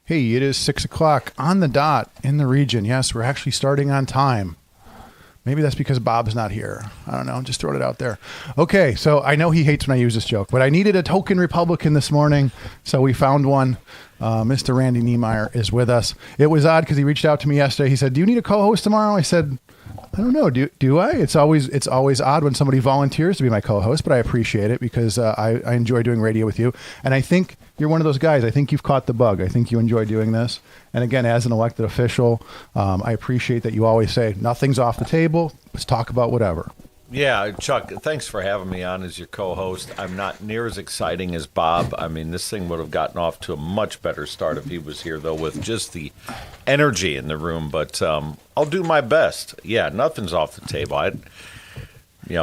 Hey, it is 6 o'clock on the dot in the region. Yes, we're actually starting on time. Maybe that's because Bob's not here. I don't know. Just throwing it out there. Okay, so I know he hates when I use this joke, but I needed a token Republican this morning, so we found one. Mr. Randy Niemeyer is with us. It was odd because he reached out to me yesterday. He said, "Do you need a co-host tomorrow?" I said, "I don't know. Do I?" It's always odd when somebody volunteers to be my co-host, but I appreciate it because I enjoy doing radio with you. And I think you're one of those guys. I think you've caught the bug. I think you enjoy doing this. And again, as an elected official, I appreciate that you always say nothing's off the table. Let's talk about whatever. Yeah, Chuck, thanks for having me on as your co-host. I'm not near as exciting as Bob. I mean, this thing would have gotten off to a much better start if he was here, though, with just the energy in the room. But I'll do my best. Yeah, nothing's off the table.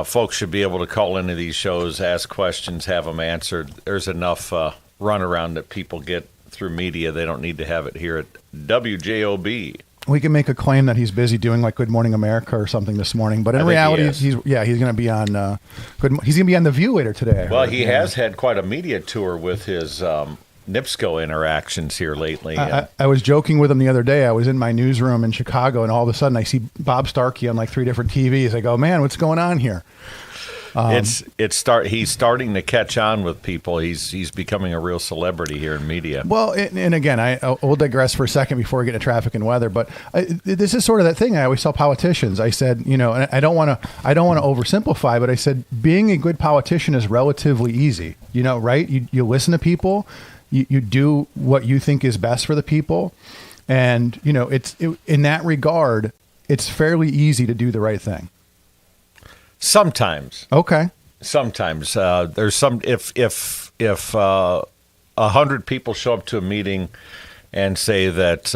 Folks should be able to call into these shows, ask questions, have them answered. There's enough runaround that people get through media. They don't need to have it here at WJOB. We can make a claim that he's busy doing like Good Morning America or something this morning, but in reality, he's going to be on he's going to be on The View later today. Well, he has had quite a media tour with his NIPSCO interactions here lately. I was joking with him the other day. I was in my newsroom in Chicago, and all of a sudden I see Bob Starkey on like 3 different TVs. I go, man, what's going on here? He's starting to catch on with people. He's becoming a real celebrity here in media. Well, and again, we'll digress for a second before we get into traffic and weather. But this is sort of that thing I always tell politicians. I said, and I don't want to oversimplify, but I said being a good politician is relatively easy. Right? You listen to people, you do what you think is best for the people, and in that regard, it's fairly easy to do the right thing. Sometimes. Okay. Sometimes there's some if 100 people show up to a meeting and say that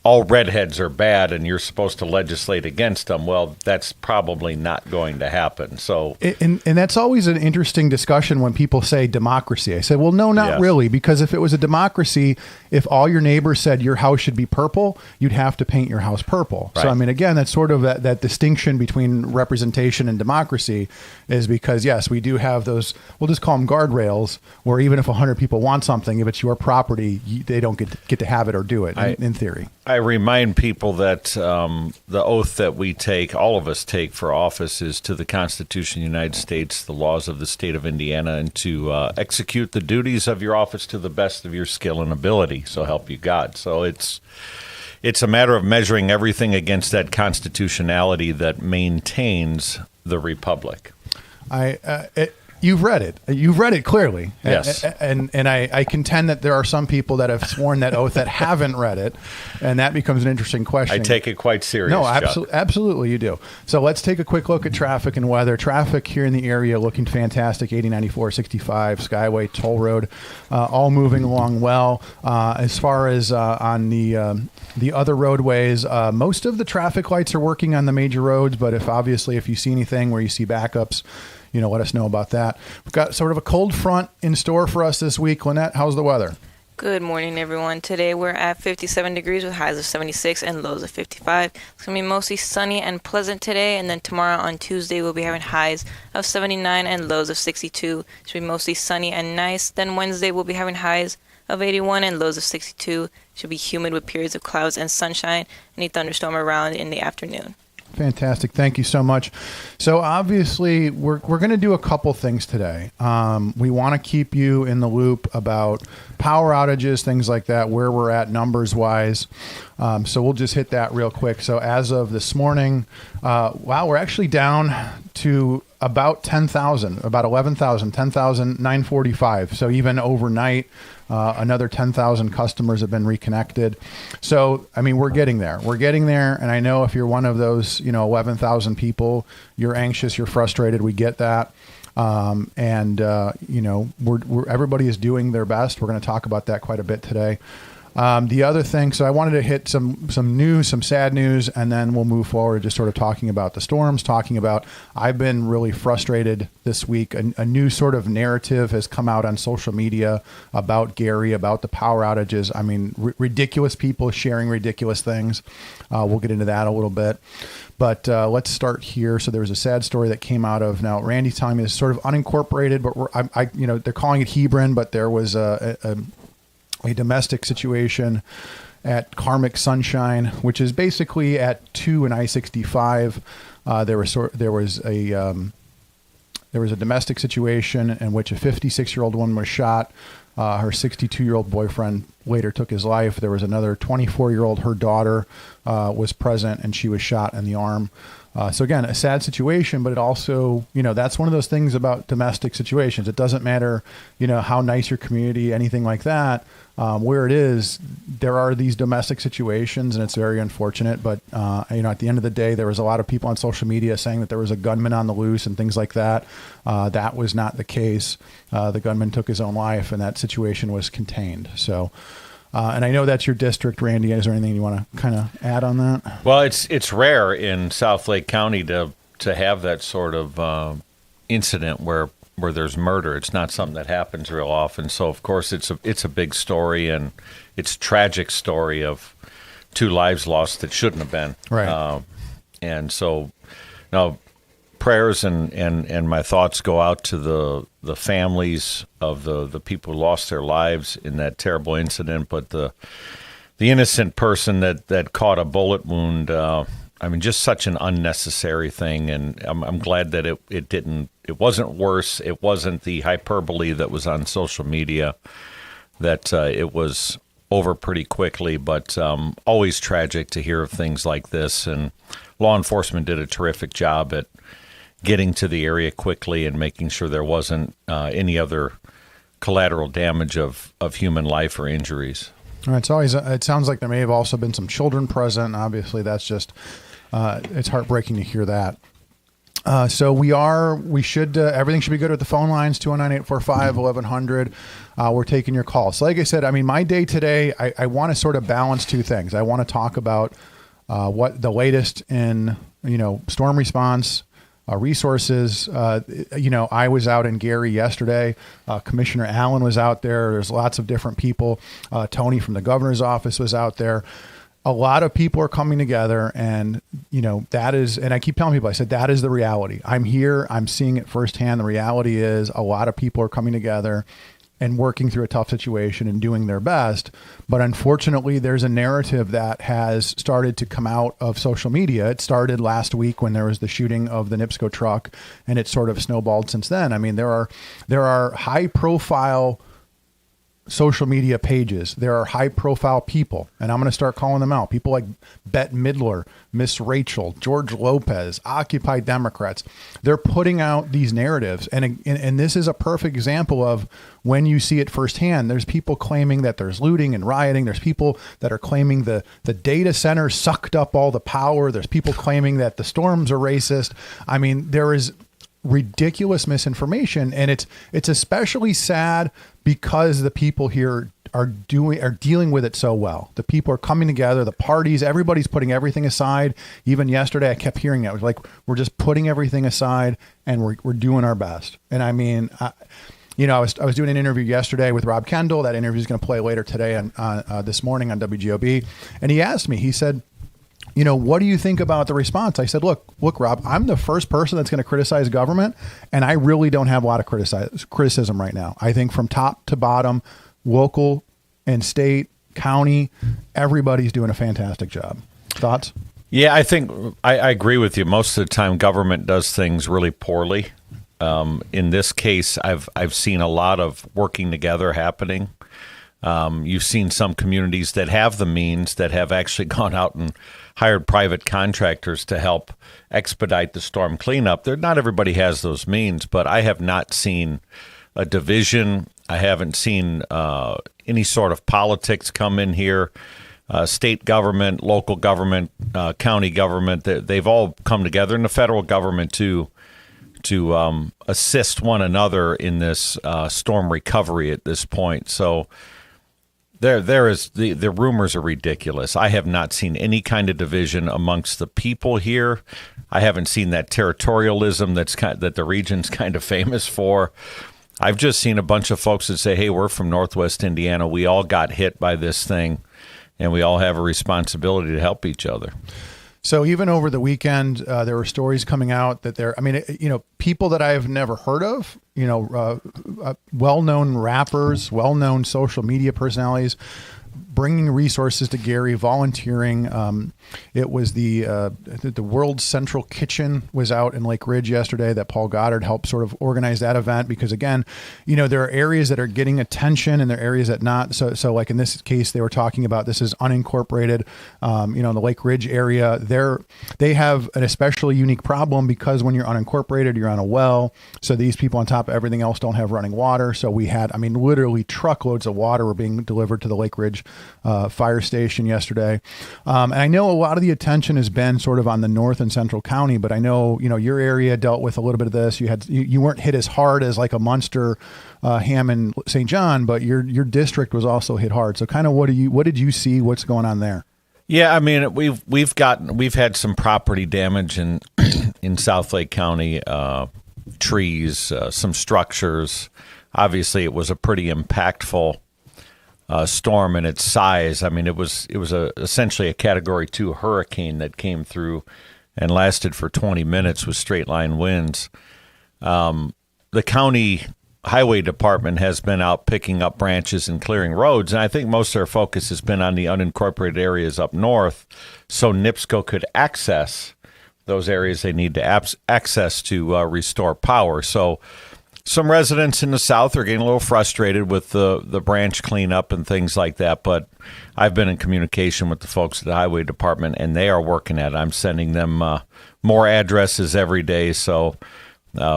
all redheads are bad and you're supposed to legislate against them, well, that's probably not going to happen. So, and that's always an interesting discussion when people say democracy. I said, well, no, not really, because if it was a democracy, if all your neighbors said your house should be purple, you'd have to paint your house purple. Right. So, I mean, again, that's sort of that distinction between representation and democracy is because, yes, we do have those, we'll just call them guardrails, where even if 100 people want something, if it's your property, they don't get to have it or do it, in theory. I remind people that the oath that we take, all of us take for office, is to the Constitution of the United States, the laws of the state of Indiana, and to execute the duties of your office to the best of your skill and ability. So help you God. So it's a matter of measuring everything against that constitutionality that maintains the republic. You've read it. You've read it clearly. Yes. And I contend that there are some people that have sworn that oath that haven't read it, and that becomes an interesting question. I take it quite serious. No, absolutely you do. So let's take a quick look at traffic and weather. Traffic here in the area looking fantastic. 80, 94, 65, Skyway, Toll Road, all moving along well. As far as on the other roadways, most of the traffic lights are working on the major roads, but if you see anything where you see backups, let us know about that. We've got sort of a cold front in store for us this week. Lynette, how's the weather? Good morning, everyone. Today we're at 57 degrees with highs of 76 and lows of 55. It's going to be mostly sunny and pleasant today, and then tomorrow on Tuesday we'll be having highs of 79 and lows of 62. It should be mostly sunny and nice. Then Wednesday we'll be having highs of 81 and lows of 62. It should be humid with periods of clouds and sunshine. Any thunderstorm around in the afternoon. Fantastic. Thank you so much. So obviously we're going to do a couple things today. We want to keep you in the loop about power outages, things like that, where we're at numbers wise. So we'll just hit that real quick. So as of this morning, we're actually down to about 10,000, about 11,000, 10,945. So even overnight, another 10,000 customers have been reconnected. So, I mean, we're getting there. And I know if you're one of those, 11,000 people, you're anxious, you're frustrated. We get that. Everybody is doing their best. We're going to talk about that quite a bit today. The other thing, so I wanted to hit some news, some sad news, and then we'll move forward just sort of talking about the storms, I've been really frustrated this week. A new sort of narrative has come out on social media about Gary, about the power outages. I mean, ridiculous people sharing ridiculous things. We'll get into that a little bit. But let's start here. So there was a sad story that came out of, now Randy's telling me it's sort of unincorporated, but they're calling it Hebron, but there was a a domestic situation at Karmic Sunshine, which is basically at 2 and I-65. There was a domestic situation in which a 56-year-old woman was shot. Her 62-year-old boyfriend later took his life. There was another 24-year-old, her daughter was present, and she was shot in the arm. So again, a sad situation, but it also, that's one of those things about domestic situations. It doesn't matter, how nice your community, anything like that, where it is, there are these domestic situations, and it's very unfortunate. But, at the end of the day, there was a lot of people on social media saying that there was a gunman on the loose and things like that. That was not the case. The gunman took his own life, and that situation was contained. So, and I know that's your district, Randy. Is there anything you want to kind of add on that? Well, it's rare in South Lake County to have that sort of incident where there's murder. It's not something that happens real often. So of course it's a big story, and it's a tragic story of 2 lives lost that shouldn't have been. Right. And so now prayers and my thoughts go out to the families of the people who lost their lives in that terrible incident, but the innocent person that caught a bullet wound, just such an unnecessary thing, and I'm glad that it wasn't worse. It wasn't the hyperbole that was on social media, that it was over pretty quickly, but always tragic to hear of things like this, and law enforcement did a terrific job at getting to the area quickly and making sure there wasn't any other collateral damage of human life or injuries. All right, it sounds like there may have also been some children present. Obviously, that's just, it's heartbreaking to hear that. So everything should be good with the phone lines, 219-845-1100. We're taking your calls. So like I said, my day today, I want to sort of balance 2 things. I want to talk about what the latest in, storm response, resources. I was out in Gary yesterday. Commissioner Allen was out there. There's lots of different people. Tony from the governor's office was out there. A lot of people are coming together, and that is, and I keep telling people, I said, that is the reality. I'm here. I'm seeing it firsthand. The reality is a lot of people are coming together and working through a tough situation and doing their best. But unfortunately, there's a narrative that has started to come out of social media. It started last week when there was the shooting of the NIPSCO truck, and it's sort of snowballed since then. There are high profile social media pages. There are high profile people, and I'm going to start calling them out. People like Bette Midler, Miss Rachel, George Lopez, Occupy Democrats. They're putting out these narratives. And this is a perfect example of when you see it firsthand. There's people claiming that there's looting and rioting. There's people that are claiming the data center sucked up all the power. There's people claiming that the storms are racist. There is ridiculous misinformation, and it's especially sad because the people here are dealing with it so well. The people are coming together, the parties, everybody's putting everything aside. Even yesterday, I kept hearing that. It was like, we're just putting everything aside and we're doing our best. And I was doing an interview yesterday with Rob Kendall. That interview is going to play later today on this morning on WGOB. And he asked me, he said, what do you think about the response? I said, look, Rob, I'm the first person that's going to criticize government, and I really don't have a lot of criticism right now. I think from top to bottom, local and state, county, everybody's doing a fantastic job. Thoughts? Yeah, I think I agree with you. Most of the time, government does things really poorly. In this case, I've seen a lot of working together happening. You've seen some communities that have the means that have actually gone out and hired private contractors to help expedite the storm cleanup. Not everybody has those means, but I have not seen a division. I haven't seen any sort of politics come in here. State government, local government, county government, they've all come together, and the federal government to assist one another in this storm recovery at this point. So there is the rumors are ridiculous. I have not seen any kind of division amongst the people here. I haven't seen that territorialism that the region's kind of famous for. I've just seen a bunch of folks that say, hey, we're from Northwest Indiana. We all got hit by this thing, and we all have a responsibility to help each other. So even over the weekend, there were stories coming out that people that I've never heard of, well-known rappers, well-known social media personalities, bringing resources to Gary, volunteering. It was the World Central Kitchen was out in Lake Ridge yesterday that Paul Goddard helped sort of organize that event because, again, there are areas that are getting attention and there are areas that not. So like in this case, they were talking about this is unincorporated, in the Lake Ridge area. They have an especially unique problem because when you're unincorporated, you're on a well. So these people on top of everything else don't have running water. So we had, literally truckloads of water were being delivered to the Lake Ridge fire station yesterday. And I know a lot of the attention has been sort of on the North and Central County, but I know, your area dealt with a little bit of this. You weren't hit as hard as like a Munster, Hammond, St. John, but your district was also hit hard. So kind of what did you see? What's going on there? Yeah, we've had some property damage in South Lake County, trees, some structures. Obviously, it was a pretty impactful storm in its size. It was essentially a Category 2 hurricane that came through and lasted for 20 minutes with straight line winds. The county highway department has been out picking up branches and clearing roads, and I think most of their focus has been on the unincorporated areas up north so NIPSCO could access those areas they need to access to restore power. So some residents in the south are getting a little frustrated with the branch cleanup and things like that, but I've been in communication with the folks at the highway department, and they are working at it. I'm sending them more addresses every day, so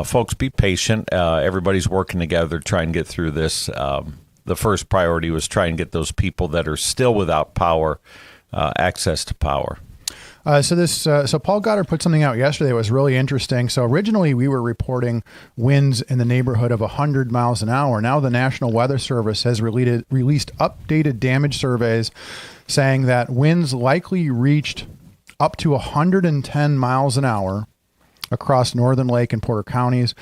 folks, be patient. Everybody's working together to try and get through this. The first priority was try and get those people that are still without power access to power. So Paul Goddard put something out yesterday that was really interesting. So originally we were reporting winds in the neighborhood of 100 miles an hour. Now the National Weather Service has released updated damage surveys saying that winds likely reached up to 110 miles an hour across Northern Lake and Porter counties.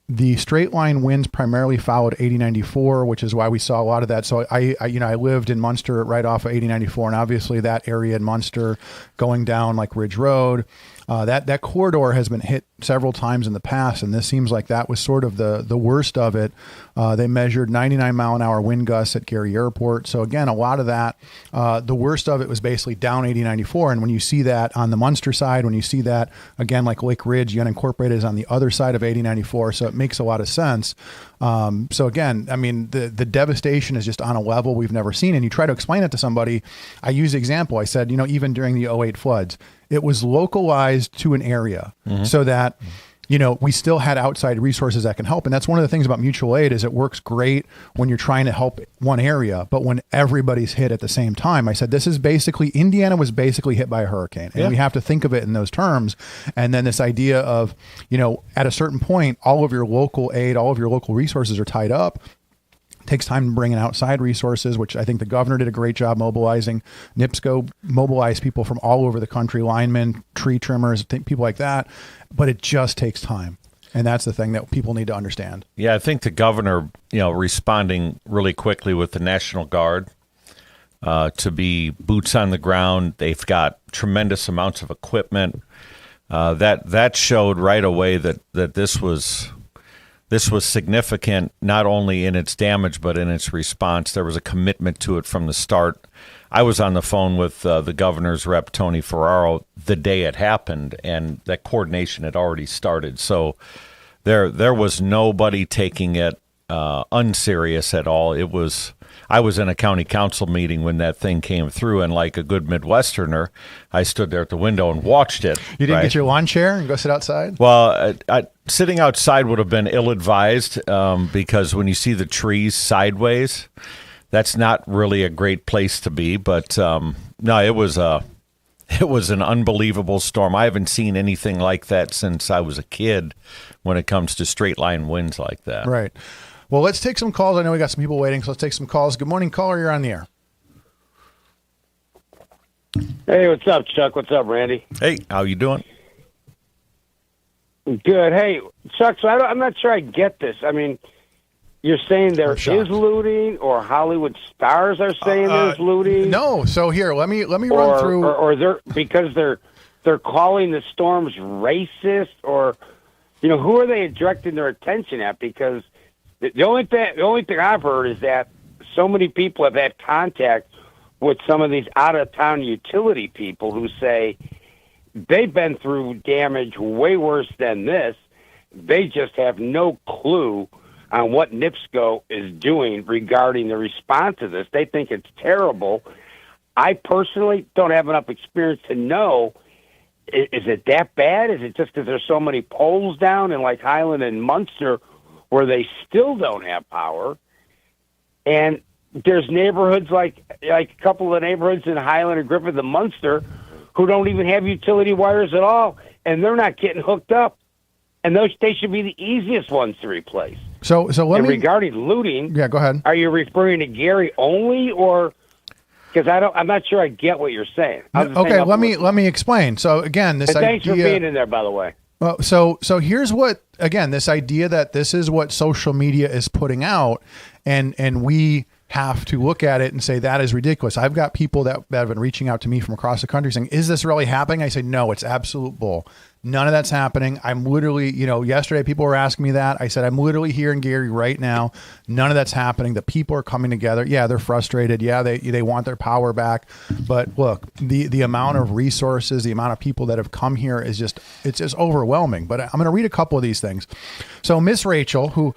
The straight line winds primarily followed 8094, which is why we saw a lot of that. So I lived in Munster right off of 8094, and obviously that area in Munster going down like Ridge Road, that corridor has been hit several times in the past, and this seems like that was sort of the worst of it. They measured 99 mile an hour wind gusts at Gary Airport. So again, a lot of that, the worst of it was basically down 8094. And when you see that on the Munster side, when you see that again, like Lake Ridge, the unincorporated is on the other side of 8094. So it makes a lot of sense. So again, the devastation is just on a level we've never seen. And you try to explain it to somebody. I use the example. I said, even during the '08 floods, it was localized to an area so that, we still had outside resources that can help. And that's one of the things about mutual aid is it works great when you're trying to help one area, but when everybody's hit at the same time. I said, Indiana was basically hit by a hurricane, and we have to think of it in those terms. And then this idea of, at a certain point, all of your local aid, all of your local resources are tied up. Takes time to bring in outside resources, which I think the governor did a great job mobilizing. NIPSCO mobilized people from all over the country, linemen, tree trimmers, people like that. But it just takes time. And that's the thing that people need to understand. Yeah, I think the governor, responding really quickly with the National Guard to be boots on the ground. They've got tremendous amounts of equipment. That showed right away that this was significant, not only in its damage, but in its response. There was a commitment to it from the start. I was on the phone with the governor's rep, Tony Ferraro, the day it happened, and that coordination had already started. So there was nobody taking it unserious at all. I was in a county council meeting when that thing came through, and like a good Midwesterner, I stood there at the window and watched it. You didn't get your lawn chair and go sit outside? Well, sitting outside would have been ill-advised because when you see the trees sideways, that's not really a great place to be. But no, it was an unbelievable storm. I haven't seen anything like that since I was a kid when it comes to straight line winds like that. Right. Well, let's take some calls. I know we got some people waiting, so let's take some calls. Good morning, caller. You're on the air. Hey, what's up, Chuck? What's up, Randy? Hey, how you doing? Good. Hey, Chuck, so I'm not sure I get this. You're saying there I'm is shocked. looting, or Hollywood stars are saying there's looting? No. So here, let me run through. Or they're because they're calling the storms racist, or who are they directing their attention at? Because the only thing I've heard is that so many people have had contact with some of these out of town utility people who say they've been through damage way worse than this. They just have no clue on what NIPSCO is doing regarding the response to this. They think it's terrible. I personally don't have enough experience to know, is it that bad? Is it just because there's so many poles down in like Highland and Munster where they still don't have power? And there's neighborhoods like a couple of neighborhoods in Highland and Griffith and Munster who don't even have utility wires at all, and they're not getting hooked up. And they should be the easiest ones to replace. So let me. Regarding looting, Yeah, go ahead. are you referring to Gary only, or because I'm not sure I get what you're saying. Okay, let me explain. So again, this and thanks idea. for being in there, by the way. Well, so here's what, again, this idea that this is what social media is putting out, and we have to look at it and say that is ridiculous. I've got people that have been reaching out to me from across the country saying, is this really happening? I say, no, it's absolute bull. None of that's happening. I'm literally, yesterday people were asking me that. I said, I'm literally here in Gary right now. None of that's happening. The people are coming together. Yeah, they're frustrated. Yeah, they want their power back. But look, the amount of resources, the amount of people that have come here is it's just overwhelming. But I'm going to read a couple of these things. So Miss Rachel, who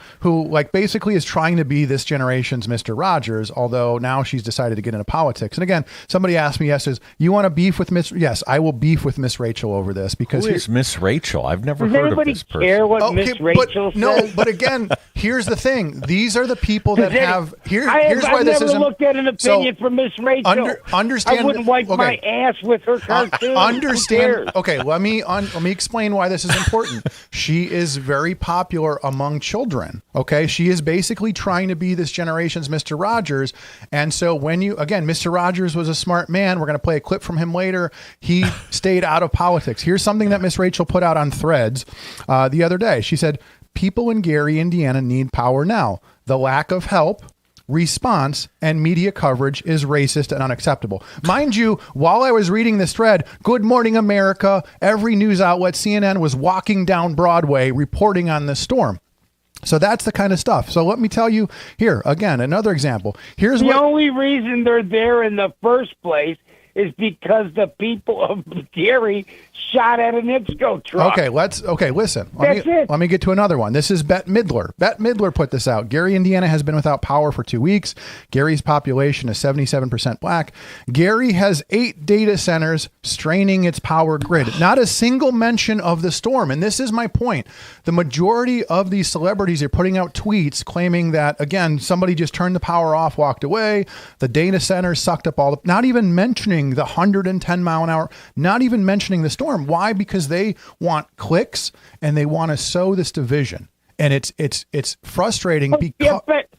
like basically is trying to be this generation's Mr. Rogers, although now she's decided to get into politics. And again, somebody asked me, says, you want to beef with Miss? Yes, I will beef with Miss Rachel over this because Who is Miss Rachel? I've never Does heard of anybody this person. care what Miss Rachel says? No, but again, here's the thing. These are the people that have here's why I've this never isn't. looked at an opinion from Miss Rachel. Understand. I wouldn't wipe my ass with her cartoon. Understand. Okay, let me explain why this is important. She is very popular among children. Okay, she is basically trying to be this generation's Mr. Rogers, and so Mr. Rogers was a smart man. We're going to play a clip from him later. He stayed out of politics. Here's something that Miss Rachel put out on Threads the other day. She said, people in Gary, Indiana need power now. The lack of help, response, and media coverage is racist and unacceptable. Mind you, while I was reading this thread, Good Morning America, every news outlet, CNN was walking down Broadway reporting on this storm. So that's the kind of stuff. So let me tell you here, again, another example. Here's the only reason they're there in the first place is because the people of Gary shot at an NIPSCO truck. Okay, listen. Let me get to another one. This is Bette Midler. Bette Midler put this out. Gary, Indiana has been without power for 2 weeks. Gary's population is 77% black. Gary has 8 data centers straining its power grid. Not a single mention of the storm. And this is my point. The majority of these celebrities are putting out tweets claiming that, again, somebody just turned the power off, walked away. The data centers sucked up not even mentioning the 110 mile an hour, not even mentioning the storm. Why? Because they want clicks and they want to sow this division. And it's frustrating because Bette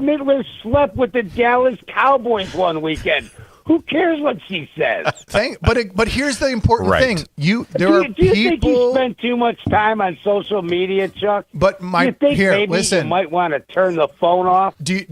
Midler slept with the Dallas Cowboys one weekend. Who cares what she says? But here's the important thing. Do you think you spend too much time on social media, Chuck? But do you think maybe you might want to turn the phone off? Do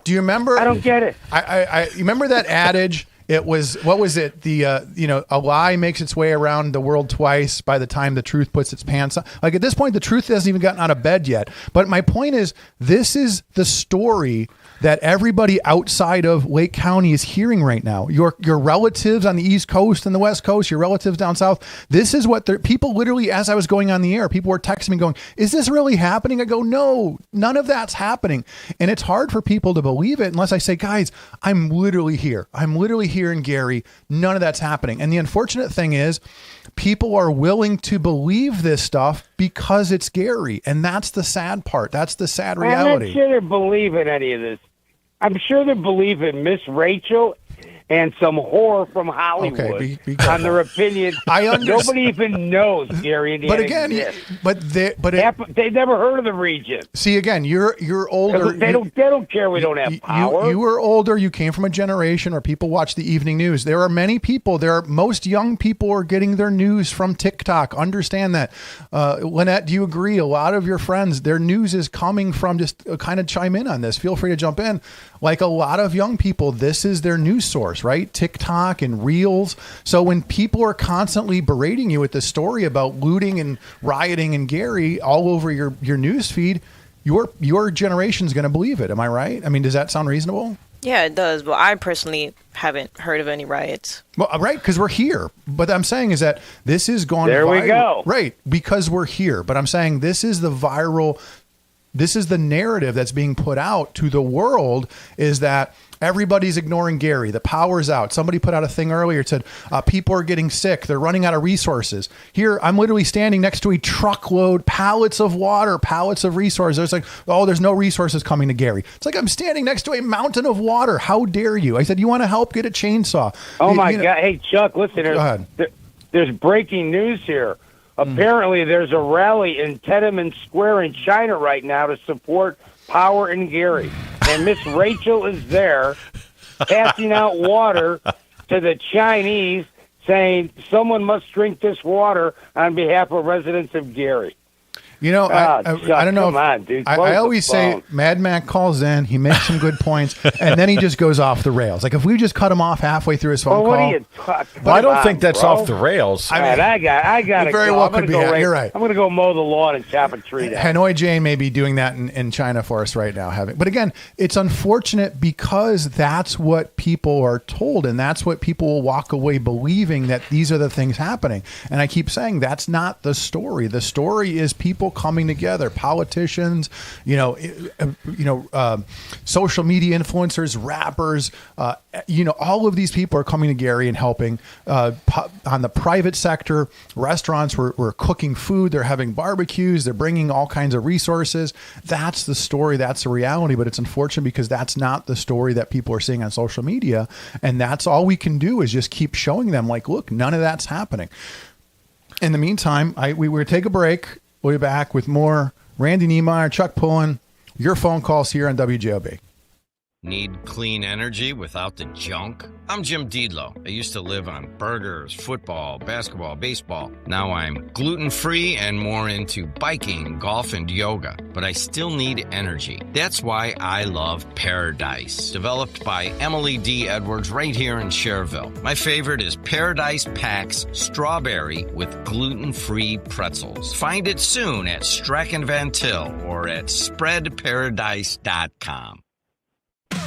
you remember? I don't get it. I remember that adage. It was, what was it? A lie makes its way around the world twice by the time the truth puts its pants on. Like at this point, the truth hasn't even gotten out of bed yet. But my point is, this is the story that everybody outside of Lake County is hearing right now. Your relatives on the East Coast and the West Coast, your relatives down south. This is what people literally, as I was going on the air, people were texting me going, is this really happening? I go, no, none of that's happening. And it's hard for people to believe it unless I say, guys, I'm literally here. I'm literally here in Gary. None of that's happening. And the unfortunate thing is people are willing to believe this stuff because it's Gary. And that's the sad part. That's the sad reality. I'm not sure they believe in any of this. I'm sure they believe in Miss Rachel and some whore from Hollywood Okay, be on their opinion. Nobody even knows Gary, Indiana. But again, they never heard of the region. See, again, you're older. They don't care. We don't have power. You were older. You came from a generation where people watch the evening news. There are many people. Most young people are getting their news from TikTok. Understand that. Lynette, do you agree? A lot of your friends, their news is coming from, just kind of chime in on this. Feel free to jump in. Like a lot of young people, this is their news source, right? TikTok and Reels. So when people are constantly berating you with this story about looting and rioting and Gary all over your news feed, your generation's going to believe it. Am I right? I mean, does that sound reasonable? Yeah, it does. But I personally haven't heard of any riots. Well, right, because we're here. But I'm saying is that this is going there viral. We go. Right, because we're here. But I'm saying this is the viral, this is the narrative that's being put out to the world, is that everybody's ignoring Gary. The power's out. Somebody put out a thing earlier. It said, people are getting sick. They're running out of resources. Here, I'm literally standing next to a truckload, pallets of water, pallets of resources. It's like, oh, there's no resources coming to Gary. It's like I'm standing next to a mountain of water. How dare you? I said, you want to help? Get a chainsaw. Oh, my God. Hey, Chuck, listen. Go ahead. There's breaking news here. Apparently, there's a rally in Tiananmen Square in China right now to support Power and Gary. And Miss Rachel is there passing out water to the Chinese, saying someone must drink this water on behalf of residents of Gary. You know, I don't know. Come on, dude. I always say Mad Mac calls in, he makes some good points, and then he just goes off the rails. Like if we just cut him off halfway through his phone what call. are you talking Well, I don't think about, that's bro? off the rails. I mean, I got to very go. well I'm gonna could be. go You're right. I'm going to go mow the lawn and chop a tree down. Hanoi Jane may be doing that in China for us right now. But again, it's unfortunate because that's what people are told, and that's what people will walk away believing, that these are the things happening. And I keep saying that's not the story. The story is people coming together, politicians, social media influencers, rappers, all of these people are coming to Gary and helping. On the private sector, restaurants were cooking food. They're having barbecues. They're bringing all kinds of resources. That's the story. That's the reality. But it's unfortunate because that's not the story that people are seeing on social media. And that's all we can do is just keep showing them, like, look, none of that's happening. In the meantime, we will take a break. We'll be back with more Randy Niemeyer, Chuck Pullen, your phone calls here on WJOB. Need clean energy without the junk? I'm Jim Diedlow. I used to live on burgers, football, basketball, baseball. Now I'm gluten-free and more into biking, golf, and yoga. But I still need energy. That's why I love Paradise, developed by Emily D. Edwards right here in Cherville. My favorite is Paradise Packs Strawberry with gluten-free pretzels. Find it soon at Strachan Van Til or at spreadparadise.com.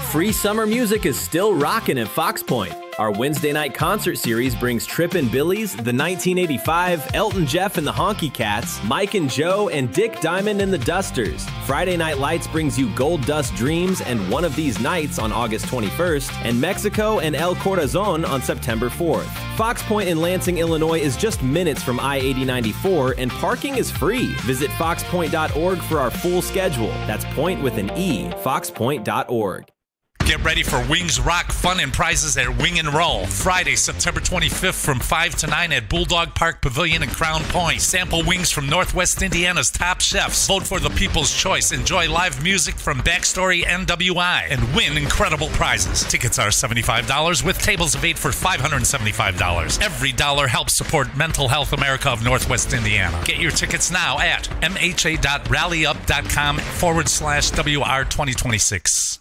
Free summer music is still rocking at Fox Point. Our Wednesday night concert series brings Trippin' Billies, the 1985, Elton Jeff and the Honky Cats, Mike and Joe, and Dick Diamond and the Dusters. Friday Night Lights brings you Gold Dust Dreams and One of These Nights on August 21st, and Mexico and El Corazon on September 4th. Fox Point in Lansing, Illinois is just minutes from I-8094, and parking is free. Visit foxpoint.org for our full schedule. That's point with an E, foxpoint.org. Get ready for Wings Rock fun and prizes at Wing and Roll. Friday, September 25th from 5 to 9 at Bulldog Park Pavilion in Crown Point. Sample wings from Northwest Indiana's top chefs. Vote for the People's Choice. Enjoy live music from Backstory NWI and win incredible prizes. Tickets are $75 with tables of 8 for $575. Every dollar helps support Mental Health America of Northwest Indiana. Get your tickets now at mha.rallyup.com/WR 2026.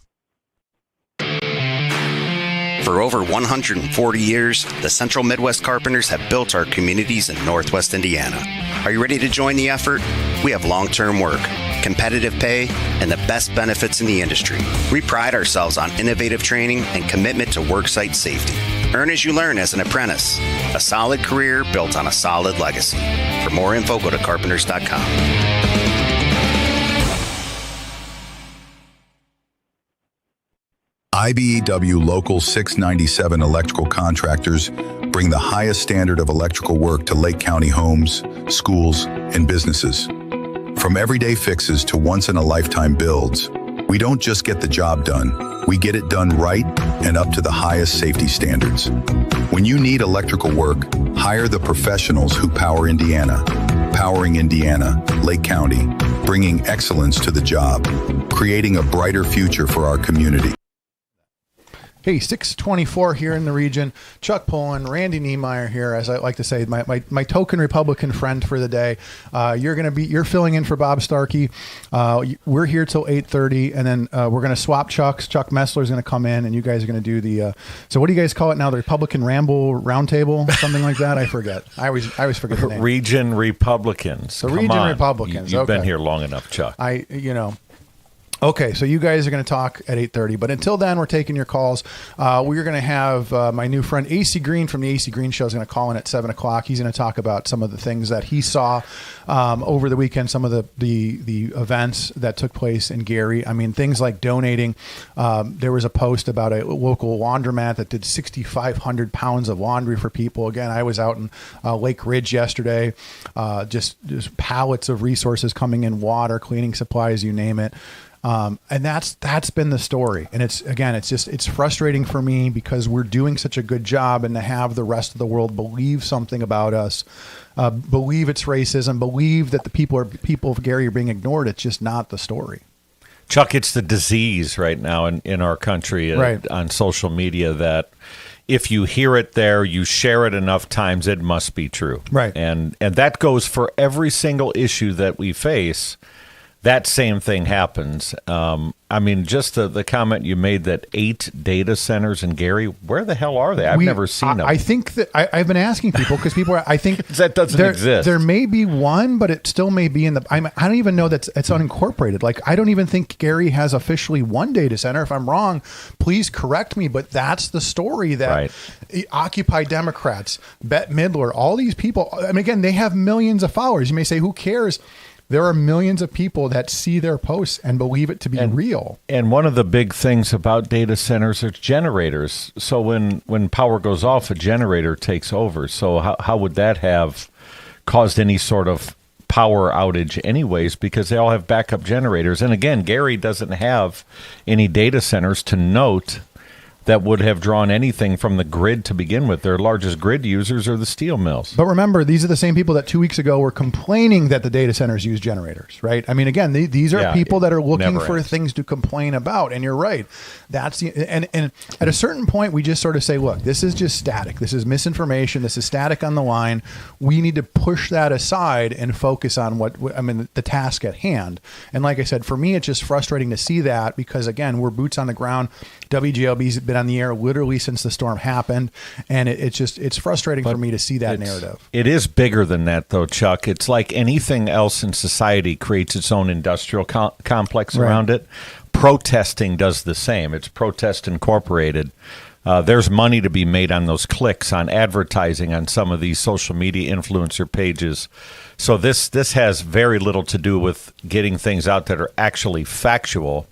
For over 140 years, the Central Midwest Carpenters have built our communities in Northwest Indiana. Are you ready to join the effort? We have long-term work, competitive pay, and the best benefits in the industry. We pride ourselves on innovative training and commitment to worksite safety. Earn as you learn as an apprentice. A solid career built on a solid legacy. For more info, go to carpenters.com. IBEW Local 697 electrical contractors bring the highest standard of electrical work to Lake County homes, schools, and businesses. From everyday fixes to once-in-a-lifetime builds, we don't just get the job done, We get it done right and up to the highest safety standards. When you need electrical work, hire the professionals who power Indiana. Powering Indiana, Lake County, bringing excellence to the job, creating a brighter future for our community. Hey, 624 here in the region. Chuck Pullen, Randy Niemeyer here, as I like to say, my token Republican friend for the day. You're filling in for Bob Starkey. We're here till 8:30, and then we're going to swap Chucks. Chuck Messler's going to come in, and you guys are going to do the. So what do you guys call it now? The Republican Ramble Roundtable, something like that. I forget. I always forget the name. Region Republicans. The Region Republicans. You've been here long enough, Chuck. Okay, so you guys are going to talk at 8:30, but until then, we're taking your calls. We're going to have my new friend AC Green from the AC Green Show is going to call in at 7 o'clock. He's going to talk about some of the things that he saw over the weekend, some of the events that took place in Gary. I mean, things like donating. There was a post about a local laundromat that did 6,500 pounds of laundry for people. Again, I was out in Lake Ridge yesterday, just pallets of resources coming in, water, cleaning supplies, you name it. And that's been the story. And it's frustrating for me because we're doing such a good job, and to have the rest of the world believe something about us, believe it's racism, believe that the people of Gary are being ignored. It's just not the story. Chuck, it's the disease right now in our country on social media that if you hear it there, you share it enough times, it must be true. Right. And that goes for every single issue that we face. That same thing happens. I mean, just the comment you made that 8 data centers in Gary, where the hell are they? I've never seen them. I think that I've been asking people because I think that doesn't exist. There may be one, but it still may be in the. I don't even know that it's unincorporated. Like, I don't even think Gary has officially one data center. If I'm wrong, please correct me. But that's the story that Occupy Democrats, Bette Midler, all these people. I mean, again, they have millions of followers. You may say, who cares? There are millions of people that see their posts and believe it to be real. And one of the big things about data centers are generators. So when power goes off, a generator takes over. So how would that have caused any sort of power outage anyways? Because they all have backup generators. And again, Gary doesn't have any data centers to note that would have drawn anything from the grid to begin with. Their largest grid users are the steel mills. But remember, these are the same people that 2 weeks ago were complaining that the data centers use generators, right? I mean, again, these are people that are looking for things to complain about. And you're right. And at a certain point, we just sort of say, look, this is just static. This is misinformation. This is static on the line. We need to push that aside and focus on the task at hand. And like I said, for me, it's just frustrating to see that because, again, we're boots on the ground. WGLB's been on the air literally since the storm happened, and it's frustrating for me to see that narrative. It is bigger than that, though, Chuck. It's like anything else in society creates its own industrial complex around it. Protesting does the same. It's Protest Incorporated. There's money to be made on those clicks, on advertising, on some of these social media influencer pages. So this has very little to do with getting things out that are actually factual,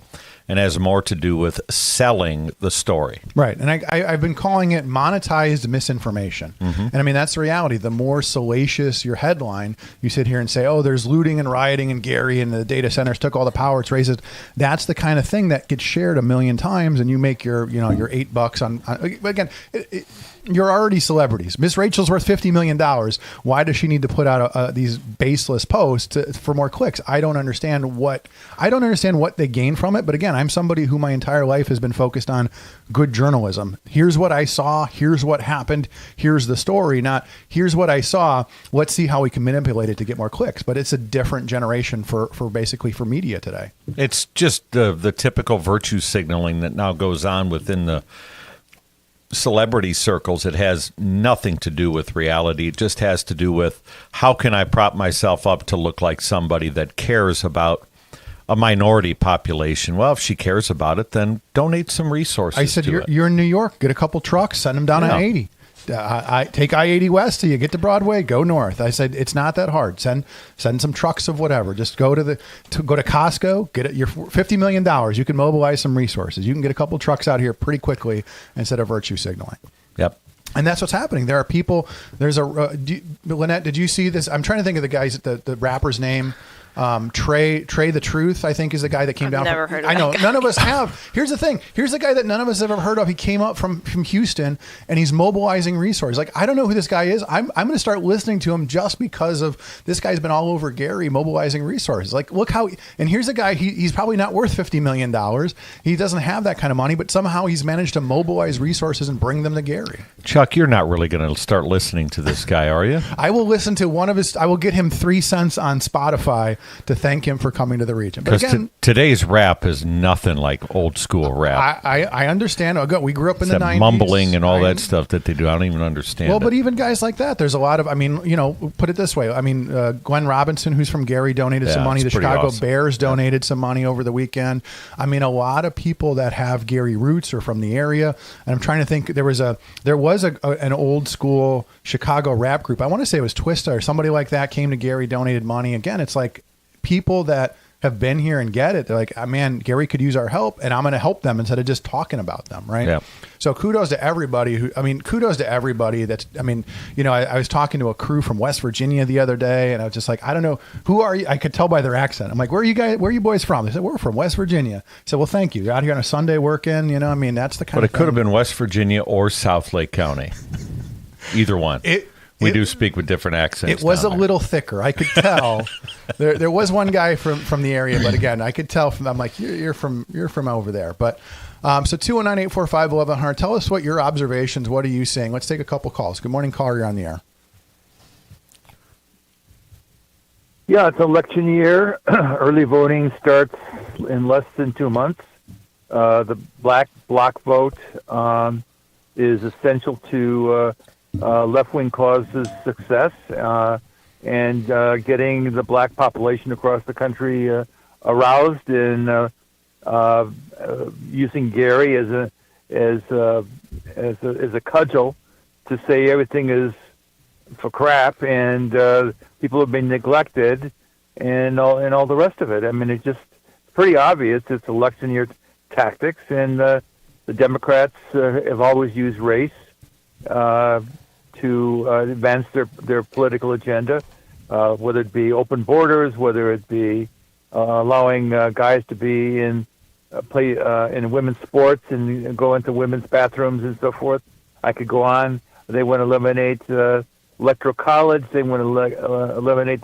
and has more to do with selling the story. Right. And I've been calling it monetized misinformation. Mm-hmm. And I mean, that's the reality. The more salacious your headline, you sit here and say, oh, there's looting and rioting in Gary and the data centers took all the power, it's racist. That's the kind of thing that gets shared a million times, and you make your $8 on again, you're already celebrities. Miss Rachel's worth $50 million. Why does she need to put out these baseless posts for more clicks? I don't understand what they gain from it. But again, I'm somebody who my entire life has been focused on good journalism. Here's what I saw. Here's what happened. Here's the story. Not here's what I saw. Let's see how we can manipulate it to get more clicks. But it's a different generation for media today. It's just the typical virtue signaling that now goes on within the celebrity circles. It has nothing to do with reality. It just has to do with how can I prop myself up to look like somebody that cares about a minority population. Well, if she cares about it, then donate some resources. I said, you're in New York. Get a couple trucks, send them down I-80. Take I-80 west till you get to Broadway. Go north. I said it's not that hard. Send some trucks of whatever. Just go to Costco. Get your $50 million. You can mobilize some resources. You can get a couple trucks out here pretty quickly instead of virtue signaling. Yep. And that's what's happening. There are people. There's Lynette. Did you see this? I'm trying to think of the guys. The rapper's name. Trey the Truth, I think, is the guy that came down. Never heard of I know that guy. none of us have. Here's the thing. Here's the guy that none of us have ever heard of. He came up from Houston, and he's mobilizing resources. Like, I don't know who this guy is. I'm going to start listening to him just because of this guy's been all over Gary mobilizing resources. Like, look how. And here's a guy. He's probably not worth $50 million. He doesn't have that kind of money, but somehow he's managed to mobilize resources and bring them to Gary. Chuck, you're not really going to start listening to this guy, are you? I will listen to one of his. I will get him 3 cents on Spotify to thank him for coming to the region. But Because again, today's rap is nothing like old school rap. I understand. We grew up in It's the that 90s. mumbling and all that stuff that they do. I don't even understand. Well, it. but even guys like that, there's a lot of. I mean, put it this way. I mean, Glenn Robinson, who's from Gary, donated some money. The it's pretty Chicago awesome. Bears donated some money over the weekend. I mean, a lot of people that have Gary roots are from the area. And I'm trying to think. There was an old school Chicago rap group. I want to say it was Twista or somebody like that came to Gary, donated money. Again, it's like people that have been here and get it. They're like, oh, man, Gary could use our help, and I'm going to help them instead of just talking about them, right? Yeah. So kudos to everybody that's, I was talking to a crew from West Virginia the other day, and I was just like, I don't know, who are you? I could tell by their accent. I'm like, where are you boys from? They said, we're from West Virginia. I said, well, thank you. You're out here on a Sunday working, that's the kind But of it could have thing. been West Virginia or South Lake County. Either one. We do speak with different accents. It was a down there. little thicker. I could tell. there was one guy from the area, but again, I could tell I'm like, you're from over there. But so 219-845-1100. Tell us what your observations. What are you seeing? Let's take a couple calls. Good morning, caller. You're on the air. Yeah, it's election year. Early voting starts in less than 2 months. The black bloc vote is essential to left-wing causes success and getting the black population across the country aroused and using Gary as a cudgel to say everything is for crap and people have been neglected and all the rest of it. I mean, it's just pretty obvious it's election year tactics, and the Democrats have always used race to advance their political agenda, whether it be open borders, whether it be allowing guys to be in women's sports and go into women's bathrooms and so forth. I could go on. They want to eliminate electoral college. They want to eliminate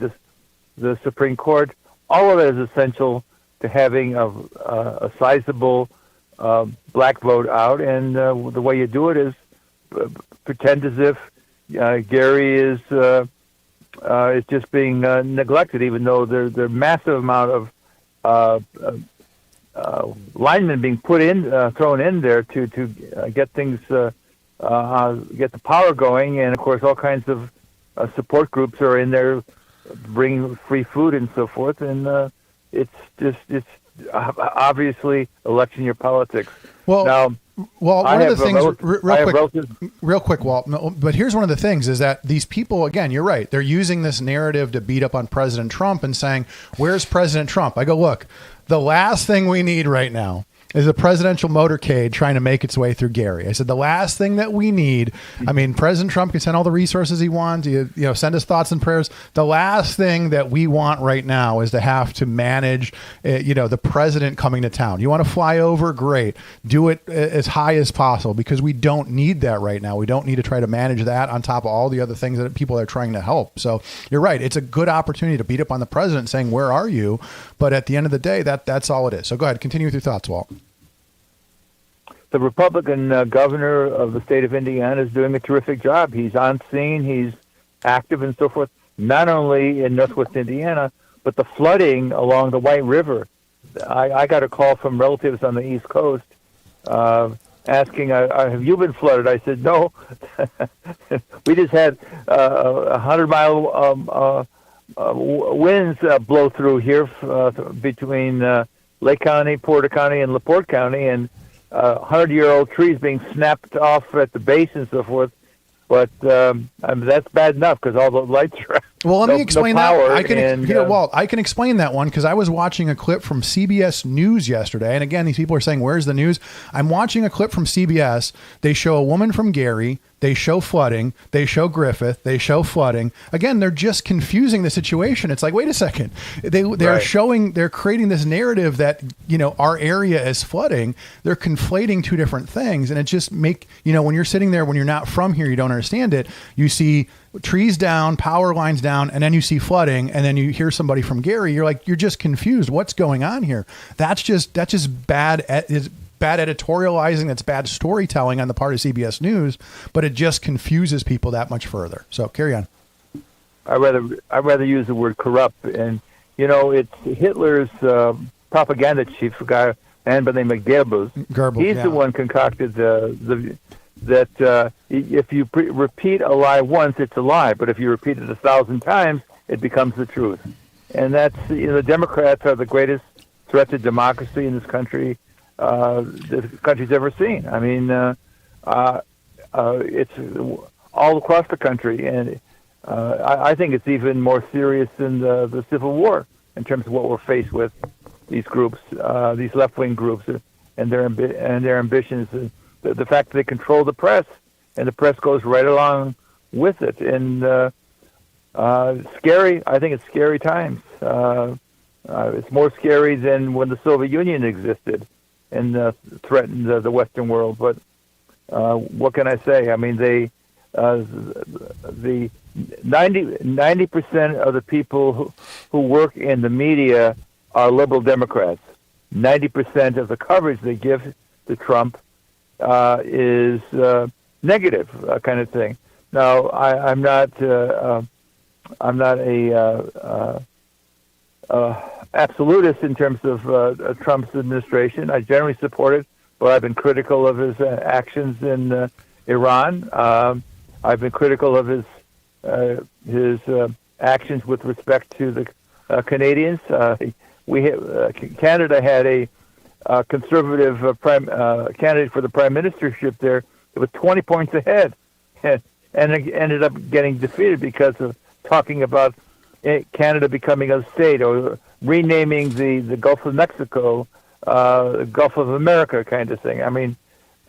the Supreme Court. All of that is essential to having a sizable black vote out. And the way you do it is pretend as if Gary is just being neglected, even though there's a massive amount of linemen being thrown in there to get things, get the power going, and of course all kinds of support groups are in there, bringing free food and so forth, and it's obviously election year politics. Well, now, one of the things, real quick, Walt. No, but here's one of the things is that these people, again, you're right. They're using this narrative to beat up on President Trump and saying, "Where's President Trump?" I go, look, the last thing we need right now is a presidential motorcade trying to make its way through Gary. I said the last thing that we need. I mean, President Trump can send all the resources he wants. Send us thoughts and prayers. The last thing that we want right now is to have to manage, the president coming to town. You want to fly over? Great. Do it as high as possible because we don't need that right now. We don't need to try to manage that on top of all the other things that people are trying to help. So you're right. It's a good opportunity to beat up on the president saying, "Where are you?" But at the end of the day, that's all it is. So go ahead, continue with your thoughts, Walt. The Republican governor of the state of Indiana is doing a terrific job. He's on scene, he's active and so forth, not only in Northwest Indiana, but the flooding along the White River. I got a call from relatives on the East Coast asking, have you been flooded? I said, no. We just had 100-mile winds blow through here between Lake County, Porter County, and LaPorte County, and 100-year-old trees being snapped off at the base and so forth. But that's bad enough because all the lights are out. Well, let me explain power, that. I can and, Walt, I can explain that one because I was watching a clip from CBS News yesterday. And again, these people are saying, where's the news? I'm watching a clip from CBS. They show a woman from Gary. They show flooding. They show Griffith. They show flooding. Again, they're just confusing the situation. It's like, wait a second. They're creating this narrative that, our area is flooding. They're conflating two different things. And it just when you're sitting there, when you're not from here, you don't understand it. You see trees down, power lines down, and then you see flooding, and then you hear somebody from Gary. You're like, you're just confused. What's going on here? That's just bad. It's bad editorializing. That's bad storytelling on the part of CBS News, but it just confuses people that much further. So carry on. I rather use the word corrupt, and it's Hitler's propaganda chief, a guy by the name of Goebbels. He's the one concocted that if you repeat a lie once, it's a lie, but if you repeat it 1,000 times, it becomes the truth. And that's the Democrats are the greatest threat to democracy in this country the country's ever seen. I mean, it's all across the country, and I think it's even more serious than the Civil War in terms of what we're faced with. These groups, these left-wing groups, and their ambitions. The fact that they control the press, and the press goes right along with it. And scary. I think it's scary times. It's more scary than when the Soviet Union existed and threatened the Western world. But what can I say? I mean, the 90% of the people who work in the media are liberal Democrats. 90% of the coverage they give to Trump is negative, kind of thing. Now, I'm not a absolutist in terms of Trump's administration. I generally support it, but I've been critical of his actions in Iran. I've been critical of his actions with respect to the Canadians. Canada had a conservative candidate for the prime ministership there. It was 20 points ahead, and ended up getting defeated because of talking about Canada becoming a state or renaming the Gulf of Mexico, Gulf of America kind of thing. I mean,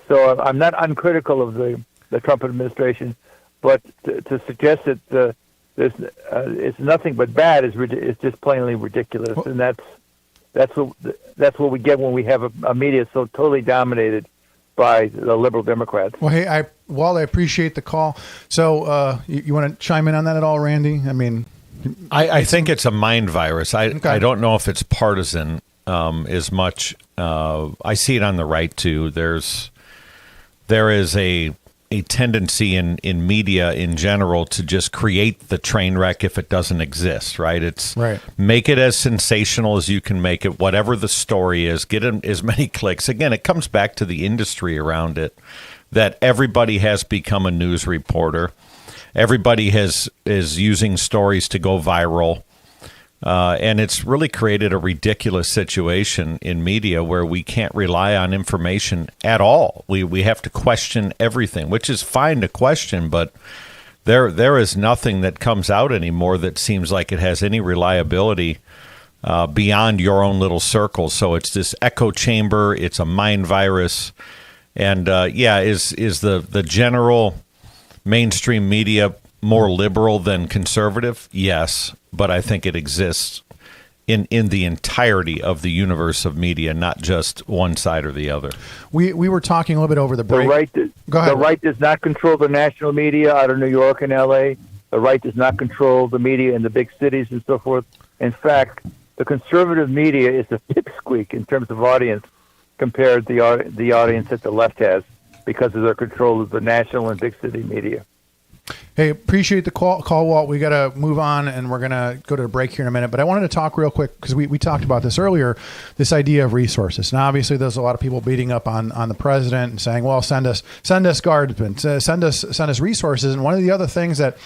so I'm not uncritical of the Trump administration, but to suggest that it's nothing but bad is just plainly ridiculous, and that's what we get when we have a media so totally dominated by the liberal Democrats. Well, hey, Walt, I appreciate the call. So you want to chime in on that at all, Randy? I mean, I think it's a mind virus. I don't know if it's partisan as much. I see it on the right too. There is a tendency in media in general to just create the train wreck if it doesn't exist, right? It's right. Make it as sensational as you can make it, whatever the story is, get as many clicks. Again, it comes back to the industry around it, that everybody has become a news reporter. Everybody is using stories to go viral. And it's really created a ridiculous situation in media where we can't rely on information at all. We have to question everything, which is fine to question, but there is nothing that comes out anymore that seems like it has any reliability beyond your own little circle. So it's this echo chamber. It's a mind virus. And is the general mainstream media more liberal than conservative? Yes, but I think it exists in the entirety of the universe of media, not just one side or the other. We were talking a little bit over the break. Go ahead. The right does not control the national media out of New York and L.A. The right does not control the media in the big cities and so forth. In fact, the conservative media is a pipsqueak in terms of audience compared to the audience that the left has because of their control of the national and big city media. Hey, appreciate the call, Walt. We got to move on, and we're going to go to a break here in a minute. But I wanted to talk real quick because we talked about this earlier, this idea of resources. Now, obviously, there's a lot of people beating up on the president and saying, "Well, send us guardsmen, send us resources." And one of the other things that,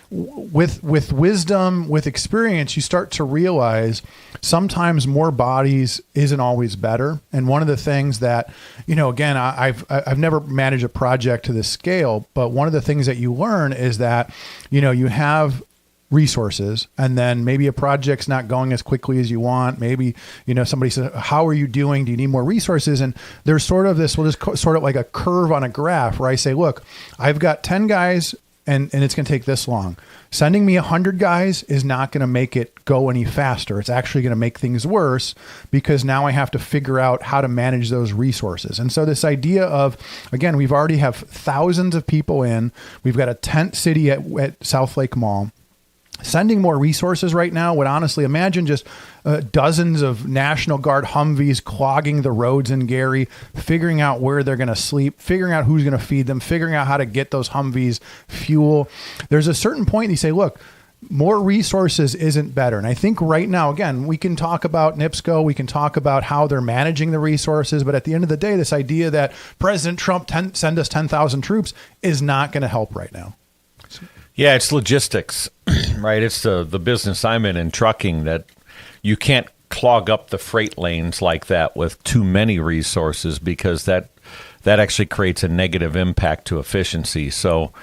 with wisdom, with experience, you start to realize sometimes more bodies isn't always better. And one of the things that, again, I've never managed a project to this scale, but one of the things that you learn is that, you have resources, and then maybe a project's not going as quickly as you want. Maybe, somebody says, how are you doing? Do you need more resources? And there's sort of this, we'll just sort of like a curve on a graph where I say, look, I've got 10 guys and it's going to take this long. Sending me 100 guys is not going to make it go any faster. It's actually going to make things worse because now I have to figure out how to manage those resources. And so this idea of, again, we've already have thousands of people in, we've got a tent city at South Lake Mall. Sending more resources right now would honestly imagine just dozens of National Guard Humvees clogging the roads in Gary, figuring out where they're going to sleep, figuring out who's going to feed them, figuring out how to get those Humvees fuel. There's a certain point you say, look, more resources isn't better. And I think right now, again, we can talk about NIPSCO, we can talk about how they're managing the resources, but at the end of the day, this idea that President Trump send us 10,000 troops is not going to help right now. Yeah, it's logistics, right? It's the business I'm in trucking, that you can't clog up the freight lanes like that with too many resources, because that actually creates a negative impact to efficiency. So,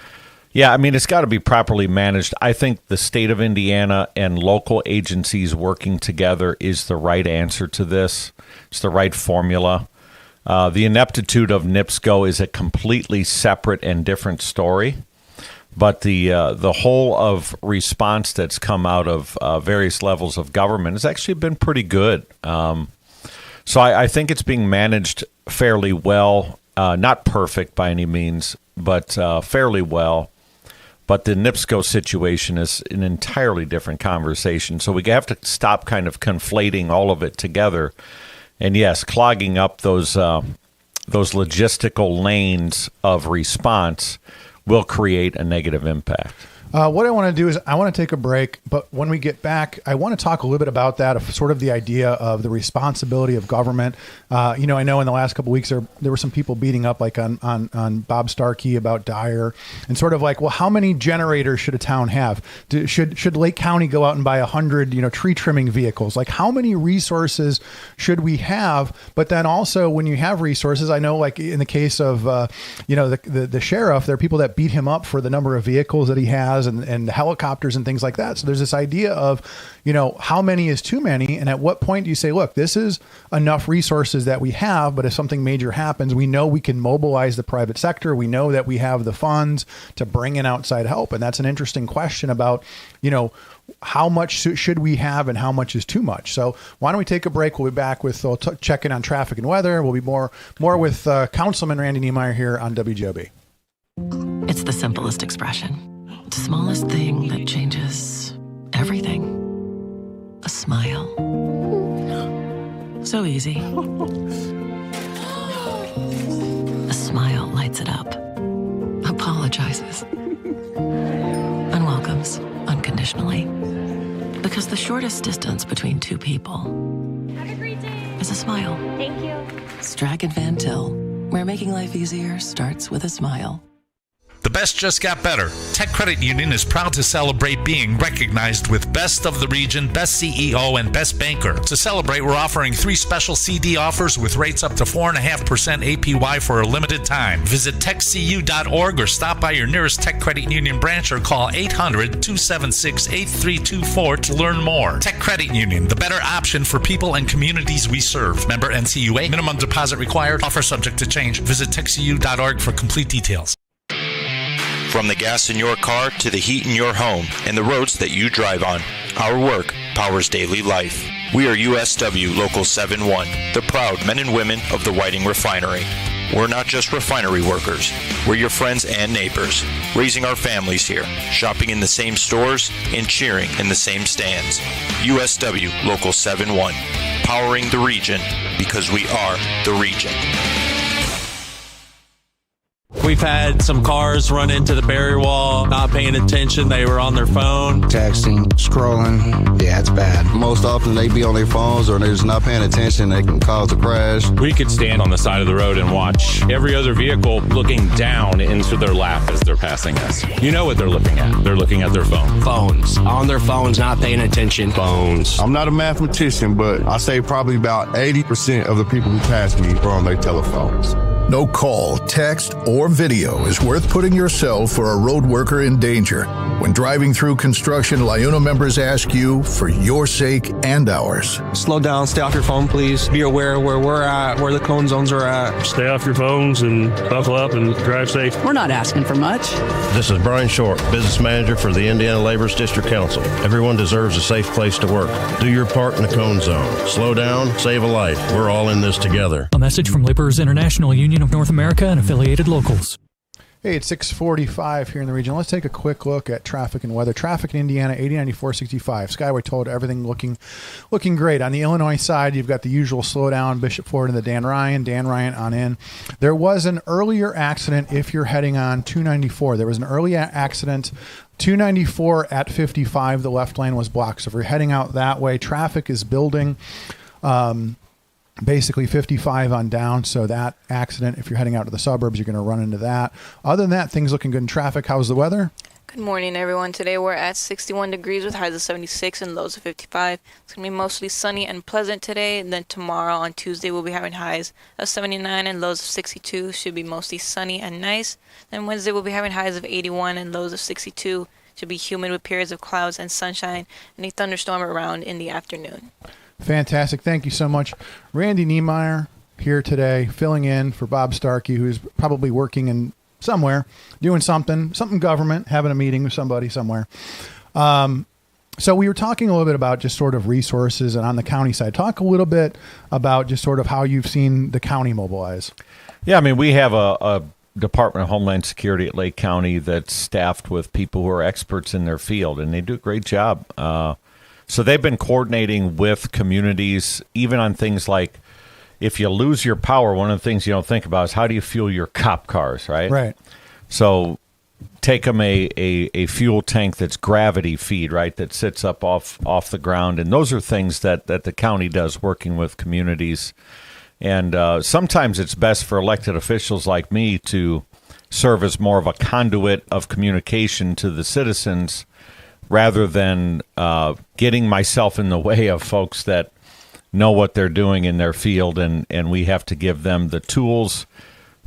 yeah, I mean, it's got to be properly managed. I think the state of Indiana and local agencies working together is the right answer to this. It's the right formula. The ineptitude of NIPSCO is a completely separate and different story. But the whole of response that's come out of various levels of government has actually been pretty good. So I think it's being managed fairly well, not perfect by any means, but fairly well. But the NIPSCO situation is an entirely different conversation. So we have to stop kind of conflating all of it together. And yes, clogging up those logistical lanes of response will create a negative impact. What I want to do is I want to take a break, but when we get back, I want to talk a little bit about that, of sort of the idea of the responsibility of government. I know in the last couple of weeks there were some people beating up like on Bob Starkey about Dyer, and sort of like, well, how many generators should a town have? Should Lake County go out and buy 100 tree trimming vehicles? Like, how many resources should we have? But then also, when you have resources, I know like in the case of the sheriff, there are people that beat him up for the number of vehicles that he has and helicopters and things like that. So there's this idea of, how many is too many? And at what point do you say, look, this is enough resources that we have, but if something major happens, we know we can mobilize the private sector. We know that we have the funds to bring in outside help. And that's an interesting question about, how much should we have and how much is too much? So why don't we take a break? We'll be back with, we'll check in on traffic and weather. We'll be more with Councilman Randy Niemeyer here on WJOB. It's the simplest expression. The smallest thing that changes everything. A smile. So easy. A smile lights it up. Apologizes. And welcomes unconditionally. Because the shortest distance between two people Have a great day. Is a smile. Thank you. Strachan Van Til, where making life easier starts with a smile. The best just got better. Tech Credit Union is proud to celebrate being recognized with Best of the Region, Best CEO, and Best Banker. To celebrate, we're offering 3 special CD offers with rates up to 4.5% APY for a limited time. Visit techcu.org or stop by your nearest Tech Credit Union branch or call 800-276-8324 to learn more. Tech Credit Union, the better option for people and communities we serve. Member NCUA. Minimum deposit required. Offer subject to change. Visit techcu.org for complete details. From the gas in your car to the heat in your home and the roads that you drive on, our work powers daily life. We are USW Local 71, the proud men and women of the Whiting Refinery. We're not just refinery workers. We're your friends and neighbors, raising our families here, shopping in the same stores, and cheering in the same stands. USW Local 71, powering the region because we are the region. We've had some cars run into the barrier wall, not paying attention. They were on their phone. Texting, scrolling. Yeah, it's bad. Most often they be on their phones or they're just not paying attention. They can cause a crash. We could stand on the side of the road and watch every other vehicle looking down into their lap as they're passing us. You know what they're looking at. They're looking at their phone. Phones. On their phones, not paying attention. Phones. I'm not a mathematician, but I say probably about 80% of the people who pass me are on their telephones. No call, text, or video is worth putting yourself or a road worker in danger. When driving through construction, LIUNA members ask you for your sake and ours. Slow down, stay off your phone, please. Be aware where we're at, where the cone zones are at. Stay off your phones and buckle up and drive safe. We're not asking for much. This is Brian Short, business manager for the Indiana Laborers District Council. Everyone deserves a safe place to work. Do your part in the cone zone. Slow down, save a life. We're all in this together. A message from Laborers International Union of North America and affiliated locals. Hey, it's 6:45 here in the region. Let's take a quick look at traffic and weather. Traffic in Indiana, 80-94-65. Skyway told everything looking great. On the Illinois side, you've got the usual slowdown, Bishop Ford and the Dan Ryan on in. There was an earlier accident if you're heading on 294. There was an early accident, 294 at 55. The left lane was blocked. So if you're heading out that way, traffic is building. Basically 55 on down. So that accident, if you're heading out to the suburbs, you're going to run into that. Other than that, things looking good in traffic. How's the weather? Good morning, everyone. Today we're at 61 degrees with highs of 76 and lows of 55. It's going to be mostly sunny and pleasant today. And then tomorrow on Tuesday, we'll be having highs of 79 and lows of 62. Should be mostly sunny and nice. Then Wednesday, we'll be having highs of 81 and lows of 62. Should be humid with periods of clouds and sunshine and a thunderstorm around in the afternoon. Fantastic. Thank you so much. Randy Niemeyer here today, filling in for Bob Starkey, who's probably working in somewhere, doing something government, having a meeting with somebody somewhere. So we were talking a little bit about just sort of resources and on the county side. Talk a little bit about just sort of how you've seen the county mobilize. Yeah, I mean, we have a Department of Homeland Security at Lake County that's staffed with people who are experts in their field, and they do a great job. So they've been coordinating with communities, even on things like if you lose your power, one of the things you don't think about is how do you fuel your cop cars, right? Right. So take them a fuel tank that's gravity feed, right, that sits up off the ground. And those are things that the county does working with communities. And sometimes it's best for elected officials like me to serve as more of a conduit of communication to the citizens rather than getting myself in the way of folks that know what they're doing in their field, and we have to give them the tools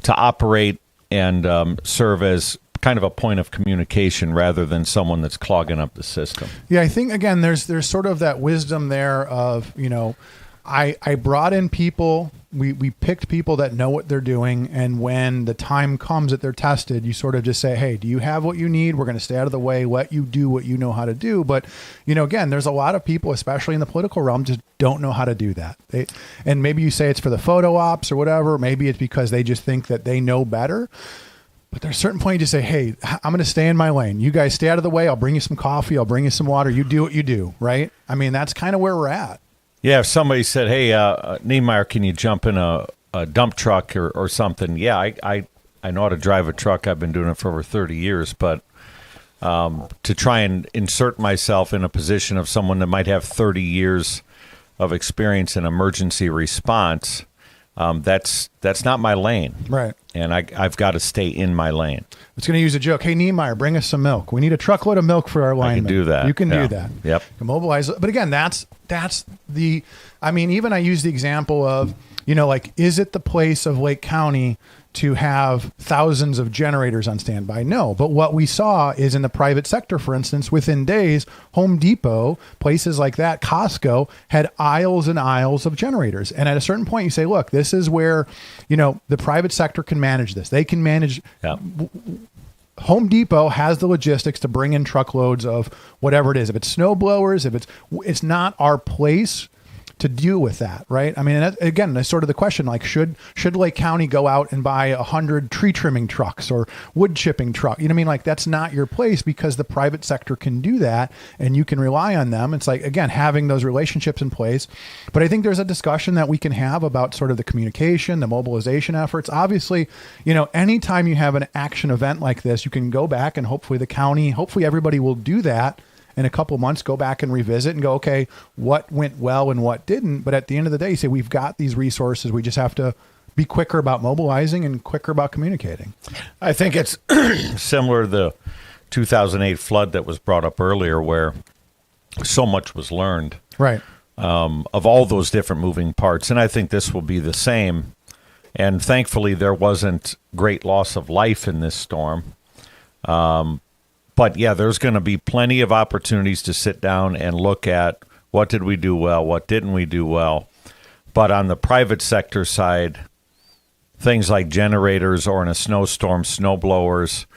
to operate and serve as kind of a point of communication rather than someone that's clogging up the system. Yeah, I think, again, there's sort of that wisdom there of, I brought in people, we picked people that know what they're doing, and when the time comes that they're tested, you sort of just say, hey, do you have what you need? We're going to stay out of the way, let you do what you know how to do. But, again, there's a lot of people, especially in the political realm, just don't know how to do that. And maybe you say it's for the photo ops or whatever. Maybe it's because they just think that they know better. But there's a certain point you just say, hey, I'm going to stay in my lane. You guys stay out of the way. I'll bring you some coffee. I'll bring you some water. You do what you do, right? I mean, that's kind of where we're at. Yeah, if somebody said, hey, Niemeyer, can you jump in a dump truck or something? Yeah, I know how to drive a truck. I've been doing it for over 30 years. But to try and insert myself in a position of someone that might have 30 years of experience in emergency response, that's not my lane. Right. And I've got to stay in my lane. It's going to use a joke. Hey, Niemeyer, bring us some milk. We need a truckload of milk for our linemen. I can do that. You can do that. Yep. You can mobilize. But again, that's the, I mean, even I use the example of, is it the place of Lake County to have thousands of generators on standby? No. But what we saw is in the private sector, for instance, within days, Home Depot, places like that, Costco, had aisles and aisles of generators. And at a certain point, you say, look, this is where, the private sector can manage this. They can manage. Yep. Home Depot has the logistics to bring in truckloads of whatever it is. If it's snow blowers, it's not our place to deal with that, right? I mean, again, that's sort of the question, like, should Lake County go out and buy 100 tree trimming trucks or wood chipping truck? You know what I mean? Like, that's not your place because the private sector can do that and you can rely on them. It's like, again, having those relationships in place. But I think there's a discussion that we can have about sort of the communication, the mobilization efforts. Obviously, anytime you have an action event like this, you can go back and hopefully the county, hopefully everybody will do that. In a couple months, go back and revisit and go, okay, what went well and what didn't? But at the end of the day, you say, we've got these resources. We just have to be quicker about mobilizing and quicker about communicating. I think it's similar to the 2008 flood that was brought up earlier where so much was learned. Right. Of all those different moving parts. And I think this will be the same. And thankfully, there wasn't great loss of life in this storm. But, yeah, there's going to be plenty of opportunities to sit down and look at what did we do well, what didn't we do well. But on the private sector side, things like generators or in a snowstorm, snow blowers,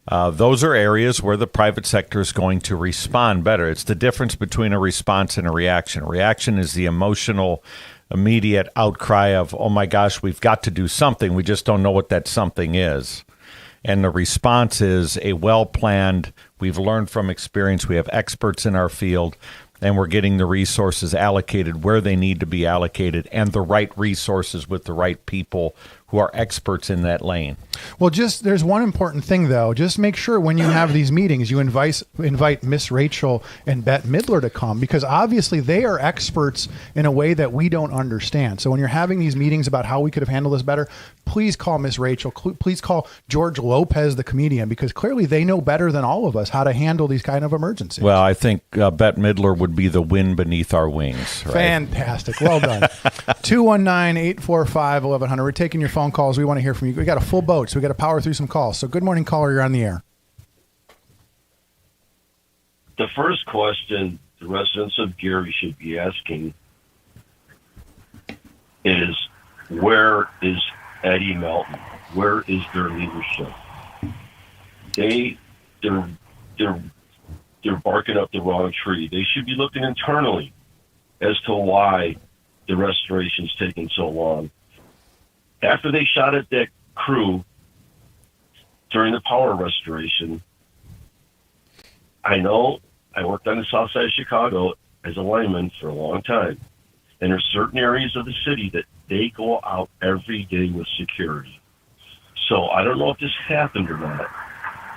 those are areas where the private sector is going to respond better. It's the difference between a response and a reaction. A reaction is the emotional, immediate outcry of, oh, my gosh, we've got to do something. We just don't know what that something is. And the response is a well-planned, we've learned from experience, we have experts in our field, and we're getting the resources allocated where they need to be allocated and the right resources with the right people who are experts in that lane. Well, there's one important thing, though. Just make sure when you have these meetings, you invite Miss Rachel and Bette Midler to come, because obviously they are experts in a way that we don't understand. So when you're having these meetings about how we could have handled this better, please call Miss Rachel. Please call George Lopez, the comedian, because clearly they know better than all of us how to handle these kind of emergencies. Well, I think Bette Midler would be the wind beneath our wings. Right? Fantastic. Well done. 219-845-1100. We're taking your phone calls. We want to hear from you. We got a full boat, so we got to power through some calls. So good morning, caller. You're on the air. The first question the residents of Gary should be asking is, where is Eddie Melton? Where is their leadership? They're barking up the wrong tree. They should be looking internally as to why the restoration's taking so long. After they shot at that crew during the power restoration, I know I worked on the south side of Chicago as a lineman for a long time, and there's certain areas of the city that they go out every day with security. So I don't know if this happened or not,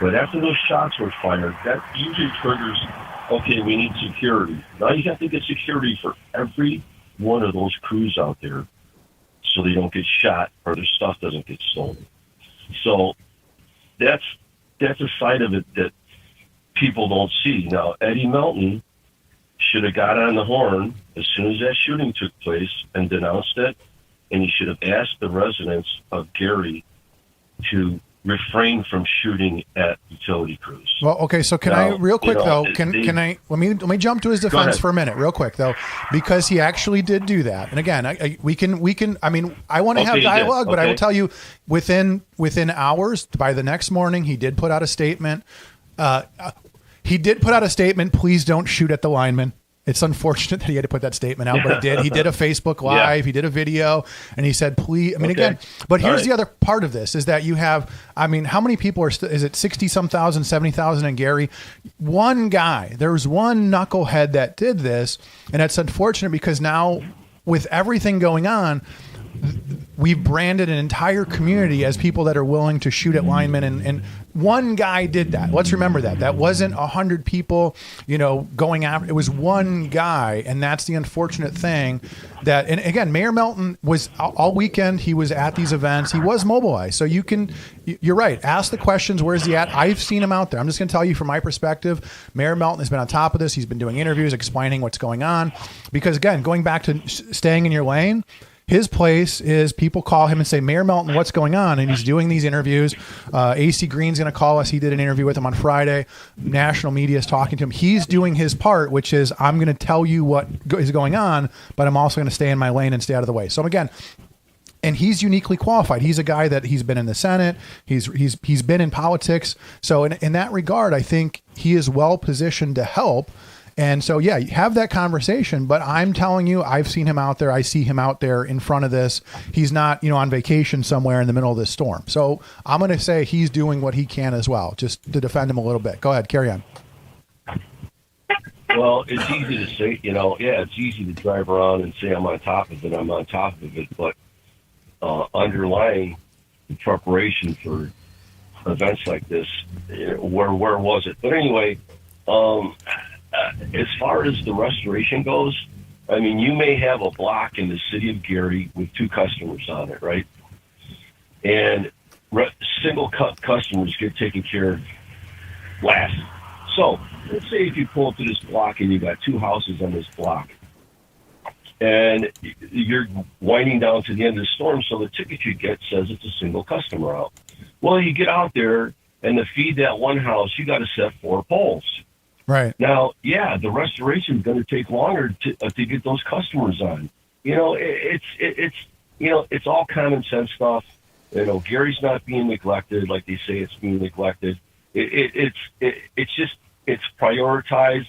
but after those shots were fired, that usually triggers, okay, we need security. Now you have to get security for every one of those crews out there so they don't get shot or their stuff doesn't get stolen. So that's a side of it that people don't see. Now, Eddie Melton should have got on the horn as soon as that shooting took place and denounced it, and he should have asked the residents of Gary to refrain from shooting at utility crews. Well, okay, so can I real quick though? Can I let me jump to his defense for a minute, real quick though, because he actually did do that. And again, we can. I mean, I want to have dialogue, but I will tell you, within hours, by the next morning, he did put out a statement. Please don't shoot at the linemen. It's unfortunate that he had to put that statement out, but he did. He did a Facebook Live. He did a video, and he said, please. I mean, again, but here's the other part of this is that you have, I mean, how many people are, is it 60-some thousand, 70,000 in Gary? One guy, there was one knucklehead that did this, and it's unfortunate because now with everything going on, we've branded an entire community as people that are willing to shoot at linemen, and one guy did that. Let's remember that. That wasn't 100 people, going after. It was one guy, and that's the unfortunate thing. That, and again, Mayor Melton was all weekend. He was at these events. He was mobilized. So you're right. Ask the questions. Where's he at? I've seen him out there. I'm just going to tell you from my perspective. Mayor Melton has been on top of this. He's been doing interviews, explaining what's going on. Because again, going back to staying in your lane. His place is people call him and say, Mayor Melton, what's going on? And he's doing these interviews. AC Green's going to call us. He did an interview with him on Friday. National media is talking to him. He's doing his part, which is I'm going to tell you what is going on, but I'm also going to stay in my lane and stay out of the way. So again, and he's uniquely qualified. He's a guy that he's been in the Senate. He's been in politics. So in that regard, I think he is well positioned to help. And so, yeah, have that conversation. But I'm telling you, I've seen him out there. I see him out there in front of this. He's not, on vacation somewhere in the middle of this storm. So I'm going to say he's doing what he can as well, just to defend him a little bit. Go ahead, carry on. Well, it's easy to say, it's easy to drive around and say I'm on top of it. But underlying the preparation for events like this, where was it? But anyway, as far as the restoration goes, I mean, you may have a block in the city of Gary with 2 customers on it, right? And single customers get taken care of last. So let's say if you pull up to this block and you got 2 houses on this block, and you're winding down to the end of the storm, so the ticket you get says it's a single customer out. Well, you get out there, and to feed that one house, you got to set 4 poles. Right. Now, yeah, the restoration is going to take longer to get those customers on. It's all common sense stuff. Gary's not being neglected like they say it's being neglected. It's prioritized.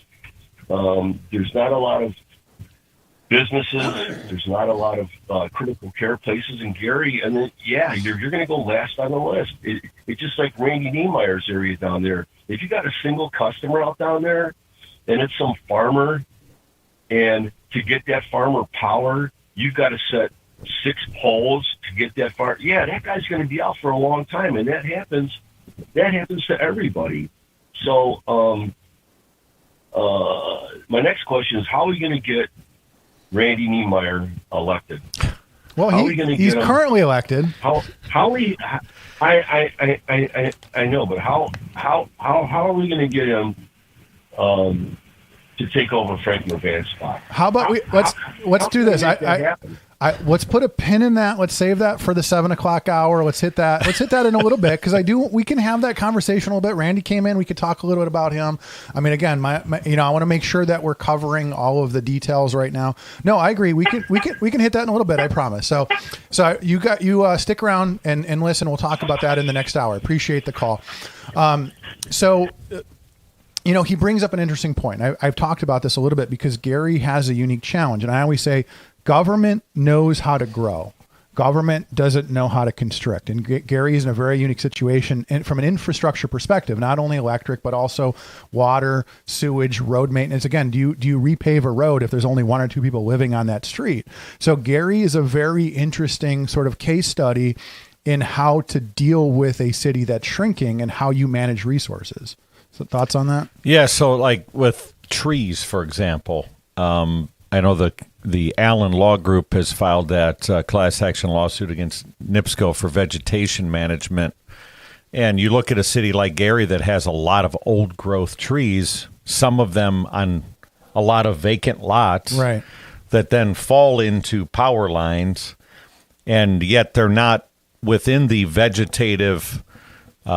There's not a lot of businesses. There's not a lot of critical care places in Gary. And then, yeah, you're going to go last on the list. It's just like Randy Niemeyer's area down there. If you got a single customer out down there and it's some farmer, and to get that farmer power, you've got to set 6 poles to get that farmer. Yeah, that guy's going to be out for a long time, and that happens to everybody. So my next question is, how are we going to get Randy Niemeyer elected? Well, he's currently elected. I know, but how are we going to get him to take over Frank Levan's spot? How about let's do this. Let's put a pin in that. Let's save that for the 7 o'clock hour. Let's hit that in a little bit, because we can have that conversation a little bit. Randy came in. We could talk a little bit about him. I mean, again, I want to make sure that we're covering all of the details right now. No, I agree. We can hit that in a little bit. I promise. So you stick around and listen. We'll talk about that in the next hour. Appreciate the call. He brings up an interesting point. I've talked about this a little bit because Gary has a unique challenge. And I always say government knows how to grow. Government doesn't know how to constrict. And Gary is in a very unique situation, and from an infrastructure perspective, not only electric, but also water, sewage, road maintenance. Again, do you repave a road if there's only 1 or 2 people living on that street? So Gary is a very interesting sort of case study in how to deal with a city that's shrinking and how you manage resources. So thoughts on that? Yeah. So like with trees, for example, I know the Allen Law Group has filed that class action lawsuit against NIPSCO for vegetation management. And you look at a city like Gary that has a lot of old growth trees, some of them on a lot of vacant lots, right, that then fall into power lines, and yet they're not within the vegetative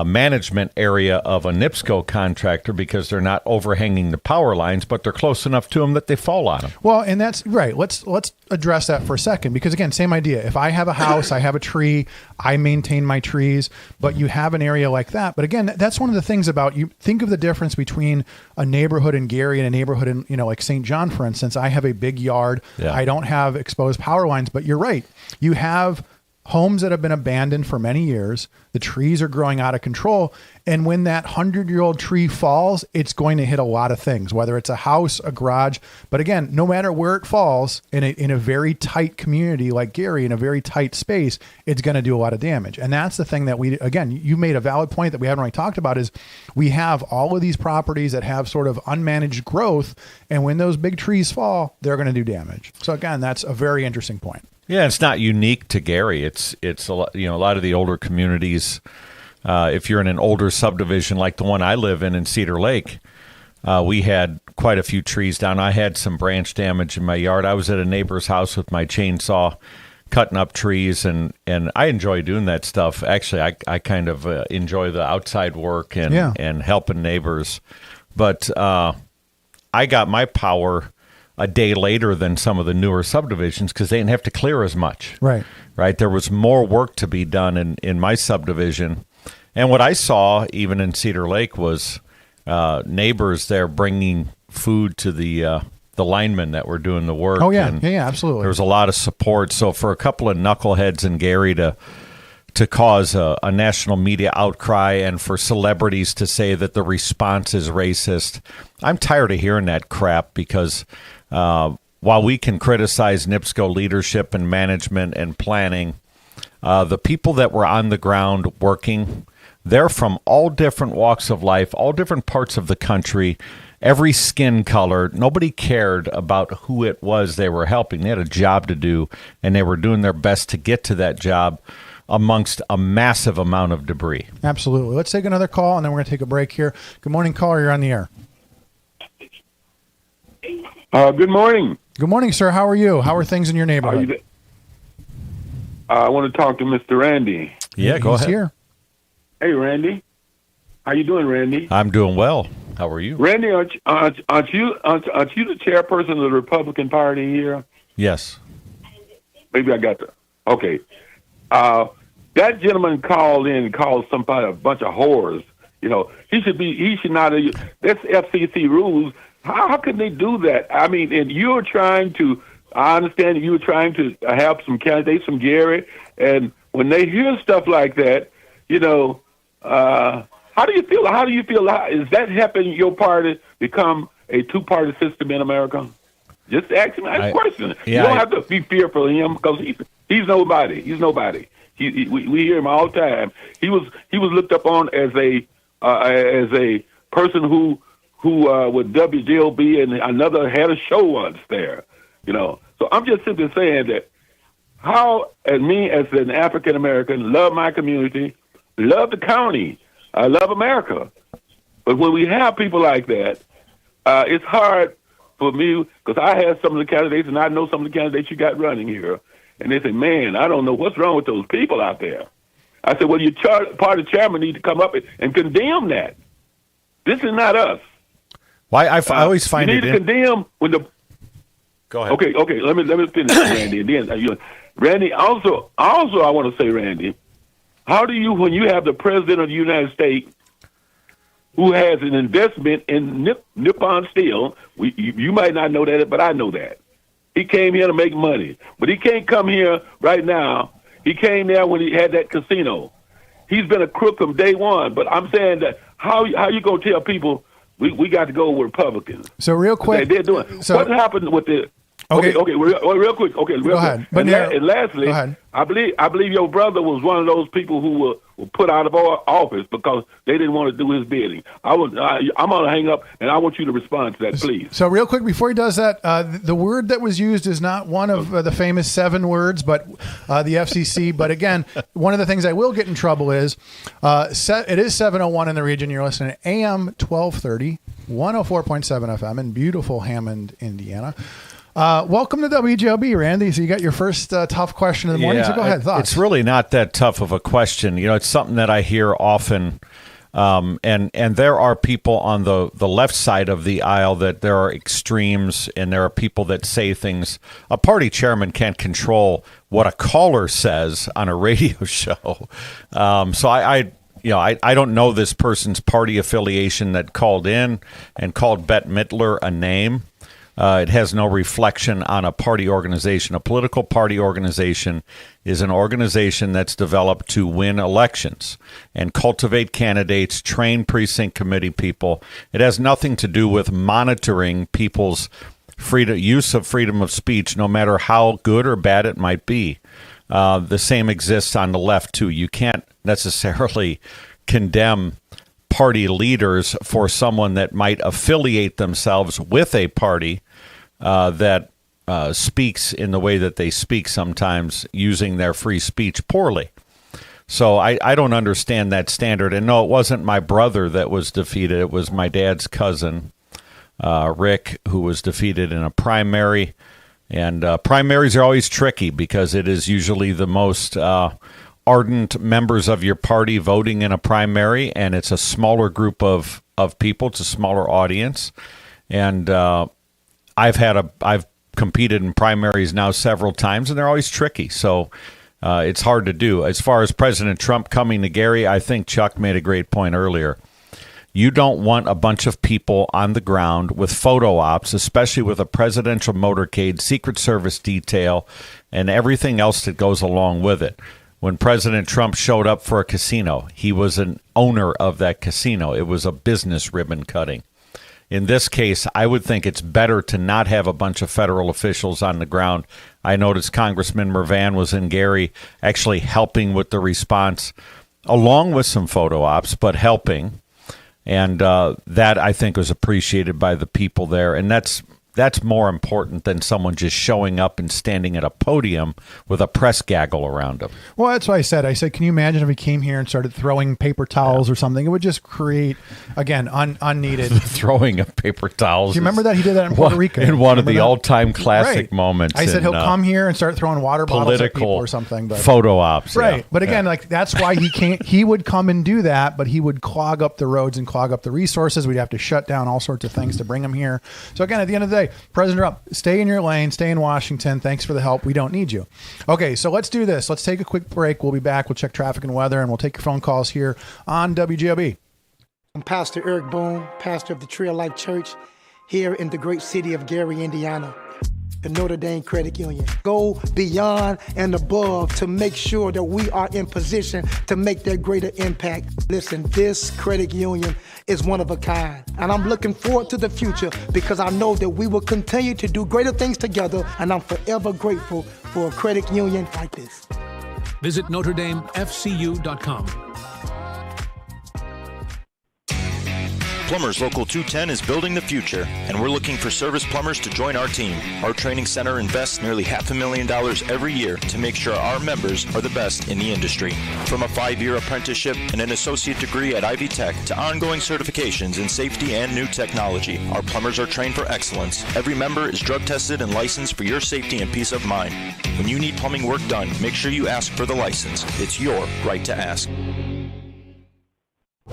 management area of a NIPSCO contractor because they're not overhanging the power lines, but they're close enough to them that they fall on them. Well, and that's right. Let's address that for a second, because again, same idea. If I have a house, I have a tree, I maintain my trees, but you have an area like that. But again, that's one of the things about, you think of the difference between a neighborhood in Gary and a neighborhood in, like St. John, for instance. I have a big yard. Yeah. I don't have exposed power lines, but you're right. You have homes that have been abandoned for many years. The trees are growing out of control. And when that 100-year-old tree falls, it's going to hit a lot of things, whether it's a house, a garage. But again, no matter where it falls, in a very tight community like Gary, in a very tight space, it's going to do a lot of damage. And that's the thing that you made a valid point that we haven't really talked about, is we have all of these properties that have sort of unmanaged growth. And when those big trees fall, they're going to do damage. So again, that's a very interesting point. Yeah, it's not unique to Gary. It's a lot of the older communities. If you're in an older subdivision like the one I live in Cedar Lake, we had quite a few trees down. I had some branch damage in my yard. I was at a neighbor's house with my chainsaw cutting up trees, and I enjoy doing that stuff. Actually, I kind of enjoy the outside work and helping neighbors. But I got my power a day later than some of the newer subdivisions because they didn't have to clear as much. Right. There was more work to be done in my subdivision. And what I saw even in Cedar Lake was neighbors there bringing food to the linemen that were doing the work. Oh, yeah. And yeah, absolutely. There was a lot of support. So for a couple of knuckleheads in Gary to cause a national media outcry and for celebrities to say that the response is racist, I'm tired of hearing that crap, because while we can criticize NIPSCO leadership and management and planning, the people that were on the ground working, they're from all different walks of life, all different parts of the country, every skin color. Nobody cared about who it was they were helping. They had a job to do, and they were doing their best to get to that job amongst a massive amount of debris. Absolutely. Let's take another call, and then we're going to take a break here. Good morning, caller. You're on the air. Good morning. Good morning, sir. How are you? How are things in your neighborhood? I want to talk to Mr. Randy. Yeah, go He's ahead. here. Hey, Randy. How you doing, Randy? I'm doing well. How are you? Randy, aren't you the chairperson of the Republican Party here? Yes. Maybe I got the okay. That gentleman called in and called somebody a bunch of whores. He should not have. That's FCC rules. How can they do that? I mean, and you're trying to. I understand that you were trying to have some candidates from Gary, and when they hear stuff like that, how do you feel? Is that helping your party become a two-party system in America? Just ask him that question. You don't have to be fearful of him because he's nobody. He's nobody. We hear him all the time. He was looked upon as a person who with WGOB and another had a show once there. So I'm just simply saying that how, as me as an African American, love my community, love the county, I love America. But when we have people like that, it's hard for me because I have some of the candidates and I know some of the candidates you got running here. And they say, man, I don't know what's wrong with those people out there. I said, well, your party chairman need to come up and condemn that. This is not us. Why I always find you need to condemn when the. Go ahead. Okay. Let me finish, Randy. And then, Randy. Also, I want to say, Randy, how do you, when you have the president of the United States who has an investment in Nippon Steel, you might not know that, but I know that. He came here to make money, but he can't come here right now. He came there when he had that casino. He's been a crook from day one. But I'm saying that how you gonna tell people we got to go with Republicans? So real quick, they're doing. What happened with the? Okay, real quick. Okay, real go ahead. Quick. And lastly, go ahead. I believe your brother was one of those people who were put out of office because they didn't want to do his bidding. I'm going to hang up, and I want you to respond to that, please. So real quick, before he does that, the word that was used is not one of the famous 7 words, but the FCC. But again, one of the things I will get in trouble is it is 7:01 in the region. You're listening to AM 1230, 104.7 FM in beautiful Hammond, Indiana. Welcome to WGOB, Randy. So you got your first tough question of the morning. So go ahead. Thoughts? It's really not that tough of a question. It's something that I hear often. And there are people on the left side of the aisle that there are extremes, and there are people that say things. A party chairman can't control what a caller says on a radio show. So I don't know this person's party affiliation that called in and called Bette Midler a name. It has no reflection on a party organization. A political party organization is an organization that's developed to win elections and cultivate candidates, train precinct committee people. It has nothing to do with monitoring people's use of freedom of speech, no matter how good or bad it might be. The same exists on the left, too. You can't necessarily condemn party leaders for someone that might affiliate themselves with a party that speaks in the way that they speak, sometimes using their free speech poorly. So I don't understand that standard. And no, it wasn't my brother that was defeated. It was my dad's cousin, Rick, who was defeated in a primary. And primaries are always tricky because it is usually the most ardent members of your party voting in a primary, and it's a smaller group of people. It's a smaller audience. And I've competed in primaries now several times, and they're always tricky. So it's hard to do. As far as President Trump coming to Gary, I think Chuck made a great point earlier. You don't want a bunch of people on the ground with photo ops, especially with a presidential motorcade, Secret Service detail, and everything else that goes along with it. When President Trump showed up for a casino, he was an owner of that casino. It was a business ribbon cutting. In this case, I would think it's better to not have a bunch of federal officials on the ground. I noticed Congressman Mervan was in Gary actually helping with the response, along with some photo ops, but helping. And that, I think, was appreciated by the people there. And that's That's more important than someone just showing up and standing at a podium with a press gaggle around them. Well, that's what I said. I said, can you imagine if he came here and started throwing paper towels or something? It would just create, again, unneeded. Throwing of paper towels. Do you remember that? He did that in Puerto Rico. In one of the all-time classic moments. I said he'll come here and start throwing water bottles at people or something. But, photo ops. Right. Yeah. But again, like that's why he can't. He would come and do that, but he would clog up the roads and clog up the resources. We'd have to shut down all sorts of things to bring him here. So again, at the end of the day, President Trump, stay in your lane, stay in Washington. Thanks for the help. We don't need you. Okay, so let's do this. Let's take a quick break. We'll be back. We'll check traffic and weather, and we'll take your phone calls here on WGOB. I'm Pastor Eric Boone, pastor of the Tree of Life Church here in the great city of Gary, Indiana. The Notre Dame Credit Union. Go beyond and above to make sure that we are in position to make that greater impact. Listen, this credit union is one of a kind. And I'm looking forward to the future because I know that we will continue to do greater things together, and I'm forever grateful for a credit union like this. Visit NotreDameFCU.com. Plumbers Local 210 is building the future, and we're looking for service plumbers to join our team. Our training center invests nearly $500,000 every year to make sure our members are the best in the industry. From a 5-year apprenticeship and an associate degree at Ivy Tech to ongoing certifications in safety and new technology, our plumbers are trained for excellence. Every member is drug tested and licensed for your safety and peace of mind. When you need plumbing work done, make sure you ask for the license. It's your right to ask.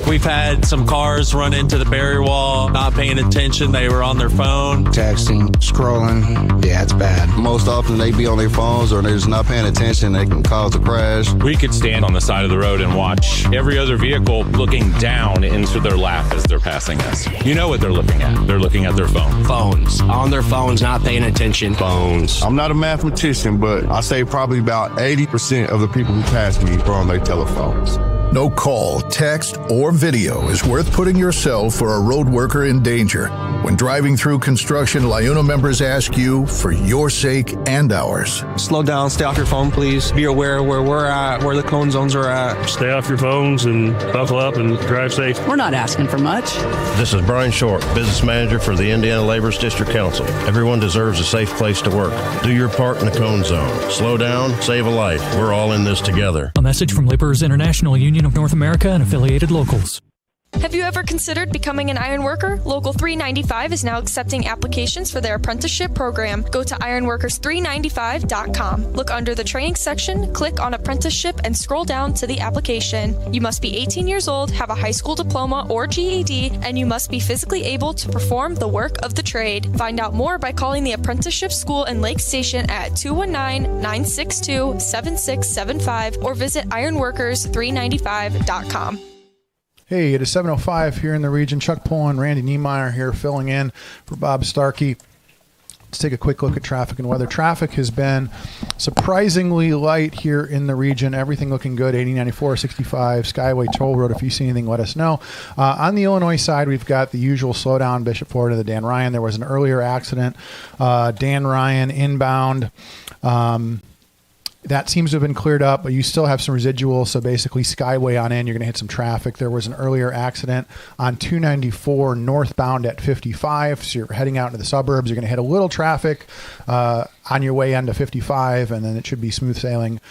We've had some cars run into the barrier wall, not paying attention. They were on their phone. Texting, scrolling. Yeah, it's bad. Most often they be on their phones or they're just not paying attention. They can cause a crash. We could stand on the side of the road and watch every other vehicle looking down into their lap as they're passing us. You know what they're looking at. They're looking at their phone. Phones. On their phones, not paying attention. Phones. I'm not a mathematician, but I say probably about 80% of the people who pass me are on their telephones. No call, text, or video is worth putting yourself or a road worker in danger. When driving through construction, LIUNA members ask you for your sake and ours. Slow down, stay off your phone, please. Be aware where we're at, where the cone zones are at. Stay off your phones and buckle up and drive safe. We're not asking for much. This is Brian Short, business manager for the Indiana Laborers District Council. Everyone deserves a safe place to work. Do your part in the cone zone. Slow down, save a life. We're all in this together. A message from Laborers International Union of North America and affiliated locals. Have you ever considered becoming an iron worker? Local 395 is now accepting applications for their apprenticeship program. Go to ironworkers395.com. Look under the training section, click on apprenticeship, and scroll down to the application. You must be 18 years old, have a high school diploma or GED, and you must be physically able to perform the work of the trade. Find out more by calling the apprenticeship school in Lake Station at 219-962-7675 or visit ironworkers395.com. Hey, it is 7:05 here in the region. Chuck Pullen, Randy Niemeyer here filling in for Bob Starkey. Let's take a quick look at traffic and weather. Traffic has been surprisingly light here in the region. Everything looking good. 80, 94, 65, Skyway Toll Road. If you see anything, let us know. On the Illinois side, we've got the usual slowdown, Bishop Ford to the Dan Ryan. There was an earlier accident. Dan Ryan inbound. That seems to have been cleared up, but you still have some residual. So basically, Skyway on in, you're going to hit some traffic. There was an earlier accident on 294 northbound at 55. So you're heading out into the suburbs. You're going to hit a little traffic on your way onto 55, and then it should be smooth sailing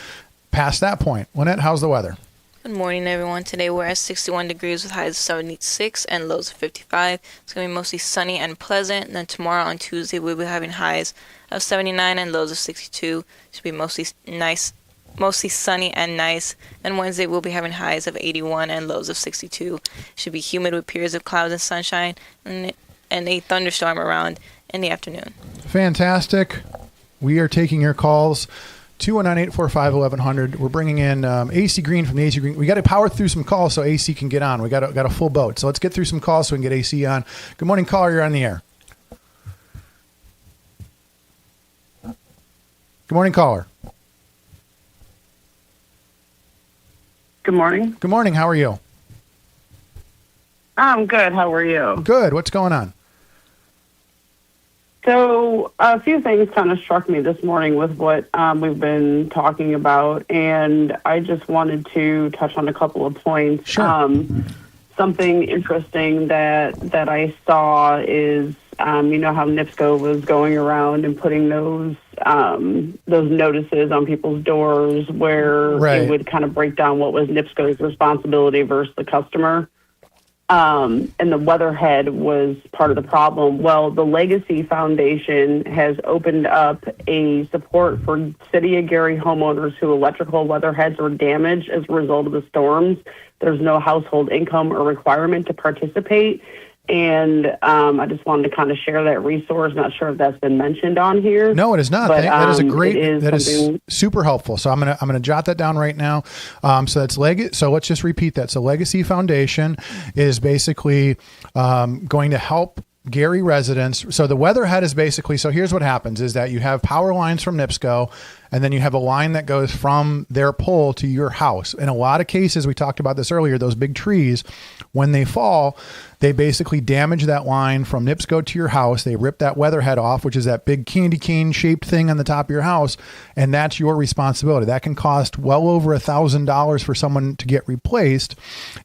past that point. Lynette, how's the weather? Good morning, everyone. Today we're at 61 degrees with highs of 76 and lows of 55. It's going to be mostly sunny and pleasant. And then tomorrow on Tuesday, we'll be having highs of 79 and lows of 62. Should be mostly nice, mostly sunny and nice. And Wednesday, we'll be having highs of 81 and lows of 62. Should be humid with periods of clouds and sunshine and a thunderstorm around in the afternoon. Fantastic. We are taking your calls. 219-845-1100. We're bringing in AC Green from the AC Green. We got to power through some calls so AC can get on. We got a full boat. So let's get through some calls so we can get AC on. Good morning, caller. You're on the air. Good morning, caller. Good morning. Good morning. How are you? I'm good. How are you? Good. What's going on? So a few things kind of struck me this morning with what we've been talking about, and I just wanted to touch on a couple of points. Sure. Something interesting that I saw is You know how NIPSCO was going around and putting those notices on people's doors where it would kind of break down what was NIPSCO's responsibility versus the customer. And the weatherhead was part of the problem. Well, the Legacy Foundation has opened up a support for City of Gary homeowners who electrical weatherheads were damaged as a result of the storms. There's no household income or requirement to participate. And I just wanted to kind of share that resource. Not sure if that's been mentioned on here. No, it is not. But, that is a great. that is super helpful. So I'm gonna jot that down right now. So that's So let's just repeat that. So Legacy Foundation is basically going to help Gary residents. So the weatherhead is basically. So here's what happens: is that you have power lines from NIPSCO, and then you have a line that goes from their pole to your house. In a lot of cases, we talked about this earlier. Those big trees, when they fall, they basically damage that line from NIPSCO to your house. They rip that weatherhead off, which is that big candy cane shaped thing on the top of your house. And that's your responsibility. That can cost well over $1,000 for someone to get replaced.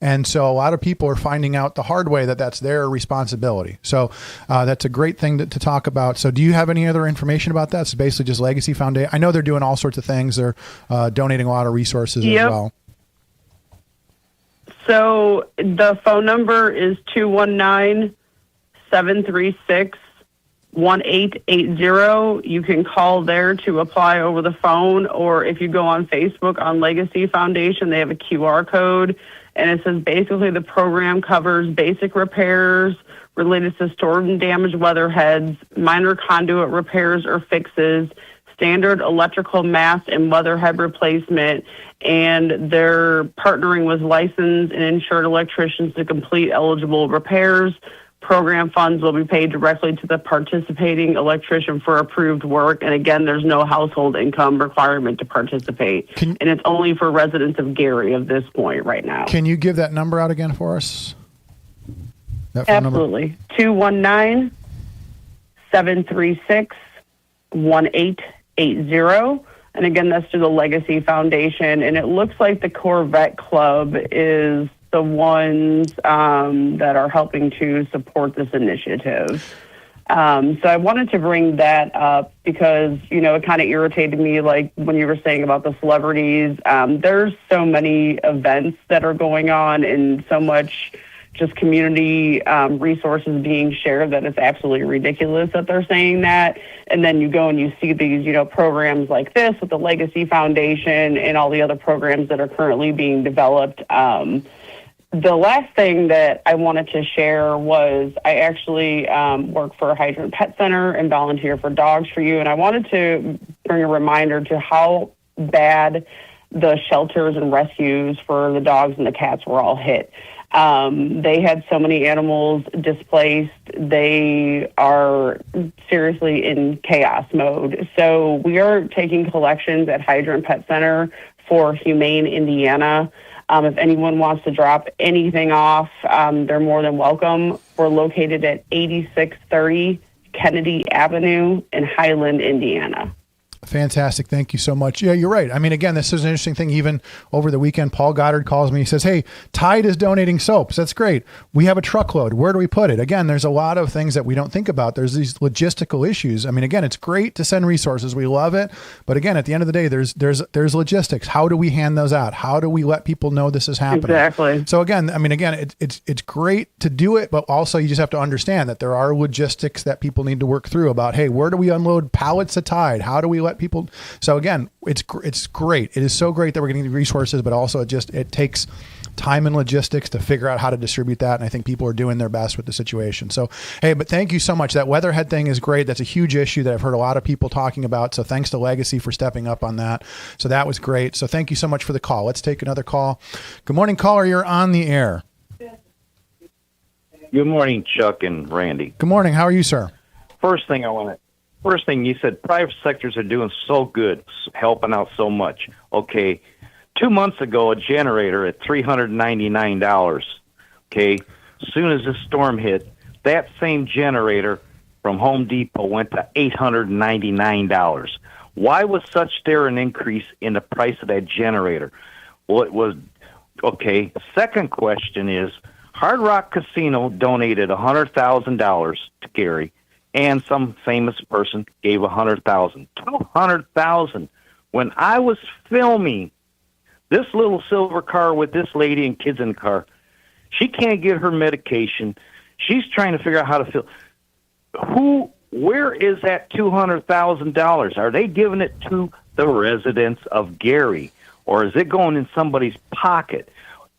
And so a lot of people are finding out the hard way that that's their responsibility. So that's a great thing to talk about. So do you have any other information about that? It's basically just Legacy Foundation. I know they're doing all sorts of things. They're donating a lot of resources as well. So the phone number is 219-736-1880. You can call there to apply over the phone, or if you go on Facebook on Legacy Foundation, they have a QR code, and it says basically the program covers basic repairs related to storm damaged weatherheads, minor conduit repairs or fixes, standard electrical mast and weatherhead replacement, and they're partnering with licensed and insured electricians to complete eligible repairs. Program funds will be paid directly to the participating electrician for approved work. And again, there's no household income requirement to participate. And it's only for residents of Gary at this point right now. Can you give that number out again for us? Absolutely. 219-736-1880. And again, that's through the Legacy Foundation. And it looks like the Corvette Club is the ones that are helping to support this initiative. So I wanted to bring that up because, it kind of irritated me, like when you were saying about the celebrities. There's so many events that are going on and so much just community resources being shared that it's absolutely ridiculous that they're saying that. And then you go and you see these, programs like this with the Legacy Foundation and all the other programs that are currently being developed. The last thing that I wanted to share was I actually work for a Hydrant Pet Center and volunteer for Dogs for You. And I wanted to bring a reminder to how bad the shelters and rescues for the dogs and the cats were all hit. They had so many animals displaced. They are seriously in chaos mode. So we are taking collections at Hydrant Pet Center for Humane Indiana. If anyone wants to drop anything off, they're more than welcome. We're located at 8630 Kennedy Avenue in Highland, Indiana. Fantastic. Thank you so much. Yeah, you're right. I mean, again, this is an interesting thing. Even over the weekend, Paul Goddard calls me. He says, hey, Tide is donating soaps. That's great. We have a truckload. Where do we put it? Again, there's a lot of things that we don't think about. There's these logistical issues. I mean, again, it's great to send resources. We love it. But again, at the end of the day, there's logistics. How do we hand those out? How do we let people know this is happening? Exactly. So again, I mean, it's great to do it, but also you just have to understand that there are logistics that people need to work through about, hey, where do we unload pallets of Tide? How do we let people? So again, it's great. It is so great that we're getting the resources, but also it takes time and logistics to figure out how to distribute that. And I think people are doing their best with the situation. So, hey, but thank you so much. That weatherhead thing is great. That's a huge issue that I've heard a lot of people talking about. So thanks to Legacy for stepping up on that. So that was great. So thank you so much for the call. Let's take another call. Good morning, caller. You're on the air. Good morning, Chuck and Randy. Good morning. How are you, sir? First thing, you said private sectors are doing so good, helping out so much. Okay, 2 months ago, a generator at $399. Okay, as soon as this storm hit, that same generator from Home Depot went to $899. Why was such there an increase in the price of that generator? Well, it was, okay, second question is, Hard Rock Casino donated $100,000 to Gary. and some famous person gave 100,000. 200,000. When I was filming this little silver car with this lady and kids in the car, she can't get her medication. She's trying to figure out how to fill. Where is that $200,000? Are they giving it to the residents of Gary, or is it going in somebody's pocket?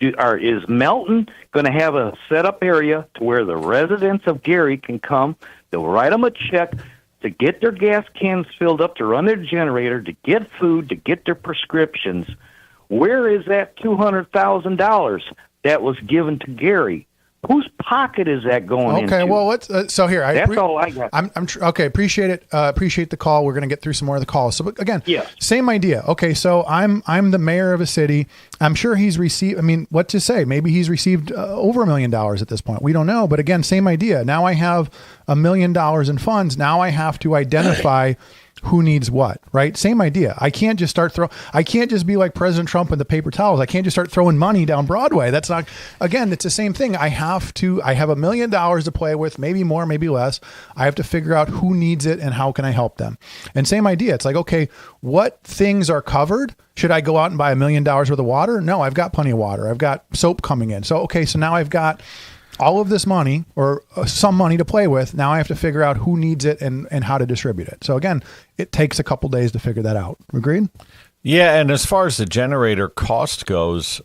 Is Melton going to have a set-up area to where the residents of Gary can come? They'll write them a check to get their gas cans filled up, to run their generator, to get food, to get their prescriptions. Where is that $200,000 that was given to Gary? Whose pocket is that going into? Okay, well, let's. So here, that's all I got. Okay. Appreciate it. Appreciate the call. We're going to get through some more of the calls. So again, same idea. Okay, so I'm the mayor of a city. I'm sure he's received. I mean, what to say? Maybe he's received over $1 million at this point. We don't know. But again, same idea. Now I have $1 million in funds. Now I have to identify who needs what, right? Same idea. I can't just I can't just be like President Trump with the paper towels. I can't just start throwing money down Broadway. That's not, again, it's the same thing. I have $1 million to play with, maybe more, maybe less. I have to figure out who needs it and how can I help them. And same idea. It's like, okay, what things are covered? Should I go out and buy $1 million worth of water? No, I've got plenty of water. I've got soap coming in. So, okay, so now I've got all of this money or some money to play with. Now I have to figure out who needs it and how to distribute it. So again, it takes a couple days to figure that out. Agreed? Yeah. And as far as the generator cost goes,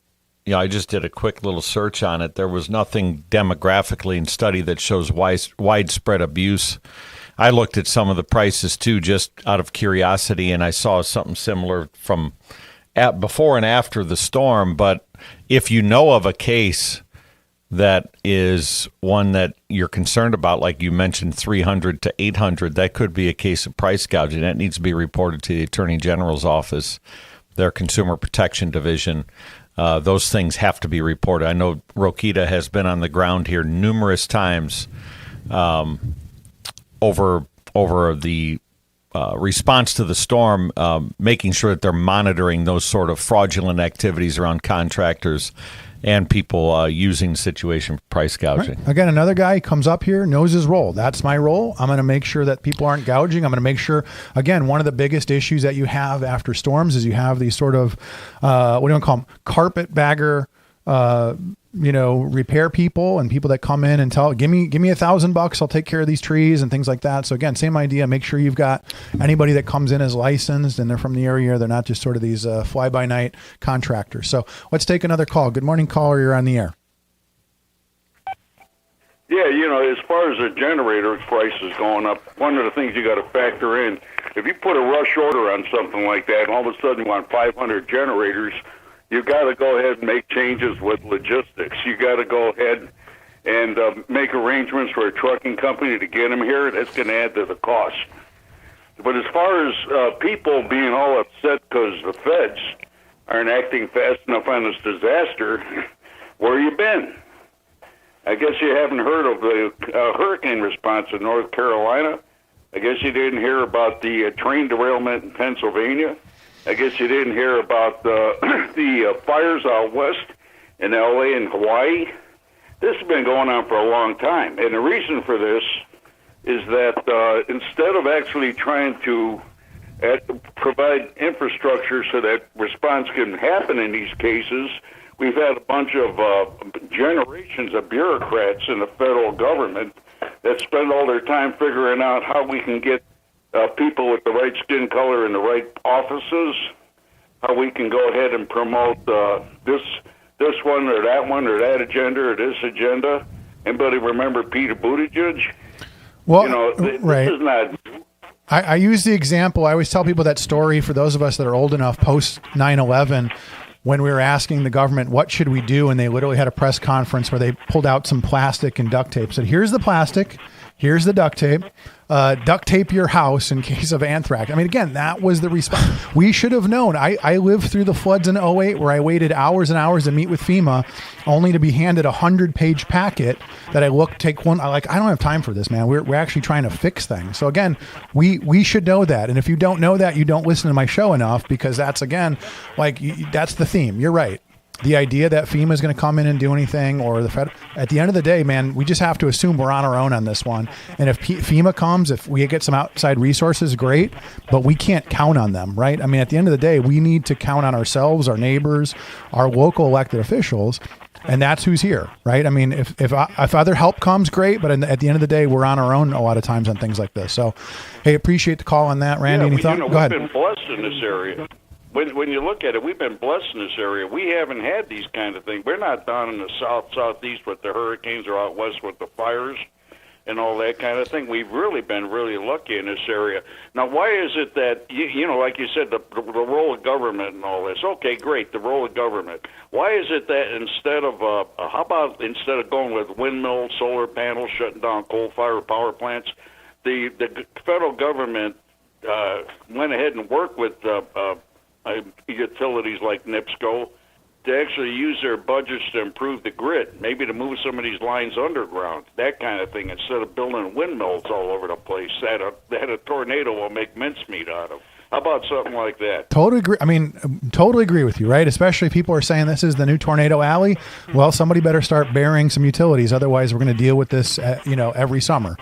I just did a quick little search on it. There was nothing demographically in study that shows widespread abuse. I looked at some of the prices too, just out of curiosity, and I saw something similar from before and after the storm. But if you know of a case that is one that you're concerned about, like you mentioned, 300 to 800, that could be a case of price gouging. That needs to be reported to the Attorney General's office, their Consumer Protection Division. Those things have to be reported. I know Rokita has been on the ground here numerous times over the response to the storm, making sure that they're monitoring those sort of fraudulent activities around contractors and people using the situation for price gouging. Right. Again, another guy comes up here, knows his role. That's my role. I'm going to make sure that people aren't gouging. I'm going to make sure, again, one of the biggest issues that you have after storms is you have these sort of, what do you want to call them? Carpetbagger, repair people and people that come in and tell, give me $1,000, I'll take care of these trees and things like that. So again, same idea. Make sure you've got anybody that comes in as licensed and they're from the area. They're not just sort of these fly by night contractors. So let's take another call. Good morning, caller. You're on the air. Yeah, as far as the generator prices going up, one of the things you got to factor in, if you put a rush order on something like that and all of a sudden you want 500 generators, you got to go ahead and make changes with logistics. You got to go ahead and make arrangements for a trucking company to get them here. That's going to add to the cost. But as far as people being all upset because the feds aren't acting fast enough on this disaster, where you been? I guess you haven't heard of the hurricane response in North Carolina. I guess you didn't hear about the train derailment in Pennsylvania. I guess you didn't hear about the fires out west in L.A. and Hawaii. This has been going on for a long time. And the reason for this is that instead of actually trying to provide infrastructure so that response can happen in these cases, we've had a bunch of generations of bureaucrats in the federal government that spend all their time figuring out how we can get people with the right skin color in the right offices, how we can go ahead and promote this one or that agenda or this agenda. Anybody remember Peter Buttigieg? Well, this right. is not... I use the example. I always tell people that story for those of us that are old enough post 9/11 when we were asking the government, what should we do? And they literally had a press conference where they pulled out some plastic and duct tape. Said, here's the plastic. Here's the duct tape. Duct tape your house in case of anthrax. I mean, again, that was the response. We should have known. I lived through the floods in 2008 where I waited hours and hours to meet with FEMA only to be handed a 100-page packet that I take one. I don't have time for this, man. We're actually trying to fix things. So again, we should know that. And if you don't know that, you don't listen to my show enough because that's, again, that's the theme. You're right. the idea that FEMA is going to come in and do anything, or the Fed, at the end of the day, man, we just have to assume we're on our own on this one. And if FEMA comes, if we get some outside resources, great, but we can't count on them, right? I mean, at the end of the day, we need to count on ourselves, our neighbors, our local elected officials, and that's who's here, right? I mean, if other help comes, great, but at the end of the day, we're on our own a lot of times on things like this. So, hey, appreciate the call on that, Randy. Any thought? Go ahead. We've been blessed in this area. When you look at it, we've been blessed in this area. We haven't had these kind of things. We're not down in the southeast with the hurricanes or out west with the fires and all that kind of thing. We've really been really lucky in this area. Now, why is it that, like you said, the role of government and all this? Okay, great, the role of government. Why is it that instead of going with windmills, solar panels, shutting down coal-fired power plants, the federal government went ahead and worked with utilities like NIPSCO to actually use their budgets to improve the grid, maybe to move some of these lines underground, that kind of thing, instead of building windmills all over the place that a tornado will make mincemeat out of. How about something like that? Totally agree. I mean, totally agree with you, right? Especially people are saying this is the new tornado alley. Well, somebody better start burying some utilities. Otherwise, we're going to deal with this, every summer.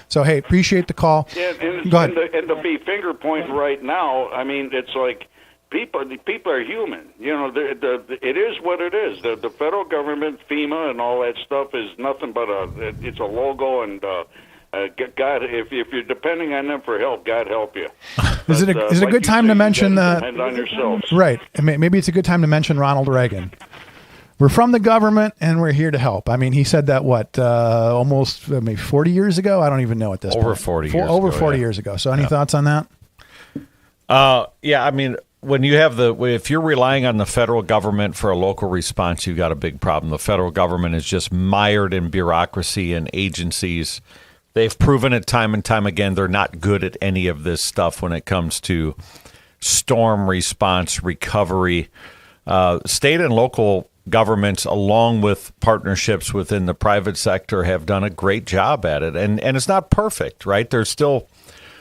So, hey, appreciate the call. Yeah, Go ahead. And to be finger pointing right now, I mean, it's like, People are human. It is what it is. The federal government, FEMA, and all that stuff is nothing but it's a logo. And God, if you're depending on them for help, God help you. Is it a good time to mention depend on yourselves? Right? Maybe it's a good time to mention Ronald Reagan. We're from the government and we're here to help. I mean, he said that almost maybe 40 years ago. I don't even know at this point. Over 40 years. Over ago, 40 years ago. So, any thoughts on that? Yeah, I mean, when you have if you're relying on the federal government for a local response, you've got a big problem. The federal government is just mired in bureaucracy and agencies. They've proven it time and time again. They're not good at any of this stuff when it comes to storm response, recovery. State and local governments, along with partnerships within the private sector, have done a great job at it. And it's not perfect, right? There's still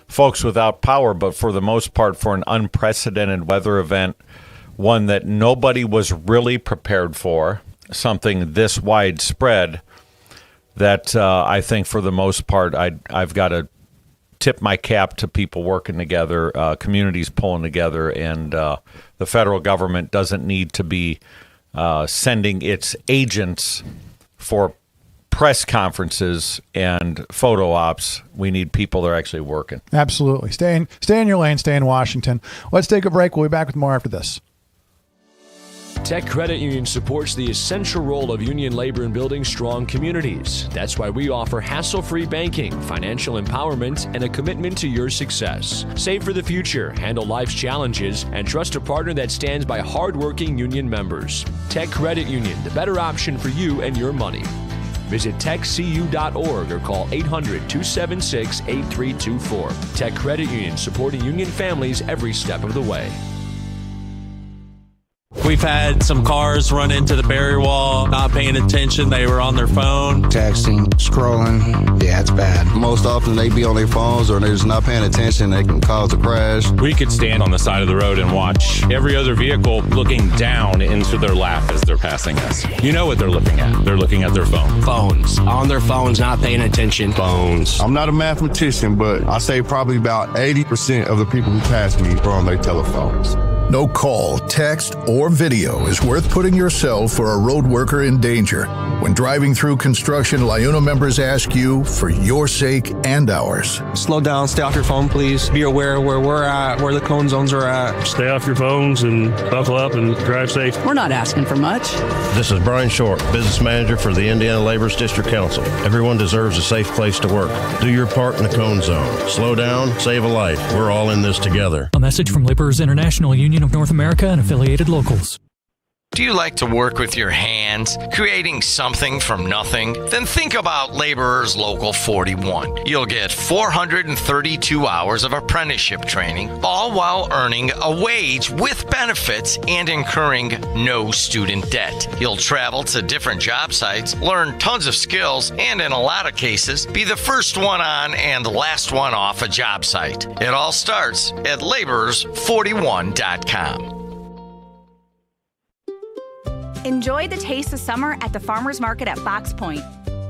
folks without power, but for the most part, for an unprecedented weather event, one that nobody was really prepared for, something this widespread, that I think for the most part, I've got to tip my cap to people working together, communities pulling together, and the federal government doesn't need to be sending its agents for press conferences and photo ops. We need people that are actually working. Absolutely. Stay in your lane. Stay in Washington. Let's take a break. We'll be back with more after this. Tech Credit Union supports the essential role of union labor in building strong communities. That's why we offer hassle-free banking, financial empowerment, and a commitment to your success. Save for the future, handle life's challenges, and trust a partner that stands by hardworking union members. Tech Credit Union, the better option for you and your money. Visit techcu.org or call 800-276-8324. Tech Credit Union, supporting union families every step of the way. We've had some cars run into the barrier wall, not paying attention. They were on their phone. Texting, scrolling. Yeah, it's bad. Most often they be on their phones or they're just not paying attention. They can cause a crash. We could stand on the side of the road and watch every other vehicle looking down into their lap as they're passing us. You know what they're looking at. They're looking at their phone. Phones. On their phones, not paying attention. Phones. I'm not a mathematician, but I say probably about 80% of the people who pass me are on their telephones. No call, text, or video is worth putting yourself or a road worker in danger. When driving through construction, LIUNA members ask you for your sake and ours. Slow down, stay off your phone, please. Be aware where we're at, where the cone zones are at. Stay off your phones and buckle up and drive safe. We're not asking for much. This is Brian Short, Business Manager for the Indiana Labor's District Council. Everyone deserves a safe place to work. Do your part in the cone zone. Slow down, save a life. We're all in this together. A message from Laborers International Union of North America and affiliated locals. Do you like to work with your hands, creating something from nothing? Then think about Laborers Local 41. You'll get 432 hours of apprenticeship training, all while earning a wage with benefits and incurring no student debt. You'll travel to different job sites, learn tons of skills, and in a lot of cases, be the first one on and the last one off a job site. It all starts at laborers41.com. Enjoy the taste of summer at the Farmers Market at Fox Point.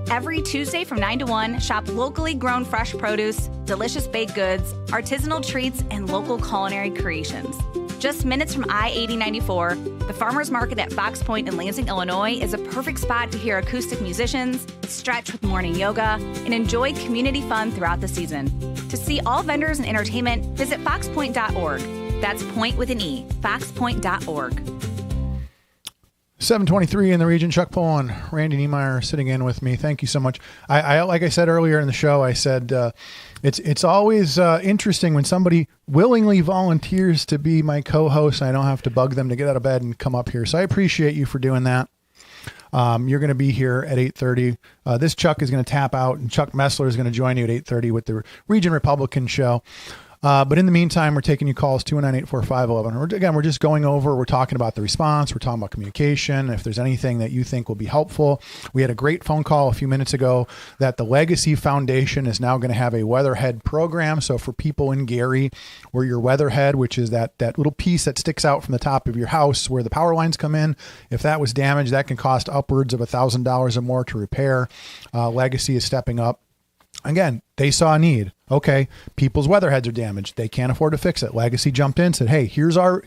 Every Tuesday from 9 to 1, shop locally grown fresh produce, delicious baked goods, artisanal treats, and local culinary creations. Just minutes from I-8094, the Farmers Market at Fox Point in Lansing, Illinois is a perfect spot to hear acoustic musicians, stretch with morning yoga, and enjoy community fun throughout the season. To see all vendors and entertainment, visit foxpoint.org. That's point with an E, foxpoint.org. 7:23 in the region. Chuck Pullen, Randy Niemeyer sitting in with me. Thank you so much. I like I said earlier in the show, I said it's always interesting when somebody willingly volunteers to be my co-host. I don't have to bug them to get out of bed and come up here. So I appreciate you for doing that. You're going to be here at 8:30. This Chuck is going to tap out, and Chuck Messler is going to join you at 8:30 with the Region Republican show. But in the meantime, we're taking your calls, 219-845-1100. Again, we're just going over, we're talking about the response, we're talking about communication, if there's anything that you think will be helpful. We had a great phone call a few minutes ago that the Legacy Foundation is now going to have a weatherhead program. So for people in Gary, where your weatherhead, which is that little piece that sticks out from the top of your house where the power lines come in, if that was damaged, that can cost upwards of $1,000 or more to repair. Legacy is stepping up. Again, they saw a need. Okay, people's weatherheads are damaged. They can't afford to fix it. Legacy jumped in, said, hey, here's our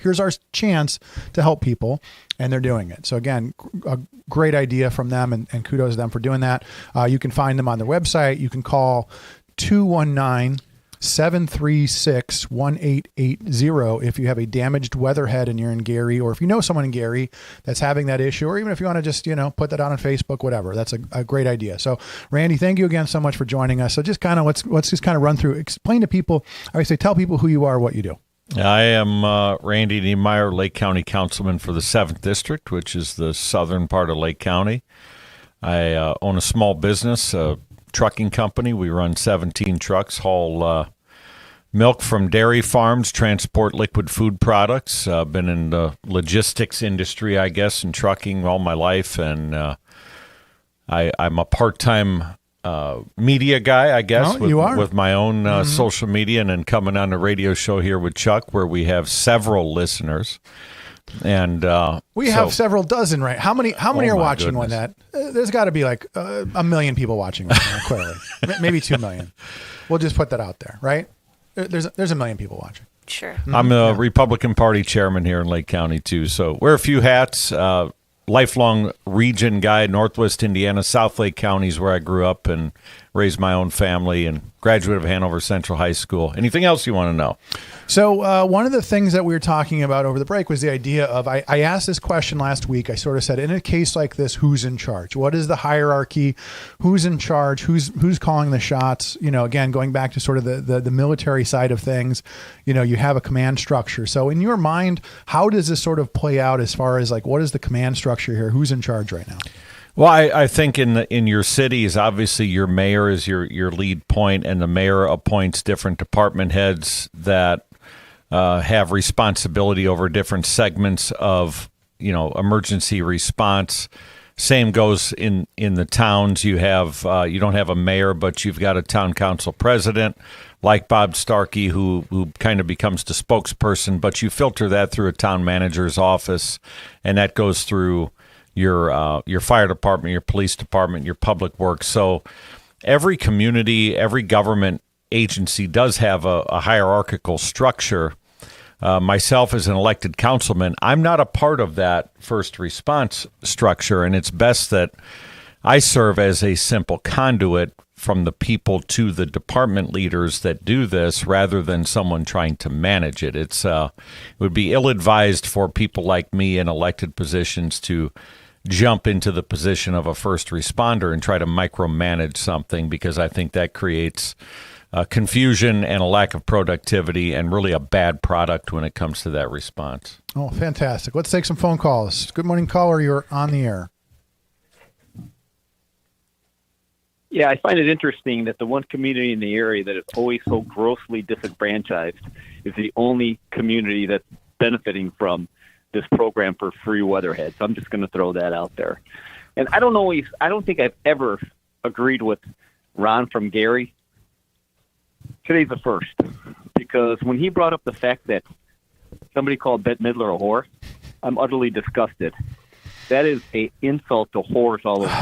chance to help people, and they're doing it. So again, a great idea from them, and kudos to them for doing that. You can find them on their website. You can call 219-736-1880 if you have a damaged weatherhead and you're in Gary, or if you know someone in Gary that's having that issue, or even if you want to just, put that out on Facebook, whatever. That's a great idea. So Randy, thank you again so much for joining us. So just kind of, let's just kind of run through, explain to people, I would say, tell people who you are, what you do. I am Randy Niemeyer, Lake County Councilman for the 7th District, which is the southern part of Lake County. I own a small business, trucking company. We run 17 trucks, haul milk from dairy farms, transport liquid food products. Been in the logistics industry, I guess, and trucking all my life, and I'm a part-time media guy, I guess, with my own social media, and then coming on the radio show here with Chuck, where we have several listeners. And we have several dozen, right? How many are watching on that? There's got to be like a million people watching right now, clearly. Maybe 2 million. We'll just put that out there, right? There's a million people watching. Sure. I'm a Republican Party chairman here in Lake County, too. So wear a few hats. Lifelong region guy, Northwest Indiana, South Lake Counties, where I grew up and raised my own family, and graduate of Hanover Central High School. Anything else you want to know? So one of the things that we were talking about over the break was the idea of, I asked this question last week. I sort of said, in a case like this, who's in charge? What is the hierarchy? Who's in charge? Who's calling the shots? Again, going back to sort of the military side of things, you have a command structure. So in your mind, how does this sort of play out as far as like, what is the command structure here? Who's in charge right now? Well, I think in your cities, obviously your mayor is your lead point, and the mayor appoints different department heads that have responsibility over different segments of emergency response. Same goes in the towns. You have you don't have a mayor, but you've got a town council president like Bob Starkey, who kind of becomes the spokesperson. But you filter that through a town manager's office, and that goes through your fire department, your police department, your public works. So every community, every government agency does have a hierarchical structure. Myself as an elected councilman, I'm not a part of that first response structure, and it's best that I serve as a simple conduit from the people to the department leaders that do this, rather than someone trying to manage it. It would be ill-advised for people like me in elected positions to jump into the position of a first responder and try to micromanage something, because I think that creates confusion and a lack of productivity and really a bad product when it comes to that response. Oh, fantastic. Let's take some phone calls. Good morning, caller. You're on the air. Yeah, I find it interesting that the one community in the area that is always so grossly disenfranchised is the only community that's benefiting from this program for free weatherheads. I'm just going to throw that out there. And I don't think I've ever agreed with Ron from Gary. Today's the first, because when he brought up the fact that somebody called Bette Midler a whore, I'm utterly disgusted. That is a insult to horse all over.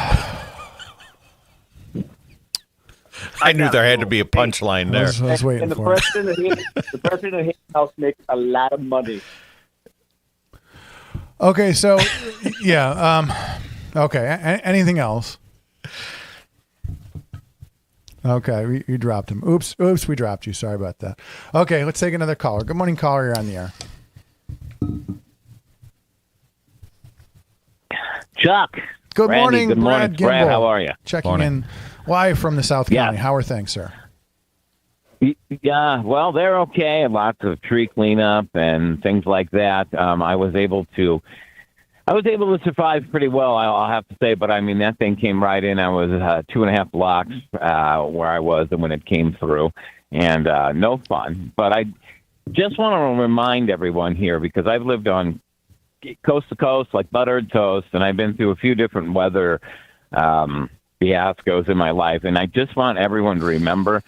I knew there had to be a punchline there. I was waiting and the for it. president of his house makes a lot of money. Okay, so yeah. Okay, anything else? Okay, we dropped him. Oops, we dropped you. Sorry about that. Okay, let's take another caller. Good morning, caller. You're on the air. Chuck. Good Randy, morning, good morning. Brad Gimbel. Brad, how are you? Checking in live from the South County. How are things, sir? Yeah, well, they're okay. Lots of tree cleanup and things like that. I was able to survive pretty well, I'll have to say. But I mean, that thing came right in. I was 2.5 blocks where I was, and when it came through, and no fun. But I just want to remind everyone here, because I've lived on coast to coast like buttered toast, and I've been through a few different weather fiascos in my life, and I just want everyone to remember.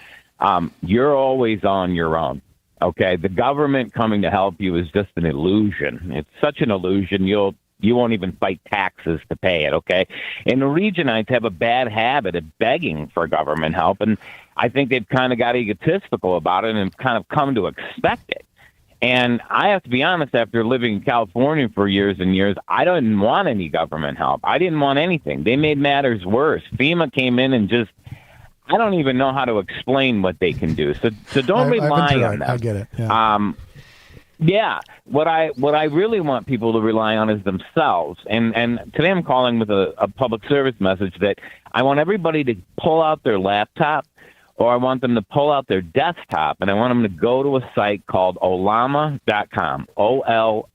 You're always on your own, okay? The government coming to help you is just an illusion. It's such an illusion, you won't even fight taxes to pay it, okay? And the Regionites have a bad habit of begging for government help, and I think they've kind of got egotistical about it and kind of come to expect it. And I have to be honest, after living in California for years and years, I didn't want any government help. I didn't want anything. They made matters worse. FEMA came in and just, I don't even know how to explain what they can do. So don't rely on them. I get it. Yeah. Yeah. What I really want people to rely on is themselves. And today I'm calling with a public service message that I want everybody to pull out their laptop, or I want them to pull out their desktop, and I want them to go to a site called Ollama.com, OLLAMA.com,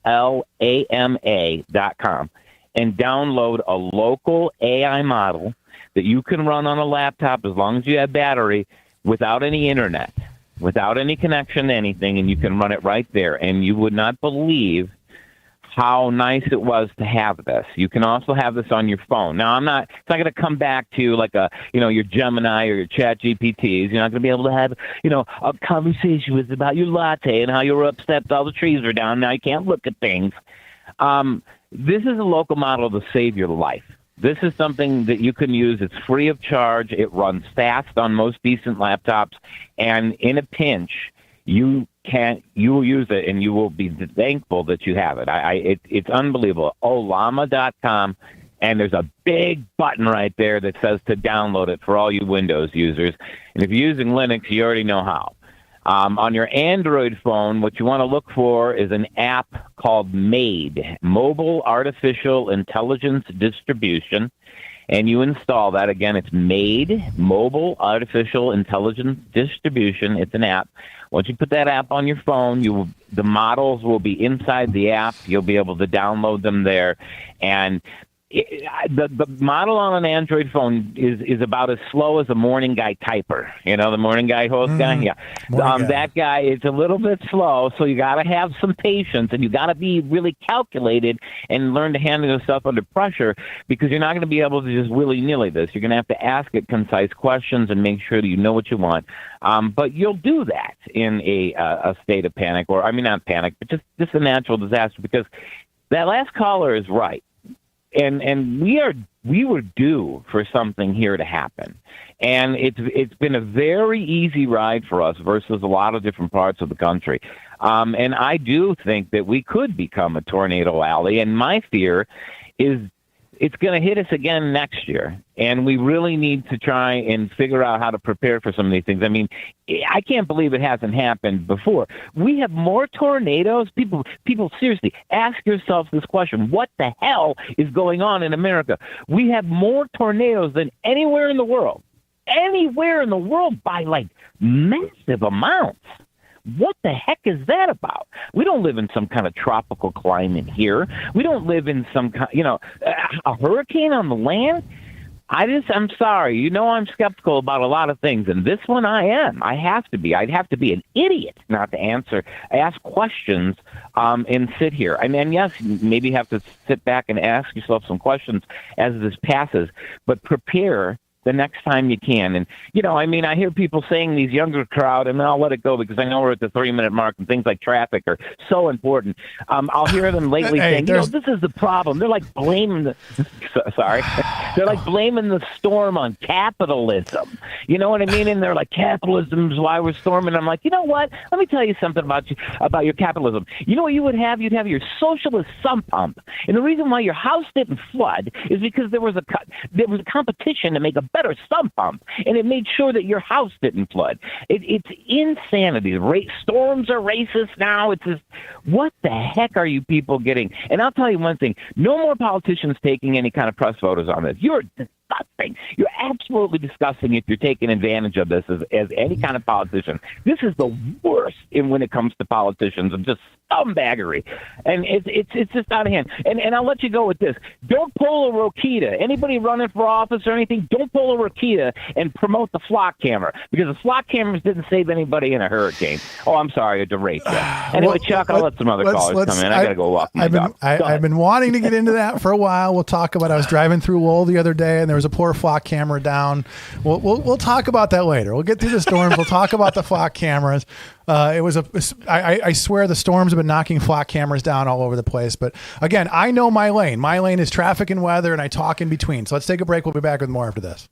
and download a local AI model that you can run on a laptop as long as you have battery, without any internet, without any connection to anything, and you can run it right there. And you would not believe how nice it was to have this. You can also have this on your phone. Now, it's not going to come back to like your Gemini or your Chat GPTs. You're not going to be able to have, a conversation with about your latte and how you were upset that all the trees are down. Now you can't look at things. This is a local model to save your life. This is something that you can use. It's free of charge. It runs fast on most decent laptops. And in a pinch, you will use it, and you will be thankful that you have it. It's unbelievable. Ollama.com, and there's a big button right there that says to download it for all you Windows users. And if you're using Linux, you already know how. On your Android phone, what you want to look for is an app called MAID, Mobile Artificial Intelligence Distribution. And you install that. Again, it's MAID, Mobile Artificial Intelligence Distribution. It's an app. Once you put that app on your phone, the models will be inside the app. You'll be able to download them there. And the model on an Android phone is about as slow as a morning guy typer. The morning guy host guy? Yeah. That guy is a little bit slow, so you got to have some patience, and you got to be really calculated and learn to handle yourself under pressure, because you're not going to be able to just willy-nilly this. You're going to have to ask it concise questions and make sure that you know what you want. But you'll do that in a state of panic, or, not panic, but just a natural disaster, because that last caller is right. And we were due for something here to happen. And it's been a very easy ride for us versus a lot of different parts of the country. And I do think that we could become a tornado alley. And my fear is it's going to hit us again next year. And we really need to try and figure out how to prepare for some of these things. I can't believe it hasn't happened before. We have more tornadoes. People, seriously, ask yourself this question. What the hell is going on in America? We have more tornadoes than anywhere in the world. Anywhere in the world by, massive amounts. What the heck is that about? We don't live in some kind of tropical climate here. We don't live in some kind, a hurricane on the land. I'm sorry. I'm skeptical about a lot of things, and this one I am. I have to be. I'd have to be an idiot not to ask questions, and sit here. Yes, maybe you have to sit back and ask yourself some questions as this passes, but prepare the next time you can. And, I hear people saying these younger crowd, and I'll let it go because I know we're at the 3-minute mark and things like traffic are so important. I'll hear them lately saying, this is the problem. They're like blaming They're like blaming the storm on capitalism. You know what I mean? And they're like, capitalism is why we're storming. I'm like, you know what? Let me tell you something about your capitalism. You know what you would have? You'd have your socialist sump pump. And the reason why your house didn't flood is because there was a competition to make a better sump pump, and it made sure that your house didn't flood. It's insanity. Storms are racist now. It's just, what the heck are you people getting? And I'll tell you one thing. No more politicians taking any kind of press photos on this. You're disgusting. You're absolutely disgusting if you're taking advantage of this as any kind of politician. This is the worst when it comes to politicians of just scumbaggery. And it's just out of hand. And I'll let you go with this. Don't pull a Rokita. Anybody running for office or anything, don't pull a Rokita and promote the flock camera, because the flock cameras didn't save anybody in a hurricane. Oh, I'm sorry, I deranged you. Anyway, Chuck, I'll let some other callers come in. I got to go walk my dog. I've been wanting to get into that for a while. We'll talk about it. I was driving through Lowell the other day, and there was a poor flock camera down. We'll talk about that later. We'll get through the storms. We'll talk about the flock cameras. I swear the storms have been knocking flock cameras down all over the place. But again, I know my lane. My lane is traffic and weather, and I talk in between. So let's take a break. We'll be back with more after this.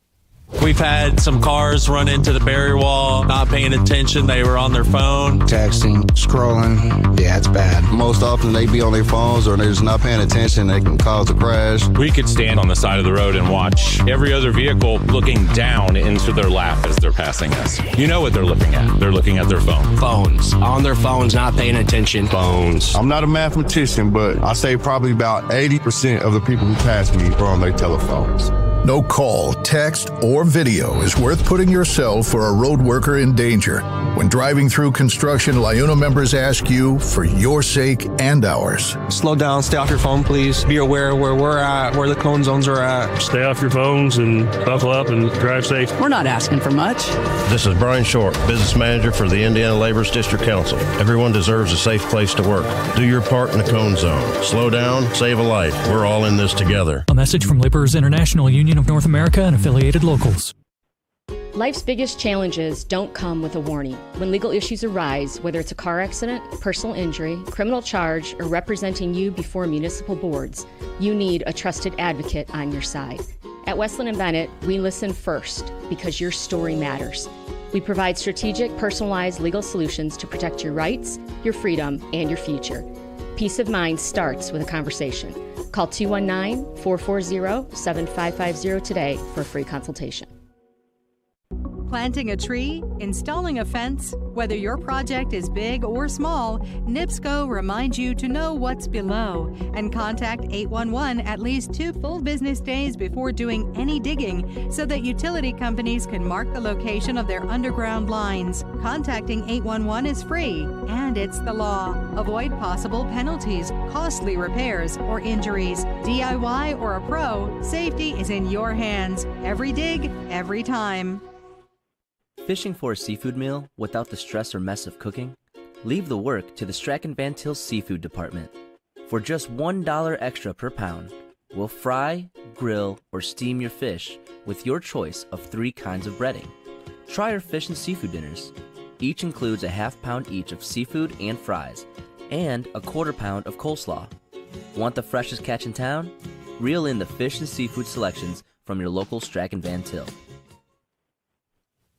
We've had some cars run into the barrier wall, not paying attention. They were on their phone. Texting, scrolling. Yeah, it's bad. Most often they be on their phones or they're just not paying attention. They can cause a crash. We could stand on the side of the road and watch every other vehicle looking down into their lap as they're passing us. You know what they're looking at. They're looking at their phone. Phones. On their phones, not paying attention. Phones. I'm not a mathematician, but I say probably about 80% of the people who pass me are on their telephones. No call, text, or video is worth putting yourself or a road worker in danger. When driving through construction, LIUNA members ask you for your sake and ours. Slow down, stay off your phone, please. Be aware where we're at, where the cone zones are at. Stay off your phones and buckle up and drive safe. We're not asking for much. This is Brian Short, Business Manager for the Indiana Laborers District Council. Everyone deserves a safe place to work. Do your part in the cone zone. Slow down, save a life. We're all in this together. A message from Laborers International Union of North America and affiliated locals. Life's biggest challenges don't come with a warning. When legal issues arise, whether it's a car accident, personal injury, criminal charge, or representing you before municipal boards, you need a trusted advocate on your side. At Westland & Bennett, we listen first because your story matters. We provide strategic, personalized legal solutions to protect your rights, your freedom, and your future. Peace of mind starts with a conversation. Call 219-440-7550 today for a free consultation. Planting a tree, installing a fence, whether your project is big or small, NIPSCO reminds you to know what's below and contact 811 at least 2 full business days before doing any digging so that utility companies can mark the location of their underground lines. Contacting 811 is free and it's the law. Avoid possible penalties, costly repairs, or injuries. DIY or a pro, safety is in your hands. Every dig, every time. Fishing for a seafood meal without the stress or mess of cooking? Leave the work to the Strachan Van Til Seafood Department. For just $1 extra per pound, we'll fry, grill, or steam your fish with your choice of 3 kinds of breading. Try our fish and seafood dinners. Each includes a ½ pound each of seafood and fries, and a ¼ pound of coleslaw. Want the freshest catch in town? Reel in the fish and seafood selections from your local Strachan Van Til.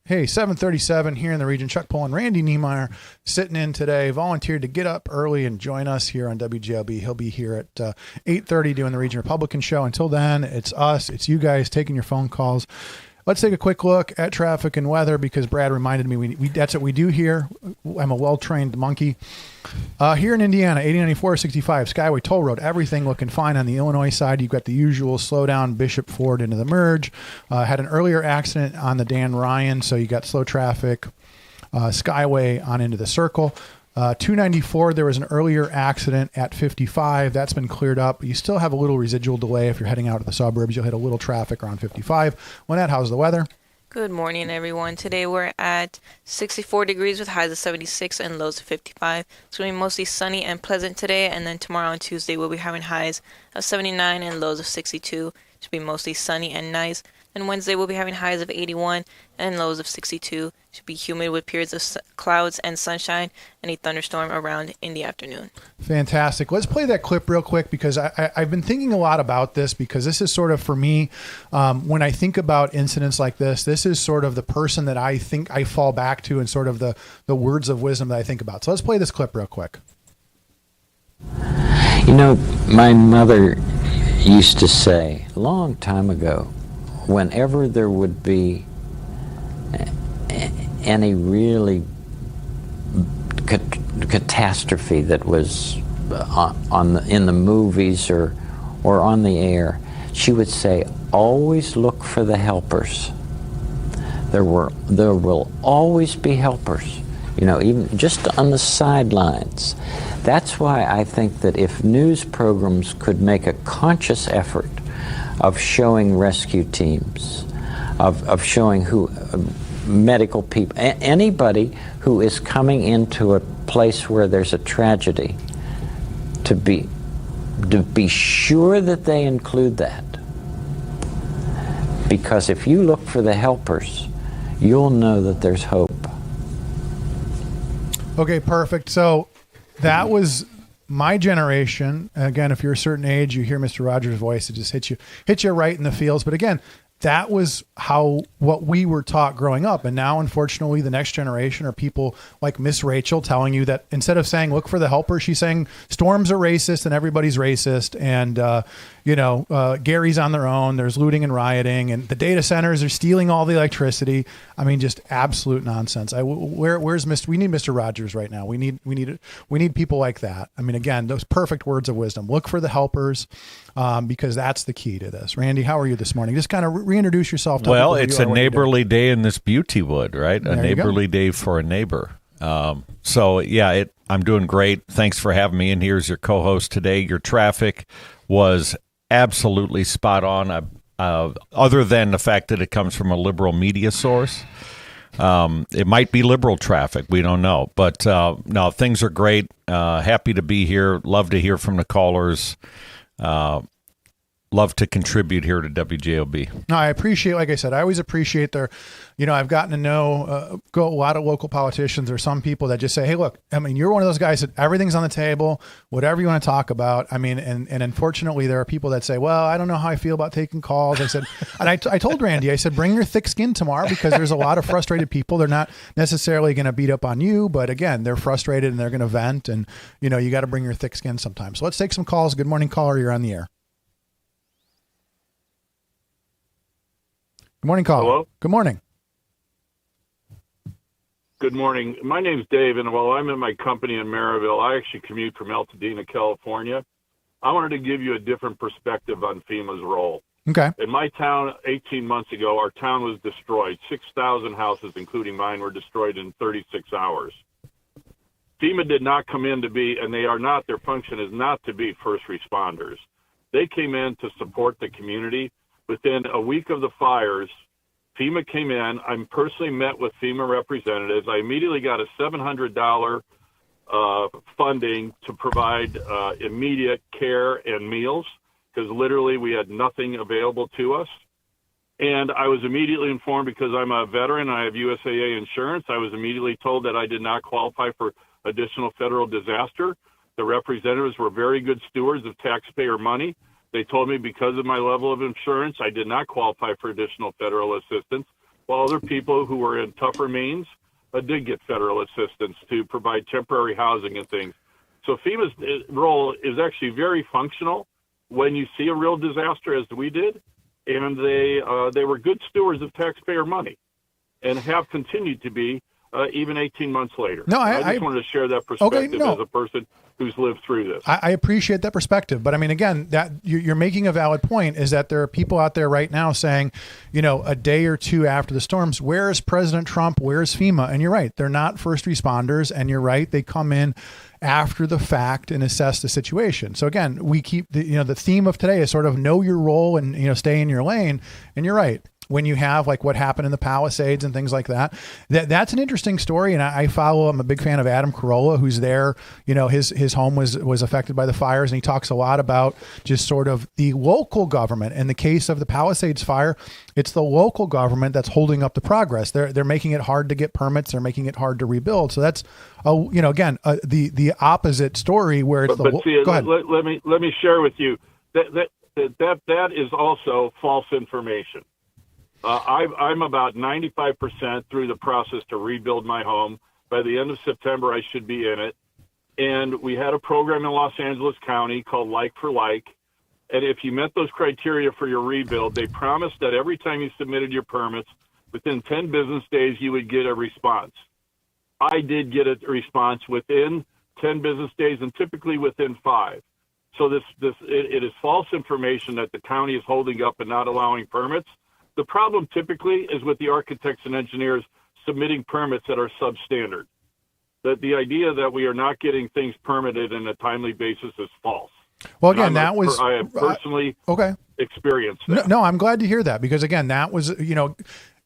Hey, 7:37 here in the region. Chuck Pullen, Randy Niemeyer sitting in today, volunteered to get up early and join us here on WGLB. He'll be here at 8:30 doing the Region Republican show. Until then, it's us, it's you guys taking your phone calls. Let's take a quick look at traffic and weather because Brad reminded me we that's what we do here. I'm a well-trained monkey. Here in Indiana, 8094-65, Skyway Toll Road, everything looking fine. On the Illinois side, you've got the usual slowdown, Bishop Ford into the merge. Had an earlier accident on the Dan Ryan, so you got slow traffic. Skyway on into the circle. 294, there was an earlier accident at 55. That's been cleared up. You still have a little residual delay if you're heading out to the suburbs. You'll hit a little traffic around 55. Lynette, how's the weather? Good morning, everyone. Today we're at 64 degrees with highs of 76 and lows of 55. It's going to be mostly sunny and pleasant today, and then tomorrow and Tuesday we'll be having highs of 79 and lows of 62. It should be mostly sunny and nice. And Wednesday we'll be having highs of 81 and lows of 62. Should be humid with periods of clouds and sunshine and a thunderstorm around in the afternoon. Fantastic. Let's play that clip real quick because I've been thinking a lot about this because this is sort of, for me, when I think about incidents like this is sort of the person that I think I fall back to and sort of the words of wisdom that I think about. So let's play this clip real quick. You know, my mother used to say a long time ago, whenever there would be any really catastrophe that was in the movies or on the air, she would say, always look for the helpers. There will always be helpers, you know, even just on the sidelines. That's why I think that if news programs could make a conscious effort of showing rescue teams, of showing who medical people, anybody who is coming into a place where there's a tragedy, to be sure that they include that. Because if you look for the helpers, you'll know that there's hope. Okay, perfect. So that was my generation. Again, if you're a certain age, you hear Mr. Rogers' voice, it just hits you right in the feels. But again, that was what we were taught growing up. And now, unfortunately, the next generation are people like Miss Rachel telling you that instead of saying, look for the helper, she's saying storms are racist and everybody's racist. And, Gary's on their own. There's looting and rioting and the data centers are stealing all the electricity. I mean, just absolute nonsense. Where's Mr. We need Mr. Rogers right now. We need people like that. I mean, again, those perfect words of wisdom. Look for the helpers. Because that's the key to this. Randy, how are you this morning? Just kind of reintroduce yourself. Well, it's a neighborly day in this beauty wood, right? A neighborly day for a neighbor. I'm doing great. Thanks for having me in here as your co-host today. Your traffic was absolutely spot on, other than the fact that it comes from a liberal media source. It might be liberal traffic. We don't know. But no, things are great. Happy to be here. Love to hear from the callers. Love to contribute here to WJOB. No, I appreciate, like I said, I always appreciate I've gotten to know a lot of local politicians or some people that just say, hey, look, I mean, you're one of those guys that everything's on the table, whatever you want to talk about. I mean, and unfortunately there are people that say, well, I don't know how I feel about taking calls. I said, and I told Randy, I said, bring your thick skin tomorrow because there's a lot of frustrated people. They're not necessarily going to beat up on you, but again, they're frustrated and they're going to vent and, you got to bring your thick skin sometimes. So let's take some calls. Good morning, caller. You're on the air. Good morning, caller. Hello? Good morning. Good morning. My name's Dave, and while I'm in my company in Maryville, I actually commute from Altadena, California. I wanted to give you a different perspective on FEMA's role. Okay. In my town, 18 months ago, our town was destroyed. 6,000 houses, including mine, were destroyed in 36 hours. FEMA did not come in to be, and they are not, their function is not to be first responders. They came in to support the community. Within a week of the fires, FEMA came in. I personally met with FEMA representatives. I immediately got a $700 funding to provide immediate care and meals because literally we had nothing available to us. And I was immediately informed because I'm a veteran and I have USAA insurance. I was immediately told that I did not qualify for additional federal disaster. The representatives were very good stewards of taxpayer money. They told me because of my level of insurance, I did not qualify for additional federal assistance, while other people who were in tougher means did get federal assistance to provide temporary housing and things. So FEMA's role is actually very functional when you see a real disaster, as we did, and they were good stewards of taxpayer money and have continued to be even 18 months later. No, I just wanted to share that perspective as a person who's lived through this. I appreciate that perspective. But I mean, again, that you're making a valid point is that there are people out there right now saying, a day or two after the storms, where is President Trump? Where is FEMA? And you're right. They're not first responders. And you're right. They come in after the fact and assess the situation. So again, we keep the theme of today is sort of know your role and, stay in your lane. And you're right. when you have like what happened in the Palisades and things like that. That's an interesting story. And I follow, I'm a big fan of Adam Carolla, who's there. You know, his home was affected by the fires, and he talks a lot about just sort of the local government. In the case of the Palisades fire, it's the local government that's holding up the progress. They're making it hard to get permits. They're making it hard to rebuild. So that's, again, the opposite story where it's But see, go ahead. let me share with you that is also false information. I'm about 95% through the process to rebuild my home. By the end of September, I should be in it. And we had a program in Los Angeles County called Like for Like. And if you met those criteria for your rebuild, they promised that every time you submitted your permits, within 10 business days, you would get a response. I did get a response within 10 business days and typically within 5. So it is false information that the county is holding up and not allowing permits. The problem typically is with the architects and engineers submitting permits that are substandard. That the idea that we are not getting things permitted in a timely basis is false. Well, again, I have personally experienced that. No, I'm glad to hear that, because again, that was,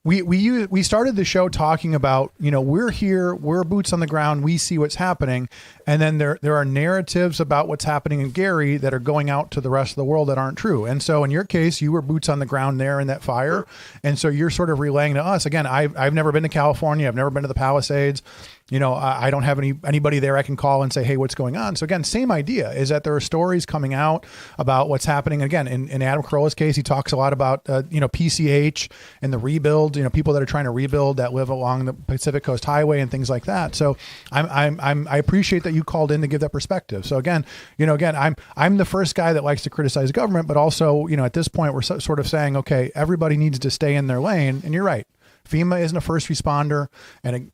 we started the show talking about, we're here, we're boots on the ground, we see what's happening. And then there are narratives about what's happening in Gary that are going out to the rest of the world that aren't true. And so in your case, you were boots on the ground there in that fire. And so you're sort of relaying to us, again, I've never been to California. I've never been to the Palisades. I don't have anybody there I can call and say, hey, what's going on? So again, same idea is that there are stories coming out about what's happening. Again, in Adam Carolla's case, he talks a lot about, PCH and the rebuild, people that are trying to rebuild that live along the Pacific Coast Highway and things like that. So I appreciate that you called in to give that perspective. So again, I'm the first guy that likes to criticize government, but also, at this point we're sort of saying, okay, everybody needs to stay in their lane. And you're right. FEMA isn't a first responder. And,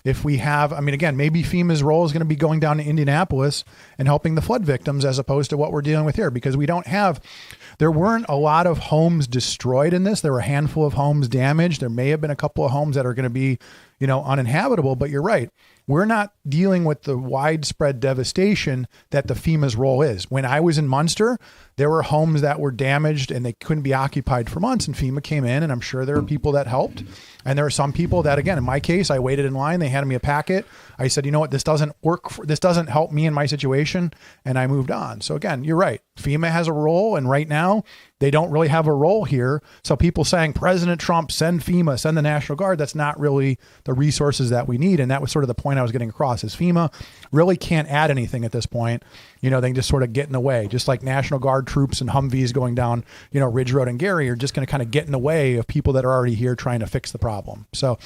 if we have, again, maybe FEMA's role is going to be going down to Indianapolis and helping the flood victims as opposed to what we're dealing with here, because there weren't a lot of homes destroyed in this. There were a handful of homes damaged. There may have been a couple of homes that are going to be, uninhabitable, but you're right. We're not dealing with the widespread devastation that the FEMA's role is. When I was in Munster, there were homes that were damaged and they couldn't be occupied for months, and FEMA came in, and I'm sure there were people that helped. And there are some people that, again, in my case, I waited in line. They handed me a packet. I said, you know what, this doesn't work. This doesn't help me in my situation. And I moved on. So again, you're right. FEMA has a role. And right now they don't really have a role here. So people saying President Trump, send FEMA, send the National Guard, that's not really the resources that we need. And that was sort of the point I was getting across, is FEMA really can't add anything at this point. They can just sort of get in the way, just like National Guard troops and Humvees going down, Ridge Road and Gary are just going to kind of get in the way of people that are already here trying to fix the problem. So,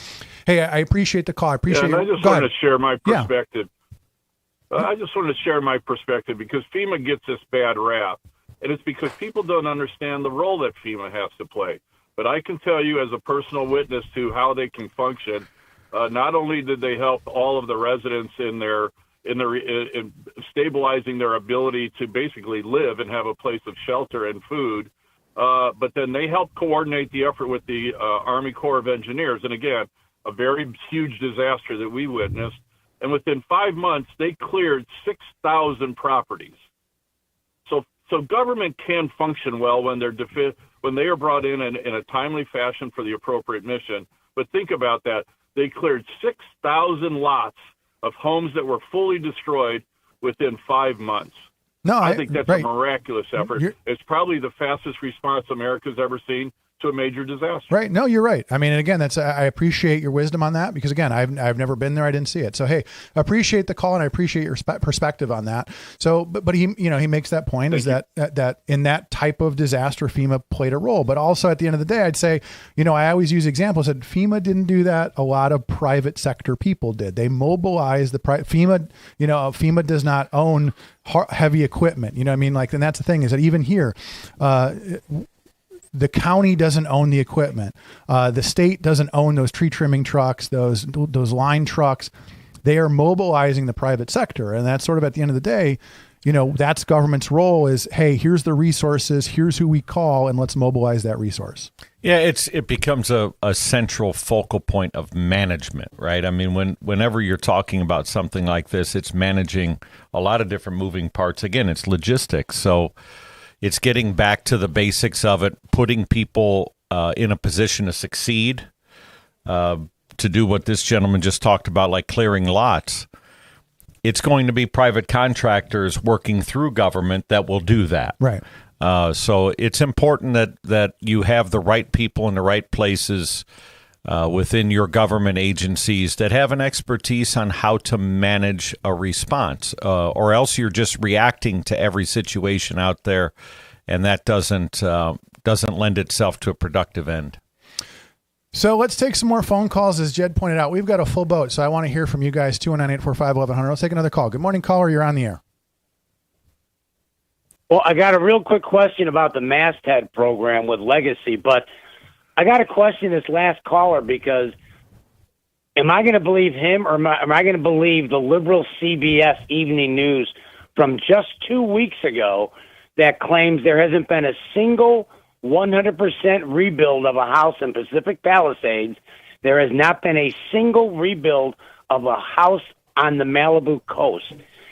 hey, I appreciate the call. I appreciate I just wanted to share my perspective. I just wanted to share my perspective because FEMA gets this bad rap, and it's because people don't understand the role that FEMA has to play. But I can tell you as a personal witness to how they can function, not only did they help all of the residents in stabilizing their ability to basically live and have a place of shelter and food, but then they helped coordinate the effort with the Army Corps of Engineers. And again, a very huge disaster that we witnessed. And within 5 months, they cleared 6,000 properties. So government can function well when they are brought in a timely fashion for the appropriate mission. But think about that. They cleared 6,000 lots of homes that were fully destroyed within 5 months. No, I think that's a miraculous effort. It's probably the fastest response America's ever seen to a major disaster. Right. No, you're right. And again, I appreciate your wisdom on that, because again, I've never been there. I didn't see it. So, hey, appreciate the call and I appreciate your perspective on that. So, but he makes that point that in that type of disaster, FEMA played a role, but also at the end of the day, I'd say, I always use examples that FEMA didn't do that. A lot of private sector people did. They mobilized FEMA, FEMA does not own heavy equipment, and that's the thing is that even here, the county doesn't own the equipment. The state doesn't own those tree trimming trucks, those line trucks. They are mobilizing the private sector. And that's sort of at the end of the day, that's government's role is, hey, here's the resources, here's who we call, and let's mobilize that resource. Yeah, it becomes a central focal point of management, right? Whenever you're talking about something like this, it's managing a lot of different moving parts. Again, it's logistics. So it's getting back to the basics of it, putting people in a position to succeed, to do what this gentleman just talked about, like clearing lots, it's going to be private contractors working through government that will do that. Right. So it's important that you have the right people in the right places within your government agencies that have an expertise on how to manage a response, or else you're just reacting to every situation out there, and that doesn't lend itself to a productive end. So let's take some more phone calls. As Jed pointed out, we've got a full boat, so I want to hear from you guys. 219-845-1100. Let's take another call. Good morning, caller. You're on the air. Well, I got a real quick question about the masthead program with Legacy, but I got to question this last caller because am I going to believe him or am I going to believe the liberal CBS Evening News from just 2 weeks ago that claims there hasn't been a single 100% rebuild of a house in Pacific Palisades? There has not been a single rebuild of a house on the Malibu coast.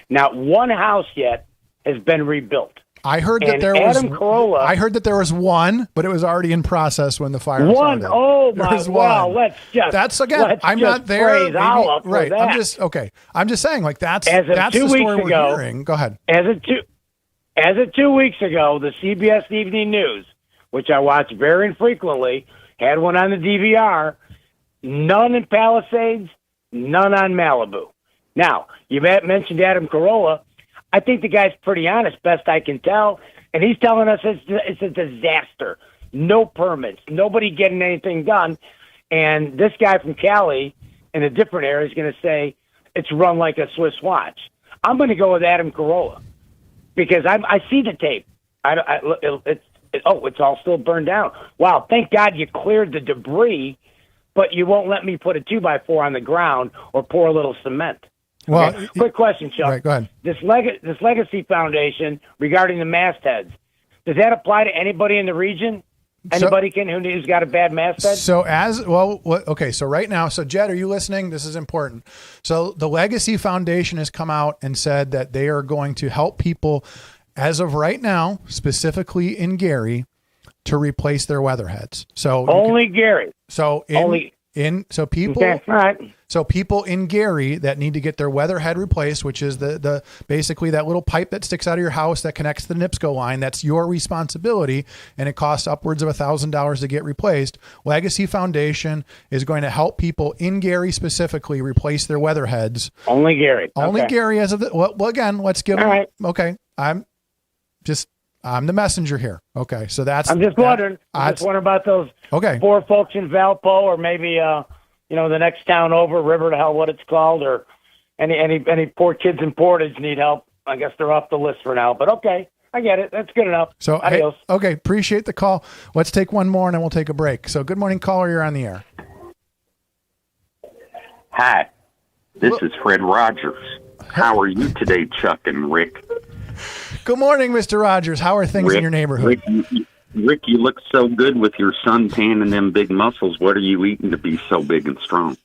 Not one house yet has been rebuilt. I heard that I heard that there was one, but it was already in process when the fire started. Oh my! Well, that's again. I'm not there. Maybe, right. That. I'm just saying, like that's that's the story we're hearing. Go ahead. As of 2 weeks ago, the CBS Evening News, which I watch very infrequently, had one on the DVR. None in Palisades, none on Malibu. Now, you mentioned Adam Carolla. I think the guy's pretty honest, best I can tell, and he's telling us it's a disaster. No permits, nobody getting anything done, and this guy from Cali in a different area is going to say it's run like a Swiss watch. I'm going to go with Adam Carolla because I see the tape. It's all still burned down. Wow, thank God you cleared the debris, but you won't let me put a 2x4 on the ground or pour a little cement. Well, okay. Quick question, Chuck. Right, go ahead. This Legacy Foundation regarding the mastheads, does that apply to anybody in the region? Anybody who's got a bad masthead? So so right now, Jed, are you listening? This is important. So the Legacy Foundation has come out and said that they are going to help people as of right now, specifically in Gary, to replace their weatherheads. So only Gary. So people. Okay, all right. So people in Gary that need to get their weatherhead replaced, which is the basically that little pipe that sticks out of your house that connects to the NIPSCO line, that's your responsibility, and it costs upwards of $1,000 to get replaced. Legacy Foundation is going to help people in Gary specifically replace their weatherheads. Only Gary. Only okay. Gary as of well, again, let's give them. Right. Okay, I'm the messenger here. Okay, so I'm just wondering. I'm just wondering about those poor folks in Valpo, or maybe the next town over, River to hell, what it's called, or any poor kids in Portage need help. I guess they're off the list for now. But okay, I get it. That's good enough. So adios. Okay, appreciate the call. Let's take one more and then we'll take a break. So good morning, caller. You're on the air. Hi, this is Fred Rogers. How are you today, Chuck and Rick? Good morning, Mr. Rogers. How are things in your neighborhood? Rick, you look so good with your suntan and them big muscles. What are you eating to be so big and strong?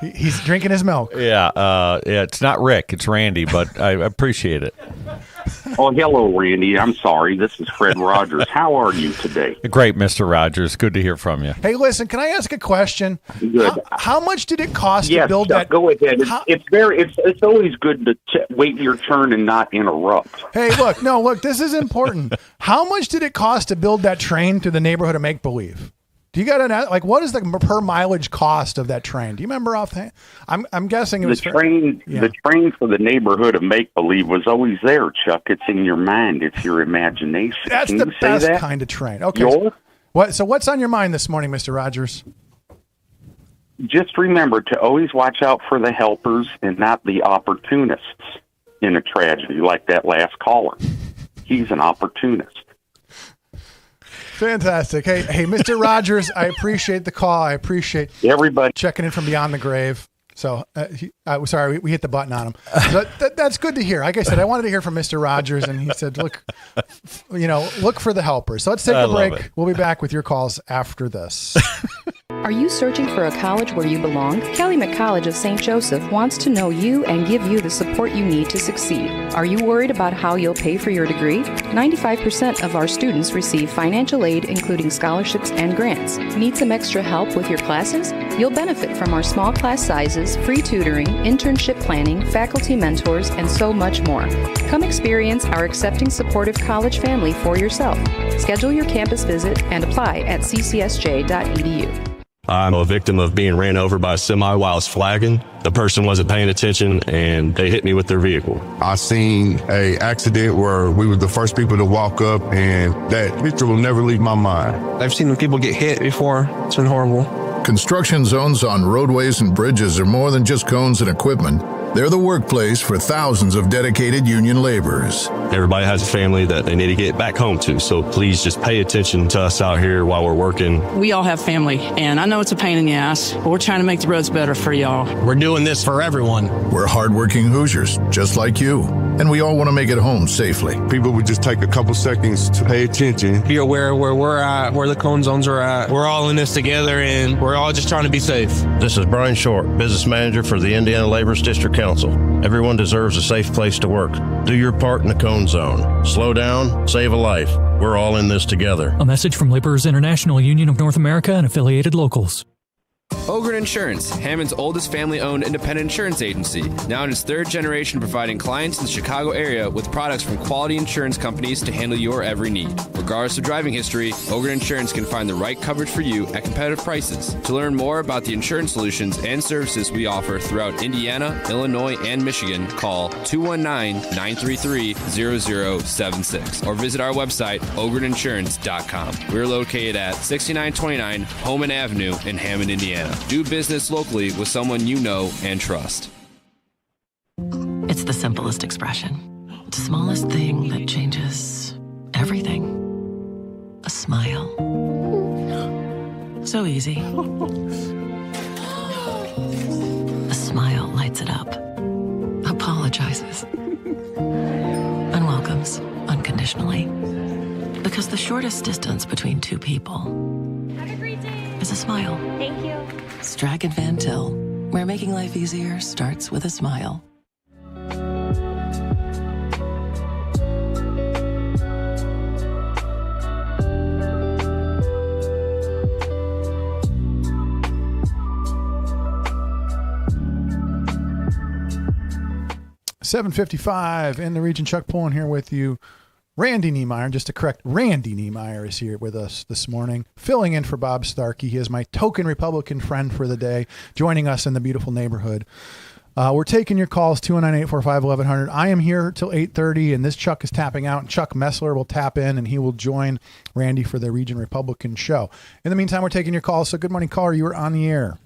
He's drinking his milk. Yeah, it's not Rick, it's Randy, but I appreciate it. Oh, hello, Randy. I'm sorry. This is Fred Rogers. How are you today? Great, Mr. Rogers. Good to hear from you. Hey, listen, can I ask a question? Good. How much did it cost to build Chuck, that? Go ahead. It's always good to wait your turn and not interrupt. Hey, look, this is important. How much did it cost to build that train through the neighborhood of Make Believe? Do you got what is the per mileage cost of that train? Do you remember offhand? I'm guessing it was the train. The train for the neighborhood of Make Believe was always there, Chuck. It's in your mind. It's your imagination. That's the best kind of train. Okay. So what's on your mind this morning, Mr. Rogers? Just remember to always watch out for the helpers and not the opportunists in a tragedy like that last caller. He's an opportunist. Fantastic. Hey, Mr. Rogers, I appreciate the call. I appreciate everybody checking in from beyond the grave. So, sorry, we hit the button on him. So that's good to hear. Like I said, I wanted to hear from Mr. Rogers, and he said, look for the helpers. So let's take a break. We'll be back with your calls after this. Are you searching for a college where you belong? Calumet College of St. Joseph wants to know you and give you the support you need to succeed. Are you worried about how you'll pay for your degree? 95% of our students receive financial aid, including scholarships and grants. Need some extra help with your classes? You'll benefit from our small class sizes, free tutoring, internship planning, faculty mentors, and so much more. Come experience our accepting, supportive college family for yourself. Schedule your campus visit and apply at ccsj.edu. I'm a victim of being ran over by a semi while I was flagging. The person wasn't paying attention and they hit me with their vehicle. I seen a accident where we were the first people to walk up, and that picture will never leave my mind. I've seen people get hit before. It's been horrible. Construction zones on roadways and bridges are more than just cones and equipment. They're the workplace for thousands of dedicated union laborers. Everybody has a family that they need to get back home to, so please just pay attention to us out here while we're working. We all have family, and I know it's a pain in the ass, but we're trying to make the roads better for y'all. We're doing this for everyone. We're hardworking Hoosiers, just like you, and we all want to make it home safely. People would just take a couple seconds to pay attention. Be aware where we're at, where the cone zones are at. We're all in this together, and we're all just trying to be safe. This is Brian Short, Business Manager for the Indiana Laborers District Council. Everyone deserves a safe place to work. Do your part in the cone zone. Slow down, save a life. We're all in this together. A message from Laborers International Union of North America and affiliated locals. Ogren Insurance, Hammond's oldest family-owned independent insurance agency, now in its third generation providing clients in the Chicago area with products from quality insurance companies to handle your every need. Regardless of driving history, Ogren Insurance can find the right coverage for you at competitive prices. To learn more about the insurance solutions and services we offer throughout Indiana, Illinois, and Michigan, call 219-933-0076 or visit our website, ogreninsurance.com. We're located at 6929 Homan Avenue in Hammond, Indiana. Do business locally with someone you know and trust. It's the simplest expression. The smallest thing that changes everything. A smile. So easy. A smile lights it up. Apologizes. And welcomes unconditionally. Because the shortest distance between two people is a smile. Thank you. Strack and Van Til, where making life easier starts with a smile. $7:55 in the region. Chuck Pullen here with you. Randy Niemeyer, just to correct, Randy Niemeyer is here with us this morning, filling in for Bob Starkey. He is my token Republican friend for the day, joining us in the beautiful neighborhood. We're taking your calls, 219-845-1100. I am here till 8:30, and this Chuck is tapping out, and Chuck Messler will tap in, and he will join Randy for the Region Republican show. In the meantime, we're taking your calls, so good morning, caller. You are on the air.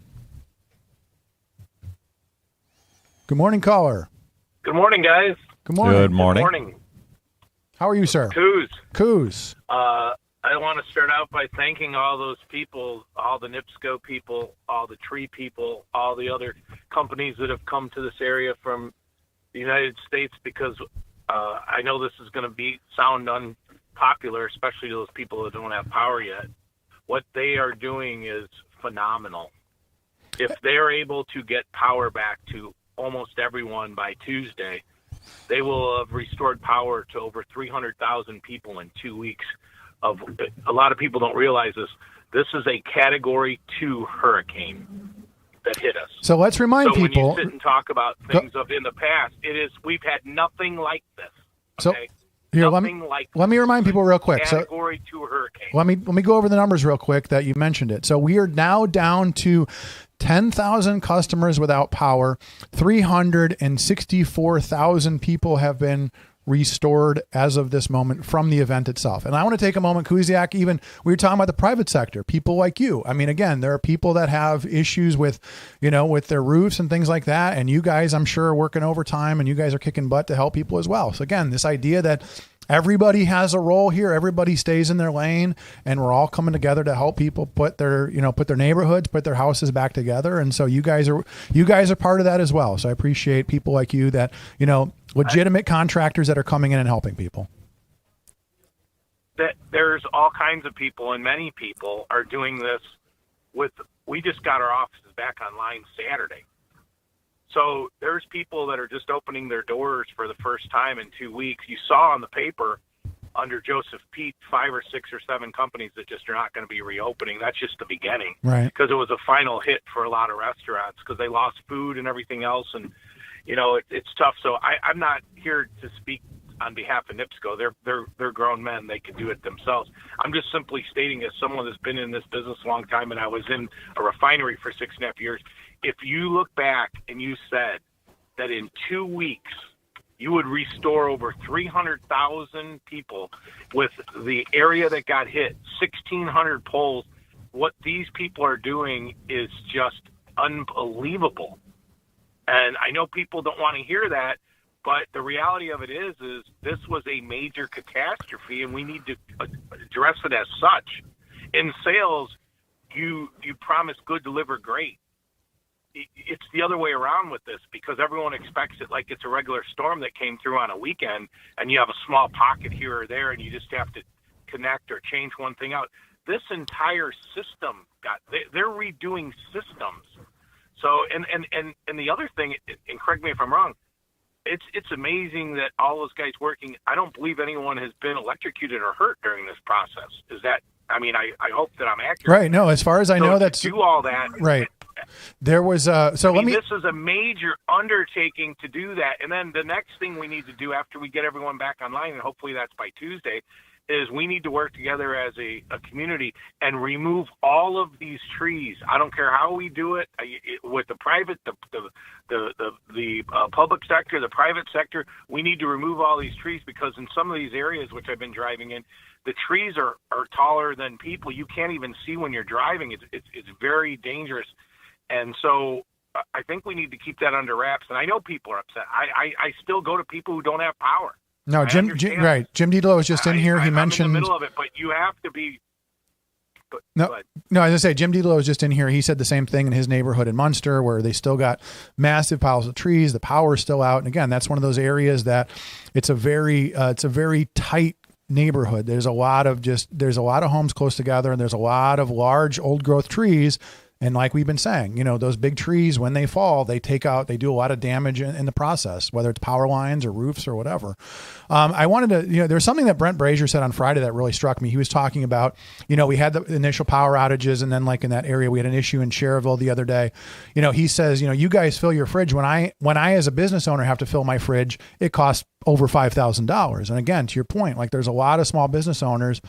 Good morning, caller. Good morning, guys. Good morning. Good morning. Good morning. How are you, sir? Coos. I want to start out by thanking all those people, all the NIPSCO people, all the tree people, all the other companies that have come to this area from the United States, because I know this is going to sound unpopular, especially to those people that don't have power yet. What they are doing is phenomenal. If they're able to get power back to almost everyone by Tuesday, they will have restored power to over 300,000 people in 2 weeks. A lot of people don't realize this. This is a Category 2 hurricane that hit us. So let's remind people. When you sit and talk about things in the past, we've had nothing like this. Okay? So here, let me remind people real quick. Category 2 hurricane. Let me go over the numbers real quick that you mentioned it. So we are now down to 10,000 customers without power. 364,000 people have been restored as of this moment from the event itself. And I want to take a moment, Kuziak, we were talking about the private sector, people like you. I mean, again, there are people that have issues with their roofs and things like that. And you guys, I'm sure, are working overtime, and you guys are kicking butt to help people as well. So again, this idea that everybody has a role here, everybody stays in their lane, and we're all coming together to help people put their neighborhoods, put their houses back together. And so you guys are part of that as well. So I appreciate people like you that, legitimate contractors that are coming in and helping people. That there's all kinds of people, and many people are doing this with we just got our offices back online Saturday. So there's people that are just opening their doors for the first time in 2 weeks. You saw on the paper under Joseph Pete 5 or 6 or 7 companies that just are not going to be reopening. That's just the beginning. Right. Because it was a final hit for a lot of restaurants because they lost food and everything else. And, it's tough. So I'm not here to speak on behalf of NIPSCO. They're grown men. They can do it themselves. I'm just simply stating, as someone that's been in this business a long time, and I was in a refinery for 6.5 years, if you look back and you said that in 2 weeks you would restore over 300,000 people with the area that got hit, 1,600 polls, what these people are doing is just unbelievable. And I know people don't want to hear that, but the reality of it is this was a major catastrophe, and we need to address it as such. In sales, you promise good, deliver great. It's the other way around with this because everyone expects it like it's a regular storm that came through on a weekend, and you have a small pocket here or there, and you just have to connect or change one thing out. This entire system they're redoing systems. So, and the other thing, and correct me if I'm wrong, it's amazing that all those guys working, I don't believe anyone has been electrocuted or hurt during this process. Is that, I hope that I'm accurate. Right. No, as far as I know, that's do all that. Right. There was this is a major undertaking to do that. And then the next thing we need to do after we get everyone back online, and hopefully that's by Tuesday, is we need to work together as a community and remove all of these trees. I don't care how we do it, with the private, the public sector, the private sector. We need to remove all these trees because in some of these areas, which I've been driving in, the trees are taller than people. You can't even see when you're driving. It's very dangerous. And so I think we need to keep that under wraps. And I know people are upset. I still go to people who don't have power. No, Jim Didlo was just in here. He mentioned in the middle of it, but you have to be. No, as I say, Jim Didlo was just in here. He said the same thing in his neighborhood in Munster, where they still got massive piles of trees. The power is still out, and again, that's one of those areas that it's a very tight neighborhood. There's a lot of homes close together, and there's a lot of large old growth trees. And like we've been saying, those big trees, when they fall, they do a lot of damage in the process, whether it's power lines or roofs or whatever. I wanted to, there's something that Brent Brazier said on Friday that really struck me. He was talking about, we had the initial power outages, and then like in that area, we had an issue in Cherville the other day. He says, you guys fill your fridge. When I as a business owner have to fill my fridge, it costs over $5,000. And again, to your point, like there's a lot of small business owners,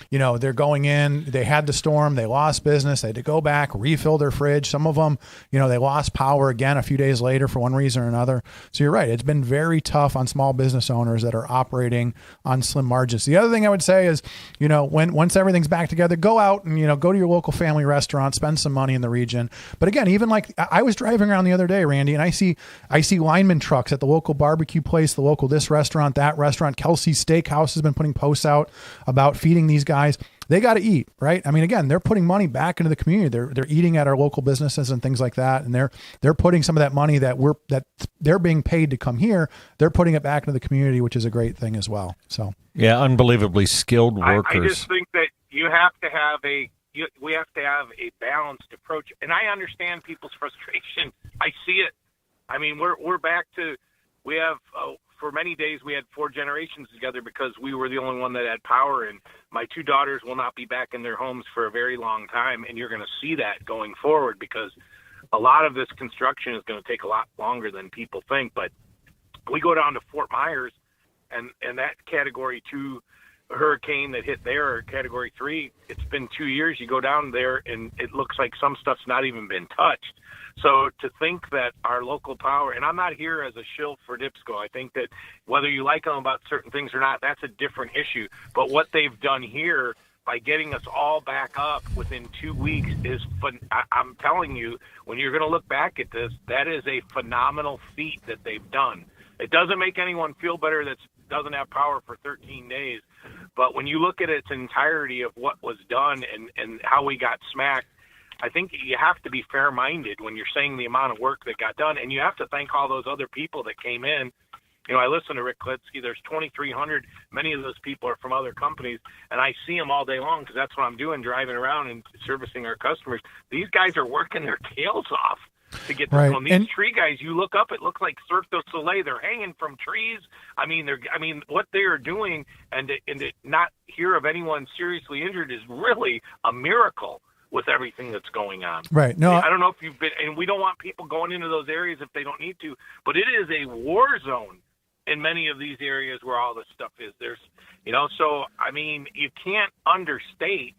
they're going in, they had the storm, they lost business, they had to go back, refill their fridge. Some of them, they lost power again a few days later for one reason or another. So you're right. It's been very tough on small business owners that are operating on slim margins. The other thing I would say is, once everything's back together, go out and, go to your local family restaurant, spend some money in the region. But again, even like I was driving around the other day, Randy, and I see lineman trucks at the local barbecue place, the local this restaurant, that restaurant. Kelsey's Steakhouse has been putting posts out about feeding these guys. They got to eat, right? Again, they're putting money back into the community. They're eating at our local businesses and things like that, and they're putting some of that money that they're being paid to come here. They're putting it back into the community, which is a great thing as well. So yeah, unbelievably skilled workers. I just think that we have to have a balanced approach, and I understand people's frustration. I see it. We're back to we have. For many days, we had 4 generations together because we were the only one that had power, and my 2 daughters will not be back in their homes for a very long time, and you're going to see that going forward because a lot of this construction is going to take a lot longer than people think. But we go down to Fort Myers, and that Category 2 hurricane that hit there, or Category 3, it's been 2 years. You go down there, and it looks like some stuff's not even been touched. So to think that our local power, and I'm not here as a shill for NIPSCO. I think that whether you like them about certain things or not, that's a different issue. But what they've done here by getting us all back up within 2 weeks is fun. I'm telling you, when you're going to look back at this, that is a phenomenal feat that they've done. It doesn't make anyone feel better that doesn't have power for 13 days. But when you look at its entirety of what was done and how we got smacked, I think you have to be fair-minded when you're saying the amount of work that got done, and you have to thank all those other people that came in I listen to Rick Klitsky. There's 2,300. Many of those people are from other companies, and I see them all day long because that's what I'm doing, driving around and servicing our customers. These guys are working their tails off to get this going. These tree guys, you look up, it looks like Cirque du Soleil. They're hanging from trees. What they are doing, and to not hear of anyone seriously injured is really a miracle with everything that's going on. Right. No, I don't know if you've been, and we don't want people going into those areas if they don't need to, but it is a war zone in many of these areas where all this stuff is. There's, so, you can't understate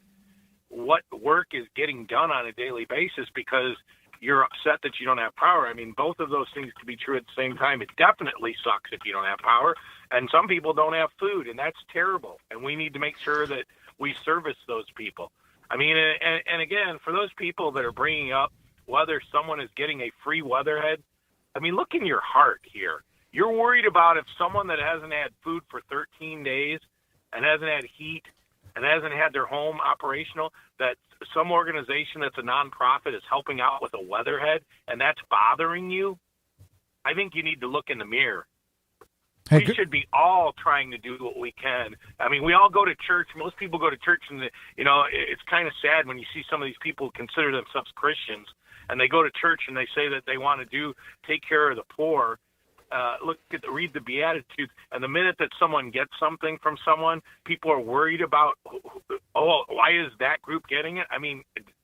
what work is getting done on a daily basis because you're upset that you don't have power. Both of those things can be true at the same time. It definitely sucks if you don't have power, and some people don't have food, and that's terrible, and we need to make sure that we service those people. And again, for those people that are bringing up whether someone is getting a free weatherhead, look in your heart here. You're worried about if someone that hasn't had food for 13 days and hasn't had heat and hasn't had their home operational, that some organization that's a nonprofit is helping out with a weatherhead, and that's bothering you. I think you need to look in the mirror. We should be all trying to do what we can. We all go to church. Most people go to church, and it's kind of sad when you see some of these people who consider themselves Christians, and they go to church and they say that they want to take care of the poor. Read the Beatitudes, and the minute that someone gets something from someone, people are worried about, why is that group getting it?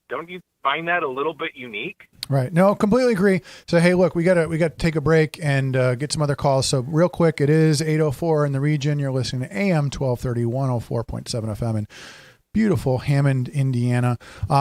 Don't you find that a little bit unique? Right. No, completely agree. So, hey, look, we got to take a break and get some other calls. So real quick, it is 8:04 in the region. You're listening to AM 1230, 104.7 FM in beautiful Hammond, Indiana.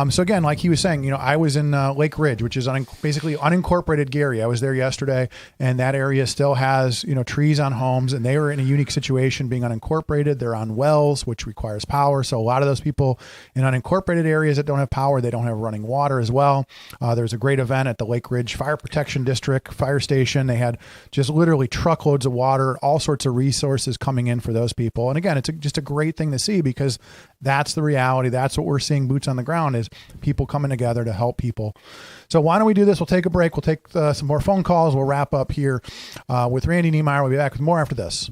So again, like he was saying, I was in Lake Ridge, which is basically unincorporated Gary. I was there yesterday, and that area still has, trees on homes, and they were in a unique situation being unincorporated. They're on wells, which requires power. So a lot of those people in unincorporated areas that don't have power, they don't have running water as well. There's a great event at the Lake Ridge Fire Protection District Fire Station. They had just literally truckloads of water, all sorts of resources coming in for those people. And again, it's just a great thing to see because that's the reality. That's what we're seeing boots on the ground is people coming together to help people. So why don't we do this? We'll take a break. We'll take some more phone calls. We'll wrap up here with Randy Niemeyer. We'll be back with more after this.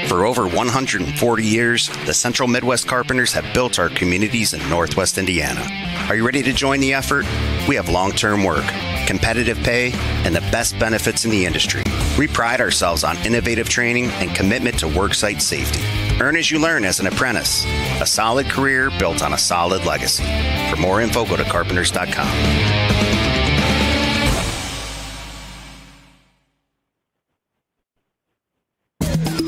For over 140 years, the Central Midwest Carpenters have built our communities in Northwest Indiana. Are you ready to join the effort? We have long-term work, competitive pay, and the best benefits in the industry. We pride ourselves on innovative training and commitment to worksite safety. Earn as you learn as an apprentice. A solid career built on a solid legacy. For more info, go to carpenters.com.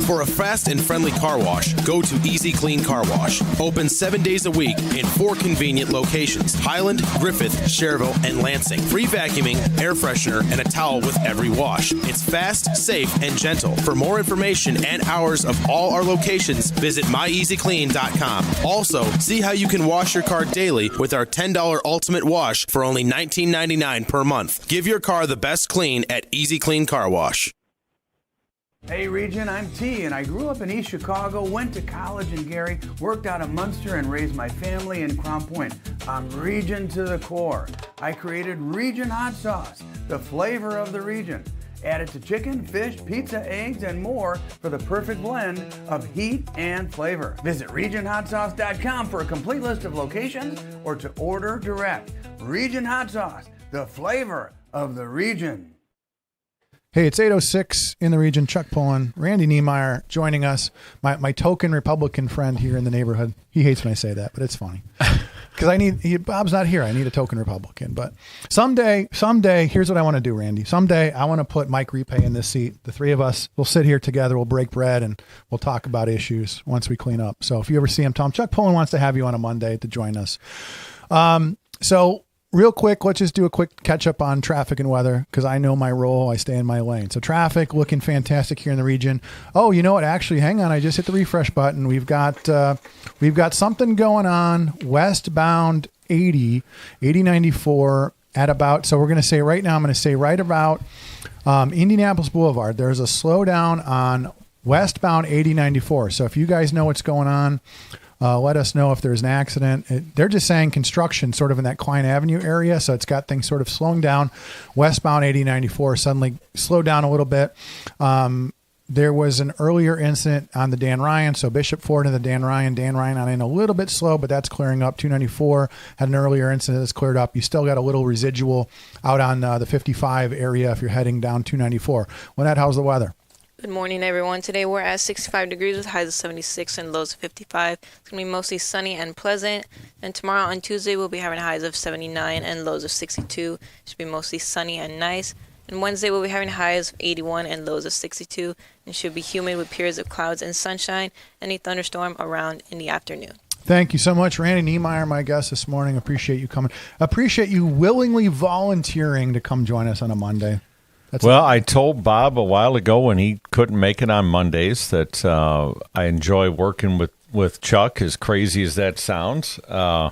For a fast and friendly car wash, go to Easy Clean Car Wash. Open 7 days a week in 4 convenient locations: Highland, Griffith, Cherville, and Lansing. Free vacuuming, air freshener, and a towel with every wash. It's fast, safe, and gentle. For more information and hours of all our locations, visit myeasyclean.com. Also, see how you can wash your car daily with our $10 Ultimate Wash for only $19.99 per month. Give your car the best clean at Easy Clean Car Wash. Hey Region, I'm T, and I grew up in East Chicago, went to college in Gary, worked out of Munster, and raised my family in Crown Point. I'm Region to the core. I created Region Hot Sauce, the flavor of the region. Add it to chicken, fish, pizza, eggs, and more for the perfect blend of heat and flavor. Visit RegionHotSauce.com for a complete list of locations or to order direct. Region Hot Sauce, the flavor of the region. Hey, it's 8:06 in the region. Chuck Pullen, Randy Niemeyer joining us. My token Republican friend here in the neighborhood. He hates when I say that, but it's funny. Because Bob's not here. I need a token Republican. But someday, here's what I want to do, Randy. Someday, I want to put Mike Repay in this seat. The three of us, we'll sit here together. We'll break bread, and we'll talk about issues once we clean up. So if you ever see him, tell him Chuck Pullen wants to have you on a Monday to join us. So real quick, let's just do a quick catch up on traffic and weather because I know my role. I stay in my lane. So traffic looking fantastic here in the region. Oh, you know what? Actually, hang on. I just hit the refresh button. We've got something going on westbound 8094 at about. So we're going to say right now, I'm going to say right about Indianapolis Boulevard. There's a slowdown on westbound 8094. So if you guys know what's going on, Let us know if there's an accident. They're just saying construction sort of in that Klein Avenue area, so it's got things sort of slowing down. Westbound 8094 suddenly slowed down a little bit. There was an earlier incident on the Dan Ryan, so Bishop Ford and the Dan Ryan on in a little bit slow, but that's clearing up. 294 had an earlier incident that's cleared up. You still got a little residual out on the 55 area if you're heading down 294. Lynette, how's the weather? Good morning, everyone. Today we're at 65 degrees with highs of 76 and lows of 55. It's going to be mostly sunny and pleasant. And tomorrow on Tuesday, we'll be having highs of 79 and lows of 62. It should be mostly sunny and nice. And Wednesday, we'll be having highs of 81 and lows of 62. And should be humid with periods of clouds and sunshine. Any thunderstorm around in the afternoon. Thank you so much, Randy Niemeyer, my guest this morning. Appreciate you coming. Appreciate you willingly volunteering to come join us on a Monday. I told Bob a while ago when he couldn't make it on Mondays that I enjoy working with Chuck, as crazy as that sounds. I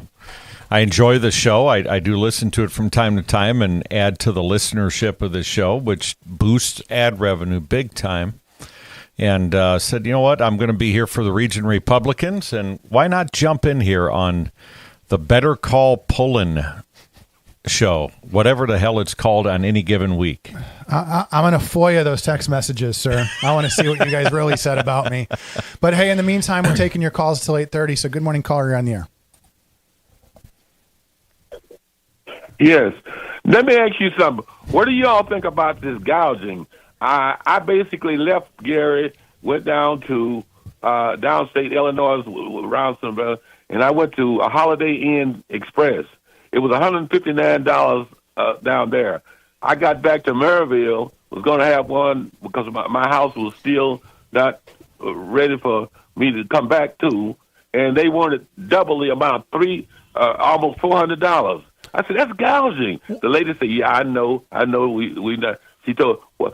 enjoy the show. I do listen to it from time to time and add to the listenership of the show, which boosts ad revenue big time. And said, you know what, I'm going to be here for the Region Republicans, and why not jump in here on the Better Call Pullen show, whatever the hell it's called on any given week. I'm going to FOIA those text messages, sir. I want to see what you guys really said about me. But hey, in the meantime, we're taking your calls till 8:30. So good morning, caller. You're on the air. Yes. Let me ask you something. What do y'all think about this gouging? I basically left Gary, went down to downstate Illinois, Rounsonville, and I went to a Holiday Inn Express. It was $159 down there. I got back to Maryville, was going to have one because my house was still not ready for me to come back to, and they wanted double the amount, almost $400. I said, that's gouging. The lady said, yeah, I know. We not. She told, well,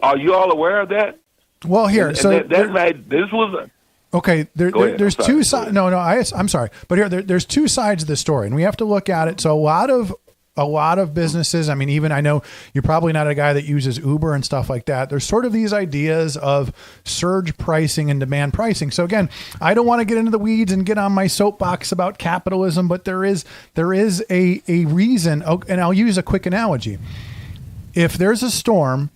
are you all aware of that? Well, here, this was okay. There's two sides. No, I'm sorry, but here there's two sides of the story, and we have to look at it. So a lot of businesses. I mean, even I know you're probably not a guy that uses Uber and stuff like that. There's sort of these ideas of surge pricing and demand pricing. So again, I don't want to get into the weeds and get on my soapbox about capitalism, but there is a reason. And I'll use a quick analogy. If there's a storm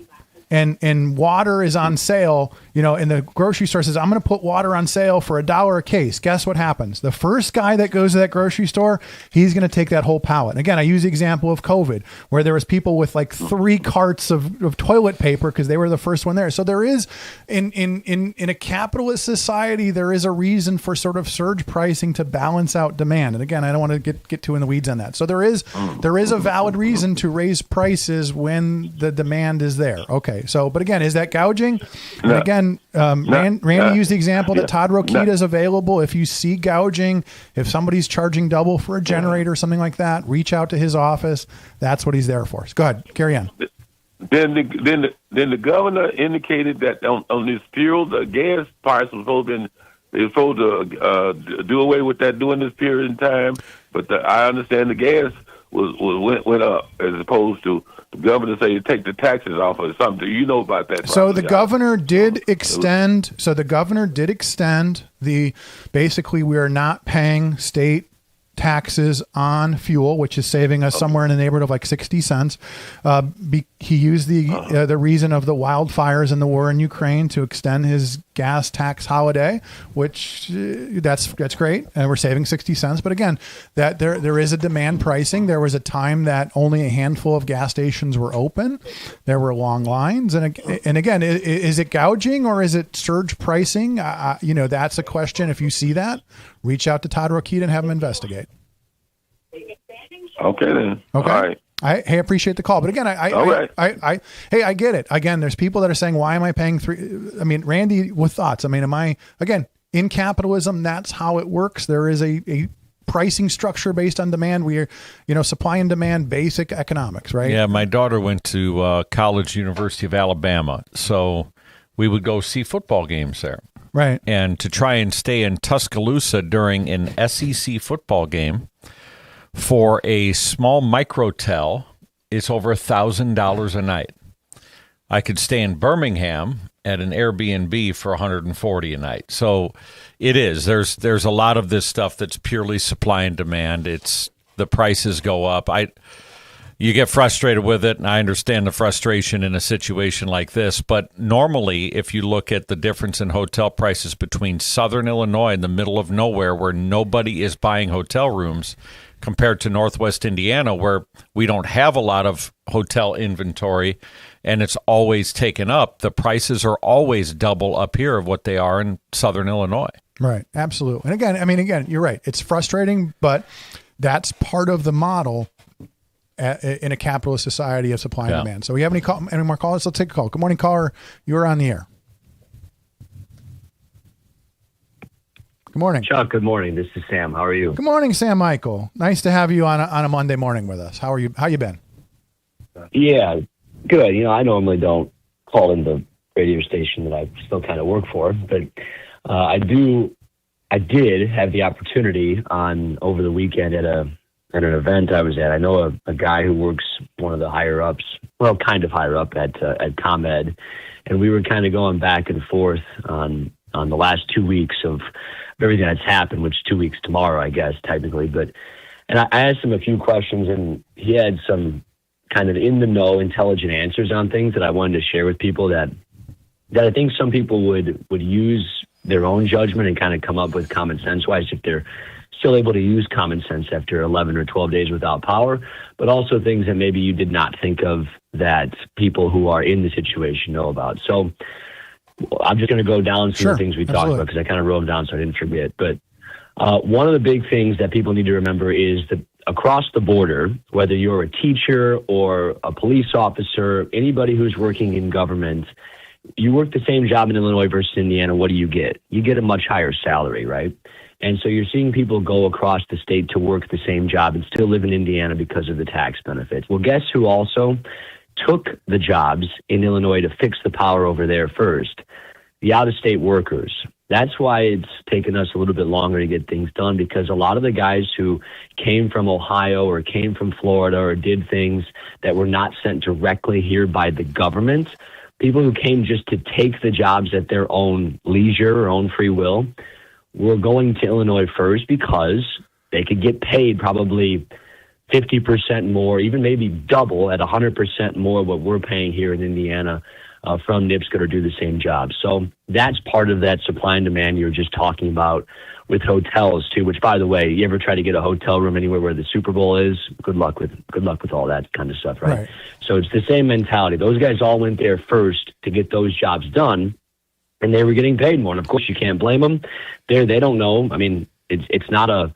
and water is on sale, and the grocery store says, I'm going to put water on sale for $1 a case. Guess what happens? The first guy that goes to that grocery store, he's going to take that whole pallet. And again, I use the example of COVID, where there was people with like 3 carts of toilet paper because they were the first one there. So there is, in a capitalist society, there is a reason for sort of surge pricing to balance out demand. And again, I don't want to get too in the weeds on that. So there is a valid reason to raise prices when the demand is there. Okay. So, but again, is that gouging? And again, Randy used the example that Todd Rokita is available. If you see gouging, if somebody's charging double for a generator or something like that, reach out to his office. That's what he's there for. So go ahead, carry on. Then the governor indicated that on this fuel, the gas price was supposed to do away with that during this period in time. But I understand the gas went up as opposed to the governor say take the taxes off or something. You know about that? So the governor did extend. So the governor did extend basically we are not paying state taxes on fuel, which is saving us somewhere in the neighborhood of like 60 cents. He used the reason of the wildfires and the war in Ukraine to extend his gas tax holiday, which that's great, and we're saving 60 cents. But again, that there is a demand pricing. There was a time that only a handful of gas stations were open. There were long lines, and again, is it gouging or is it surge pricing? That's a question. If you see that, reach out to Todd Rokita and have him investigate. Okay then. Okay. All right. I appreciate the call, but again, I get it. Again, there's people that are saying, why am I paying $3? I mean, Randy, with thoughts. I mean, in capitalism, that's how it works. There is a pricing structure based on demand. We are, supply and demand, basic economics, right? Yeah. My daughter went to college, University of Alabama. So we would go see football games there. Right. And to try and stay in Tuscaloosa during an SEC football game for a small microtel, it's over $1,000 a night. I could stay in Birmingham at an Airbnb for $140 a night. So it is. There's a lot of this stuff that's purely supply and demand. It's the prices go up. You get frustrated with it, and I understand the frustration in a situation like this. But normally, if you look at the difference in hotel prices between southern Illinois and the middle of nowhere, where nobody is buying hotel rooms, compared to northwest Indiana, where we don't have a lot of hotel inventory and it's always taken up, the prices are always double up here of what they are in southern Illinois. Right. Absolutely. And again, you're right. It's frustrating, but that's part of the model in a capitalist society of supply and demand. So we have any more callers? Let's take a call. Good morning, caller. You're on the air. Good morning. Chuck, good morning. This is Sam. How are you? Good morning, Sam Michael. Nice to have you on a Monday morning with us. How are you? How you been? Yeah, good. I normally don't call in the radio station that I still kind of work for, but I did have the opportunity over the weekend at an event I was at. I know a guy who works one of the higher ups, well, kind of higher up at ComEd, and we were kind of going back and forth on the last 2 weeks of everything that's happened, which 2 weeks tomorrow, I guess, technically. And I asked him a few questions, and he had some kind of in-the-know, intelligent answers on things that I wanted to share with people that I think some people would use their own judgment and kind of come up with common sense-wise if they're still able to use common sense after 11 or 12 days without power, but also things that maybe you did not think of that people who are in the situation know about. So I'm just going to go down some of the things we talked about because I kind of wrote them down so I didn't forget. But one of the big things that people need to remember is that across the border, whether you're a teacher or a police officer, anybody who's working in government, you work the same job in Illinois versus Indiana. What do? You get a much higher salary, right? And so you're seeing people go across the state to work the same job and still live in Indiana because of the tax benefits. Well, guess who also took the jobs in Illinois to fix the power over there first? The out-of-state workers. That's why it's taken us a little bit longer to get things done, because a lot of the guys who came from Ohio or came from Florida or did things that were not sent directly here by the government, people who came just to take the jobs at their own leisure or own free will, were going to Illinois first because they could get paid probably 50% more, even maybe double at 100% more what we're paying here in Indiana from NIPSCO to do the same job. So that's part of that supply and demand you were just talking about with hotels too, which, by the way, you ever try to get a hotel room anywhere where the Super Bowl is? Good luck with all that kind of stuff, right? So it's the same mentality. Those guys all went there first to get those jobs done, and they were getting paid more. And of course, you can't blame them. They don't know. I mean, it's not a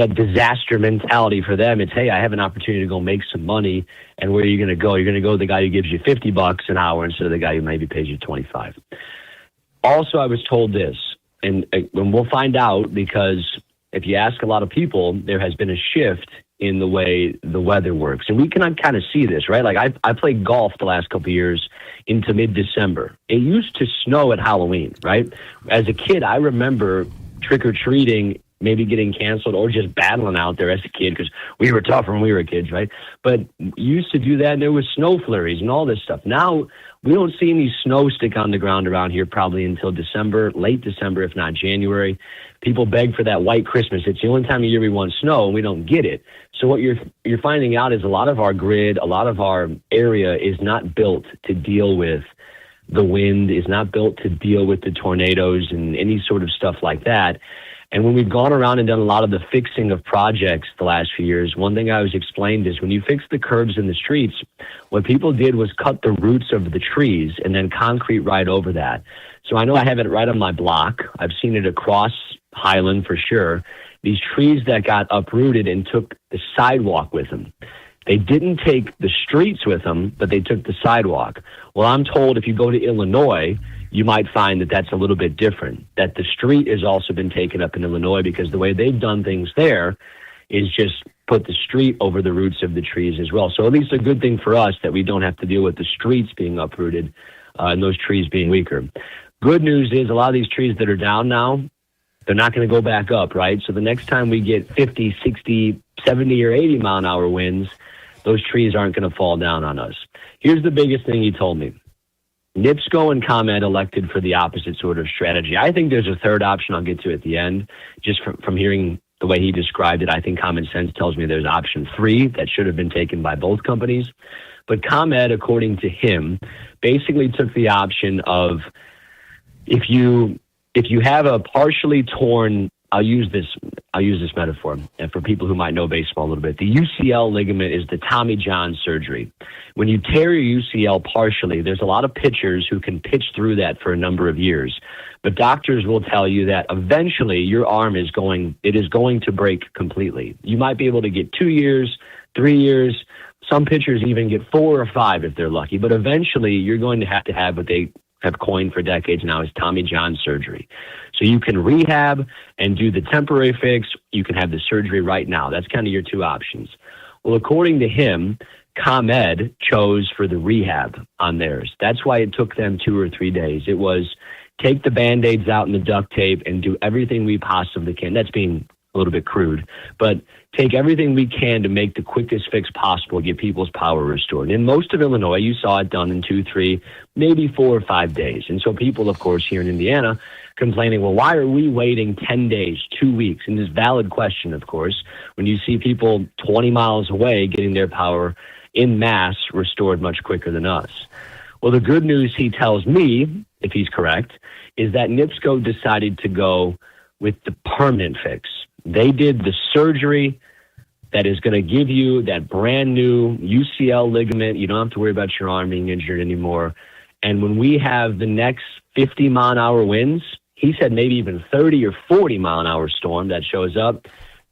disaster mentality for them. It's, hey, I have an opportunity to go make some money. And where are you going to go? You're going to go to the guy who gives you $50 an hour instead of the guy who maybe pays you $25. Also, I was told this, and we'll find out, because if you ask a lot of people, there has been a shift in the way the weather works. And we can kind of see this, right? Like I played golf the last couple of years into mid-December. It used to snow at Halloween, right? As a kid, I remember trick-or-treating maybe getting canceled or just battling out there as a kid, because we were tougher when we were kids, right? But used to do that, and there was snow flurries and all this stuff. Now, we don't see any snow stick on the ground around here probably until December, late December, if not January. People beg for that white Christmas. It's the only time of year we want snow, and we don't get it. So what you're finding out is a lot of our grid, a lot of our area is not built to deal with the wind, is not built to deal with the tornadoes and any sort of stuff like that. And when we've gone around and done a lot of the fixing of projects the last few years, one thing I was explained is when you fix the curbs in the streets, what people did was cut the roots of the trees and then concrete right over that. So I know I have it right on my block. I've seen it across Highland for sure. These trees that got uprooted and took the sidewalk with them. They didn't take the streets with them, but they took the sidewalk. Well, I'm told if you go to Illinois, you might find that that's a little bit different, that the street has also been taken up in Illinois, because the way they've done things there is just put the street over the roots of the trees as well. So at least a good thing for us that we don't have to deal with the streets being uprooted and those trees being weaker. Good news is a lot of these trees that are down now, they're not going to go back up, right? So the next time we get 50, 60, 70, or 80 mile an hour winds, those trees aren't going to fall down on us. Here's the biggest thing he told me. NIPSCO and ComEd elected for the opposite sort of strategy. I think there's a third option I'll get to at the end. Just from hearing the way he described it, I think common sense tells me there's option 3 that should have been taken by both companies. But ComEd, according to him, basically took the option of if you have a partially torn, I'll use this metaphor, and for people who might know baseball a little bit, the UCL ligament is the Tommy John surgery. When you tear your UCL partially, there's a lot of pitchers who can pitch through that for a number of years. But doctors will tell you that eventually your arm is going to break completely. You might be able to get 2 years, 3 years. Some pitchers even get 4 or 5 if they're lucky. But eventually you're going to have what they have coined for decades now is Tommy John surgery. So you can rehab and do the temporary fix. You can have the surgery right now. That's kind of your 2 options. Well, according to him, ComEd chose for the rehab on theirs. That's why it took them 2 or 3 days. It was take the Band-Aids out and the duct tape and do everything we possibly can. That's being a little bit crude, but take everything we can to make the quickest fix possible, get people's power restored. In most of Illinois, you saw it done in 2, 3, maybe 4 or 5 days. And so people, of course, here in Indiana complaining, well, why are we waiting 10 days, 2 weeks? And this valid question, of course, when you see people 20 miles away getting their power in mass restored much quicker than us. Well, the good news he tells me, if he's correct, is that NIPSCO decided to go with the permanent fix. They did the surgery that is going to give you that brand new UCL ligament. You don't have to worry about your arm being injured anymore. And when we have the next 50-mile-an-hour winds, he said maybe even 30 or 40-mile-an-hour storm that shows up,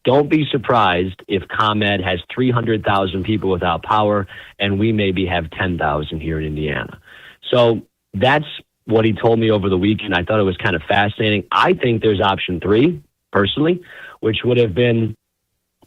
don't be surprised if ComEd has 300,000 people without power and we maybe have 10,000 here in Indiana. So that's what he told me over the weekend. I thought it was kind of fascinating. I think there's option 3, personally, which would have been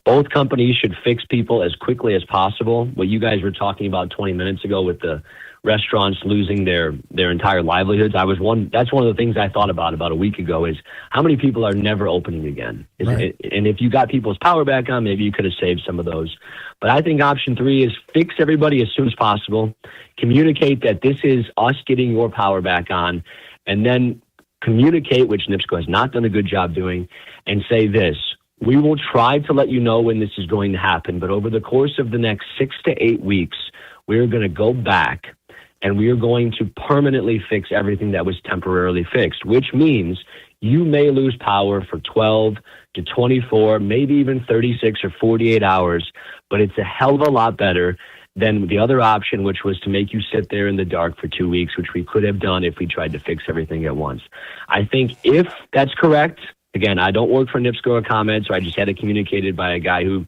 both companies should fix people as quickly as possible. What you guys were talking about 20 minutes ago with the restaurants losing their entire livelihoods. That's one of the things I thought about a week ago is how many people are never opening again. Right. And if you got people's power back on, maybe you could have saved some of those. But I think option 3 is fix everybody as soon as possible, communicate that this is us getting your power back on, and then communicate, which NIPSCO has not done a good job doing, and say this: we will try to let you know when this is going to happen, but over the course of the next 6 to 8 weeks, we're going to go back and we are going to permanently fix everything that was temporarily fixed, which means you may lose power for 12 to 24, maybe even 36 or 48 hours, but it's a hell of a lot better than the other option, which was to make you sit there in the dark for 2 weeks, which we could have done if we tried to fix everything at once. I think if that's correct, again, I don't work for NIPSCO or ComEd, so I just had it communicated by a guy who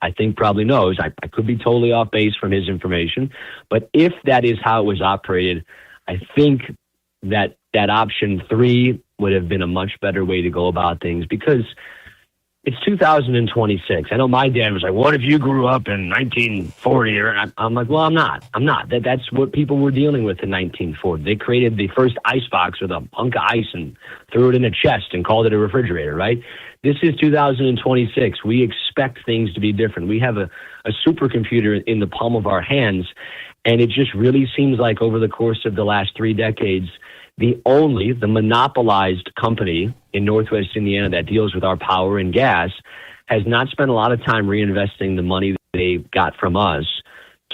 I think probably knows. I could be totally off base from his information, but if that is how it was operated, I think that option 3 would have been a much better way to go about things, because it's 2026. I know my dad was like, what if you grew up in 1940? I'm like, well, I'm not. That's what people were dealing with in 1940. They created the first ice box with a hunk of ice and threw it in a chest and called it a refrigerator, right? This is 2026. We expect things to be different. We have a supercomputer in the palm of our hands, and it just really seems like over the course of the last 3 decades, the monopolized company in Northwest Indiana that deals with our power and gas has not spent a lot of time reinvesting the money that they got from us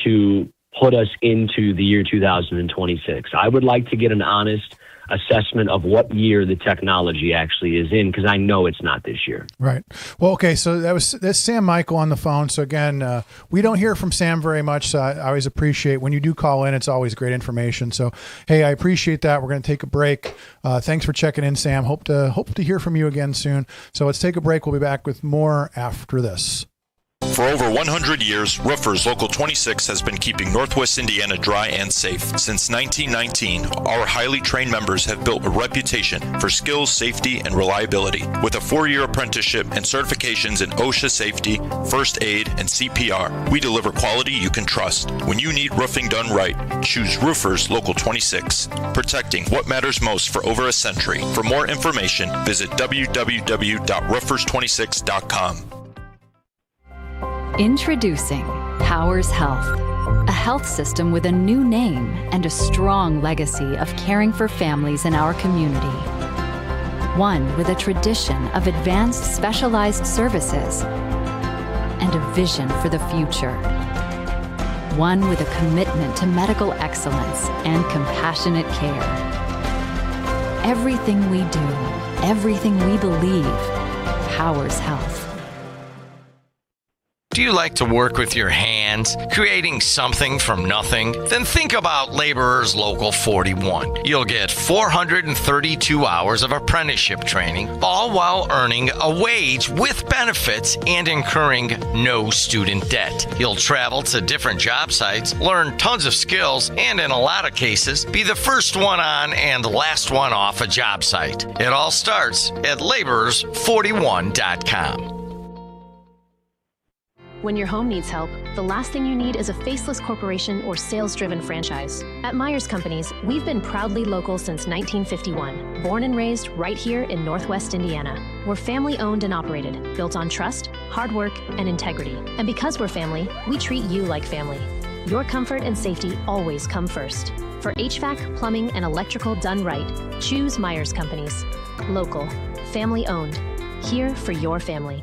to put us into the year 2026. I would like to get an honest assessment of what year the technology actually is in, because I know it's not this year. Right. Well, okay, so that's Sam Michael on the phone. So again, we don't hear from Sam very much, so I always appreciate when you do call in. It's always great information. So, hey, I appreciate that. We're going to take a break. Thanks for checking in, Sam. Hope to hear from you again soon. So let's take a break. We'll be back with more after this. For over 100 years, Roofers Local 26 has been keeping Northwest Indiana dry and safe. Since 1919, our highly trained members have built a reputation for skills, safety, and reliability. With a 4-year apprenticeship and certifications in OSHA safety, first aid, and CPR, we deliver quality you can trust. When you need roofing done right, choose Roofers Local 26, protecting what matters most for over a century. For more information, visit www.roofers26.com. Introducing Powers Health, A health system with a new name and a strong legacy of caring for families in our community. One with a tradition of advanced specialized services and a vision for the future. One with a commitment to medical excellence and compassionate care. Everything we do, everything we believe, powers health. Do you like to work with your hands, creating something from nothing? Then think about Laborers Local 41. You'll get 432 hours of apprenticeship training, all while earning a wage with benefits and incurring no student debt. You'll travel to different job sites, learn tons of skills, and in a lot of cases, be the first one on and last one off a job site. It all starts at laborers41.com. When your home needs help, the last thing you need is a faceless corporation or sales-driven franchise. At Myers Companies, we've been proudly local since 1951, born and raised right here in Northwest Indiana. We're family-owned and operated, built on trust, hard work, and integrity. And because we're family, we treat you like family. Your comfort and safety always come first. For HVAC, plumbing, and electrical done right, choose Myers Companies. Local, family-owned, here for your family.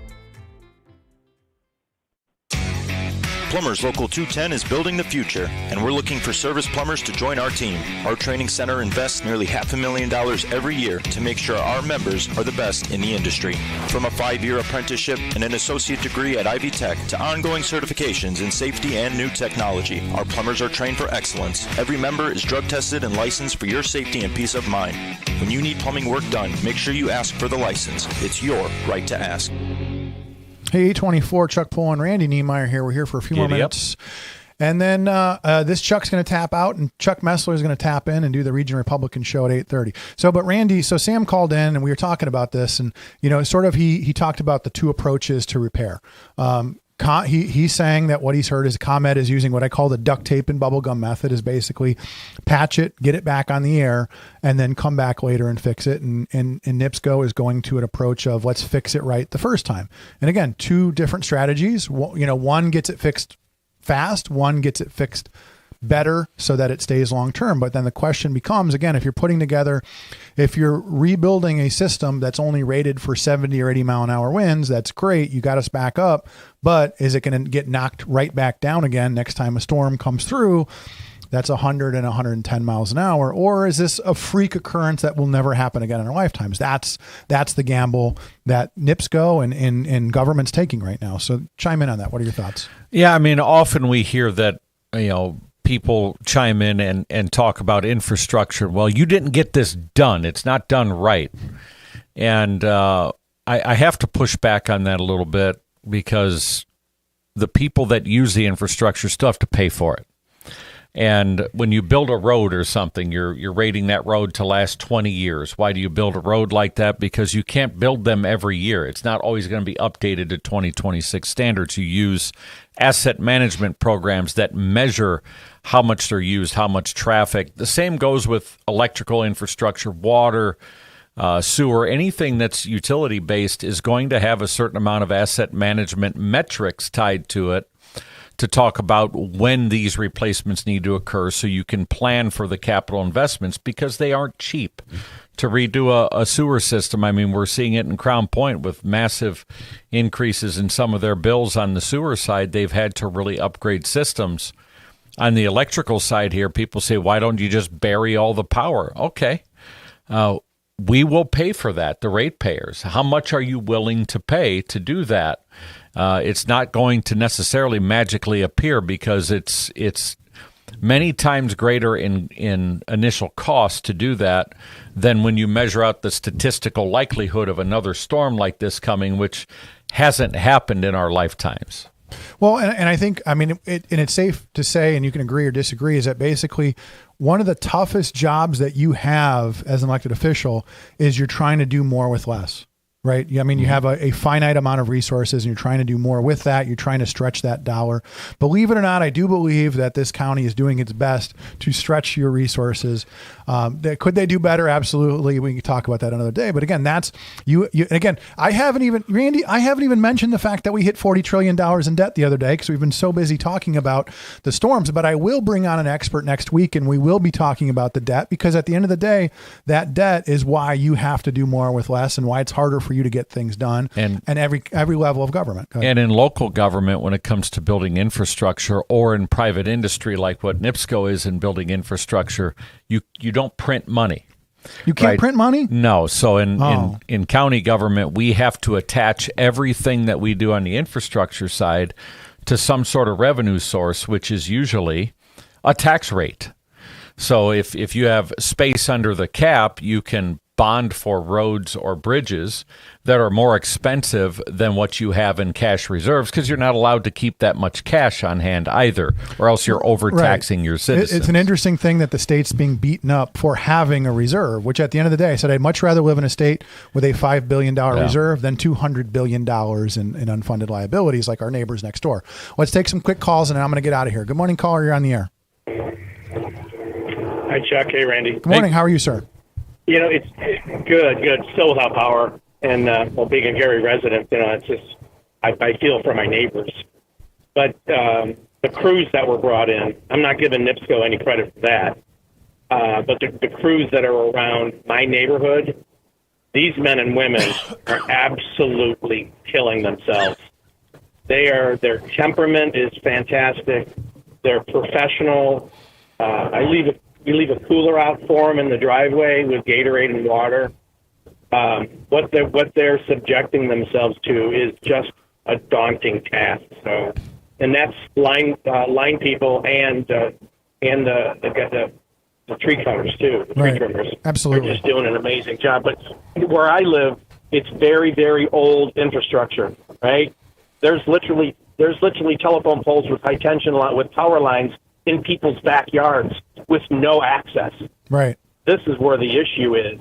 Plumbers Local 210 is building the future, and we're looking for service plumbers to join our team. Our training center invests nearly $500,000 every year to make sure our members are the best in the industry. From a 5-year apprenticeship and an associate degree at Ivy Tech to ongoing certifications in safety and new technology, our plumbers are trained for excellence. Every member is drug tested and licensed for your safety and peace of mind. When you need plumbing work done, make sure you ask for the license. It's your right to ask. Hey, 824, Chuck Pullen, Randy Niemeyer here. We're here for a few more minutes. And then this Chuck's going to tap out, and Chuck Messler is going to tap in and do the Region Republican show at 8:30. But Randy, so Sam called in, and we were talking about this, and, sort of he talked about the two approaches to repair. He's saying that what he's heard is ComEd is using what I call the duct tape and bubblegum method, is basically patch it, get it back on the air, and then come back later and fix it. And NIPSCO is going to an approach of let's fix it right the first time. And again, two different strategies. One gets it fixed fast, one gets it fixed better so that it stays long term. But then the question becomes, again, if you're rebuilding a system that's only rated for 70 or 80 mile an hour winds, that's great. You got us back up, but is it going to get knocked right back down again next time a storm comes through that's 100 and 110 miles an hour? Or is this a freak occurrence that will never happen again in our lifetimes? That's the gamble that NIPSCO and government's taking right now. So chime in on that. What are your thoughts? Yeah, I mean, often we hear that, people chime in and talk about infrastructure. Well, you didn't get this done. It's not done right. And I have to push back on that a little bit, because the people that use the infrastructure still have to pay for it. And when you build a road or something, you're rating that road to last 20 years. Why do you build a road like that? Because you can't build them every year. It's not always going to be updated to 2026 standards. You use asset management programs that measure how much they're used, how much traffic. The same goes with electrical infrastructure, water, sewer. Anything that's utility-based is going to have a certain amount of asset management metrics tied to it to talk about when these replacements need to occur, so you can plan for the capital investments, because they aren't cheap. To redo a sewer system, I mean, we're seeing it in Crown Point with massive increases in some of their bills on the sewer side. They've had to really upgrade systems. On the electrical side here, people say, why don't you just bury all the power? Okay. We will pay for that, the ratepayers. How much are you willing to pay to do that? It's not going to necessarily magically appear, because it's many times greater in initial cost to do that than when you measure out the statistical likelihood of another storm like this coming, which hasn't happened in our lifetimes. Well, and I think, I mean, it's safe to say, and you can agree or disagree, is that basically one of the toughest jobs that you have as an elected official is you're trying to do more with less. right? I mean, you have a finite amount of resources and you're trying to do more with that. You're trying to stretch that dollar. Believe it or not, I do believe that this county is doing its best to stretch your resources. Could they do better? Absolutely. We can talk about that another day. But again, that's you. Again, I haven't even mentioned the fact that we hit $40 trillion in debt the other day because we've been so busy talking about the storms. But I will bring on an expert next week and we will be talking about the debt, because at the end of the day, that debt is why you have to do more with less and why it's harder for you to get things done, and every level of government. And in local government, when it comes to building infrastructure, or in private industry like what NIPSCO is in building infrastructure, you don't print money. You can't print money? No. So in county government, we have to attach everything that we do on the infrastructure side to some sort of revenue source, which is usually a tax rate. So if you have space under the cap, you can bond for roads or bridges that are more expensive than what you have in cash reserves, because you're not allowed to keep that much cash on hand either, or else you're overtaxing your citizens. It's an interesting thing that the state's being beaten up for having a reserve, which at the end of the day, I said I'd much rather live in a state with a $5 billion reserve than $200 billion in unfunded liabilities like our neighbors next door. Let's take some quick calls and then I'm going to get out of here. Good morning, caller. You're on the air. Hi, Chuck. Hey, Randy. Good morning. How are you, sir? You know, it's good. Still without power. And, being a Gary resident, it's just, I feel for my neighbors. But the crews that were brought in, I'm not giving NIPSCO any credit for that. But the crews that are around my neighborhood, these men and women are absolutely killing themselves. Their temperament is fantastic. They're professional. We leave a cooler out for them in the driveway with Gatorade and water. What they're subjecting themselves to is just a daunting task. So, and that's line people and the tree cutters too. The tree trimmers. Absolutely, they're just doing an amazing job. But where I live, it's very, very old infrastructure. Right? There's literally telephone poles with high tension with power lines in people's backyards with no access. Right. This is where the issue is.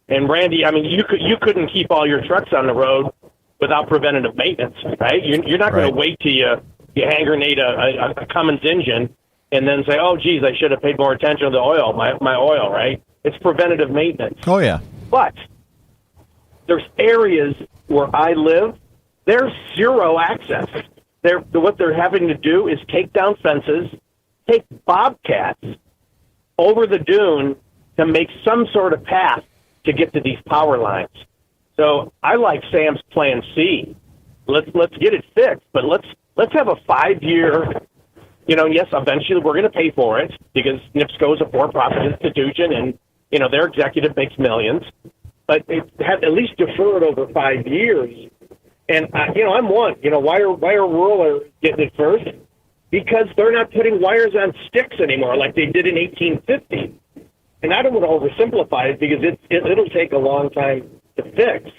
And Randy, I mean, you couldn't keep all your trucks on the road without preventative maintenance, right? You're not going to wait till you hand grenade a Cummins engine and then say, oh, geez, I should have paid more attention to the oil, my oil, right? It's preventative maintenance. Oh, yeah. But there's areas where I live, there's zero access. What they're having to do is take down fences, take bobcats over the dune to make some sort of path to get to these power lines. So I like Sam's Plan C. Let's get it fixed, but let's have a 5-year. Yes, eventually we're going to pay for it because NIPSCO is a for-profit institution, and their executive makes millions. But at least defer it over 5 years. And I'm one. Why are rural getting it first? Because they're not putting wires on sticks anymore like they did in 1850. And I don't want to oversimplify it because it'll take a long time to fix.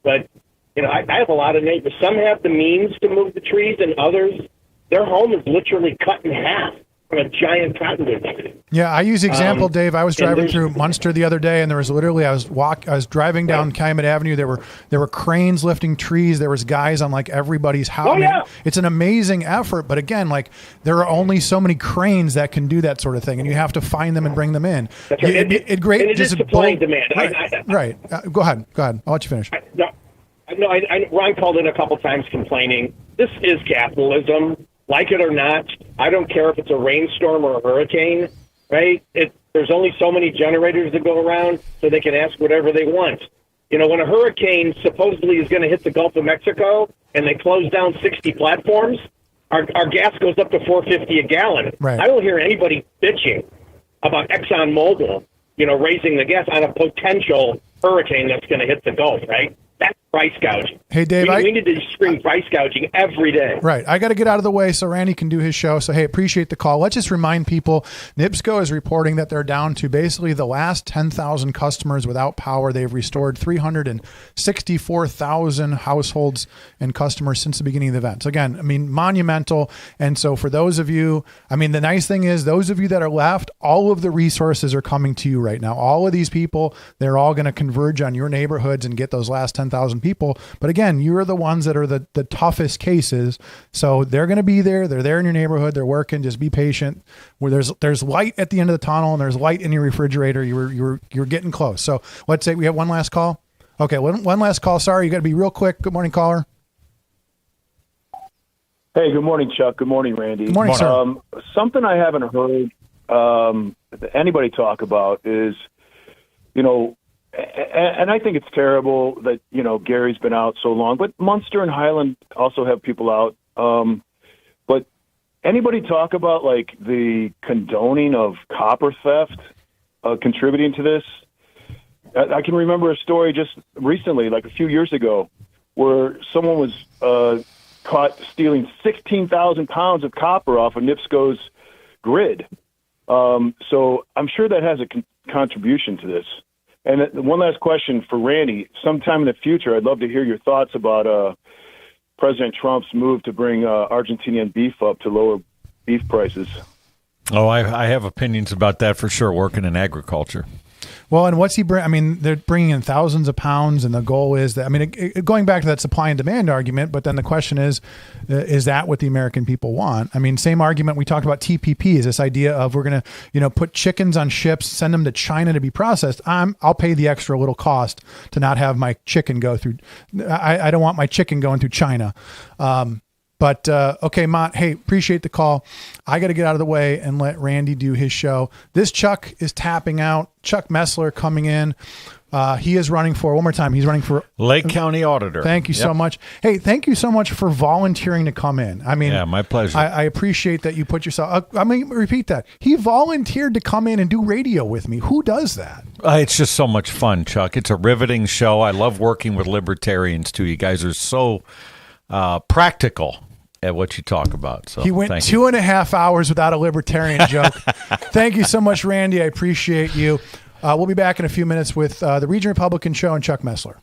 But, I have a lot of neighbors. Some have the means to move the trees, and others, their home is literally cut in half from a giant cottonwood tree. Yeah, I use the example, Dave. I was driving through Munster the other day, and there was literally I was driving down Calumet Avenue. There were cranes lifting trees. There was guys on like everybody's house. Oh, yeah. It's an amazing effort, but again, like there are only so many cranes that can do that sort of thing, and you have to find them and bring them in. That's right. It is supply and demand. Right. Go ahead. I'll let you finish. Ron called in a couple times complaining. This is capitalism. Like it or not, I don't care if it's a rainstorm or a hurricane, right? There's only so many generators that go around, so they can ask whatever they want. When a hurricane supposedly is going to hit the Gulf of Mexico and they close down 60 platforms, our gas goes up to $4.50 a gallon. Right. I don't hear anybody bitching about ExxonMobil, raising the gas on a potential hurricane that's going to hit the Gulf, right? That's price gouging. Hey, Dave, we need to scream price gouging every day. Right. I got to get out of the way so Randy can do his show. So, hey, appreciate the call. Let's just remind people, NIPSCO is reporting that they're down to basically the last 10,000 customers without power. They've restored 364,000 households and customers since the beginning of the event. So, again, monumental. And so for those of you, the nice thing is those of you that are left, all of the resources are coming to you right now. All of these people, they're all going to converge on your neighborhoods and get those last 10,000 some people. But again, you're the ones that are the toughest cases. So they're going to be there. They're there in your neighborhood. They're working. Just be patient. Where there's light at the end of the tunnel and there's light in your refrigerator. You're getting close. So let's say we have one last call. Okay, one last call. Sorry, you got to be real quick. Good morning, caller. Hey, good morning, Chuck. Good morning, Randy. Good morning, sir. Something I haven't heard anybody talk about is, and I think it's terrible that, Gary's been out so long, but Munster and Highland also have people out. But anybody talk about like the condoning of copper theft contributing to this? I can remember a story just recently, like a few years ago, where someone was caught stealing 16,000 pounds of copper off of NIPSCO's grid. So I'm sure that has a contribution to this. And one last question for Randy. Sometime in the future, I'd love to hear your thoughts about President Trump's move to bring Argentinian beef up to lower beef prices. Oh, I have opinions about that for sure, working in agriculture. Well, and what's he bring? I mean, they're bringing in thousands of pounds, and the goal is that, I mean, going back to that supply and demand argument, but then the question is that what the American people want? I mean, same argument we talked about TPP is this idea of we're going to, put chickens on ships, send them to China to be processed. I'll pay the extra little cost to not have my chicken go through. I don't want my chicken going through China. But okay, Mont, hey, appreciate the call. I got to get out of the way and let Randy do his show. This Chuck is tapping out. Chuck Messler coming in. He is running for, one more time, he's running for Lake County Auditor. Thank you so much. Hey, thank you so much for volunteering to come in. I mean, yeah, my pleasure. I appreciate that you put yourself, repeat that. He volunteered to come in and do radio with me. Who does that? It's just so much fun, Chuck. It's a riveting show. I love working with libertarians too. You guys are so practical at what you talk about. So he went 2.5 hours without a libertarian joke. Thank you so much, Randy. I appreciate you. We'll be back in a few minutes with the Region Republican Show and Chuck Messler.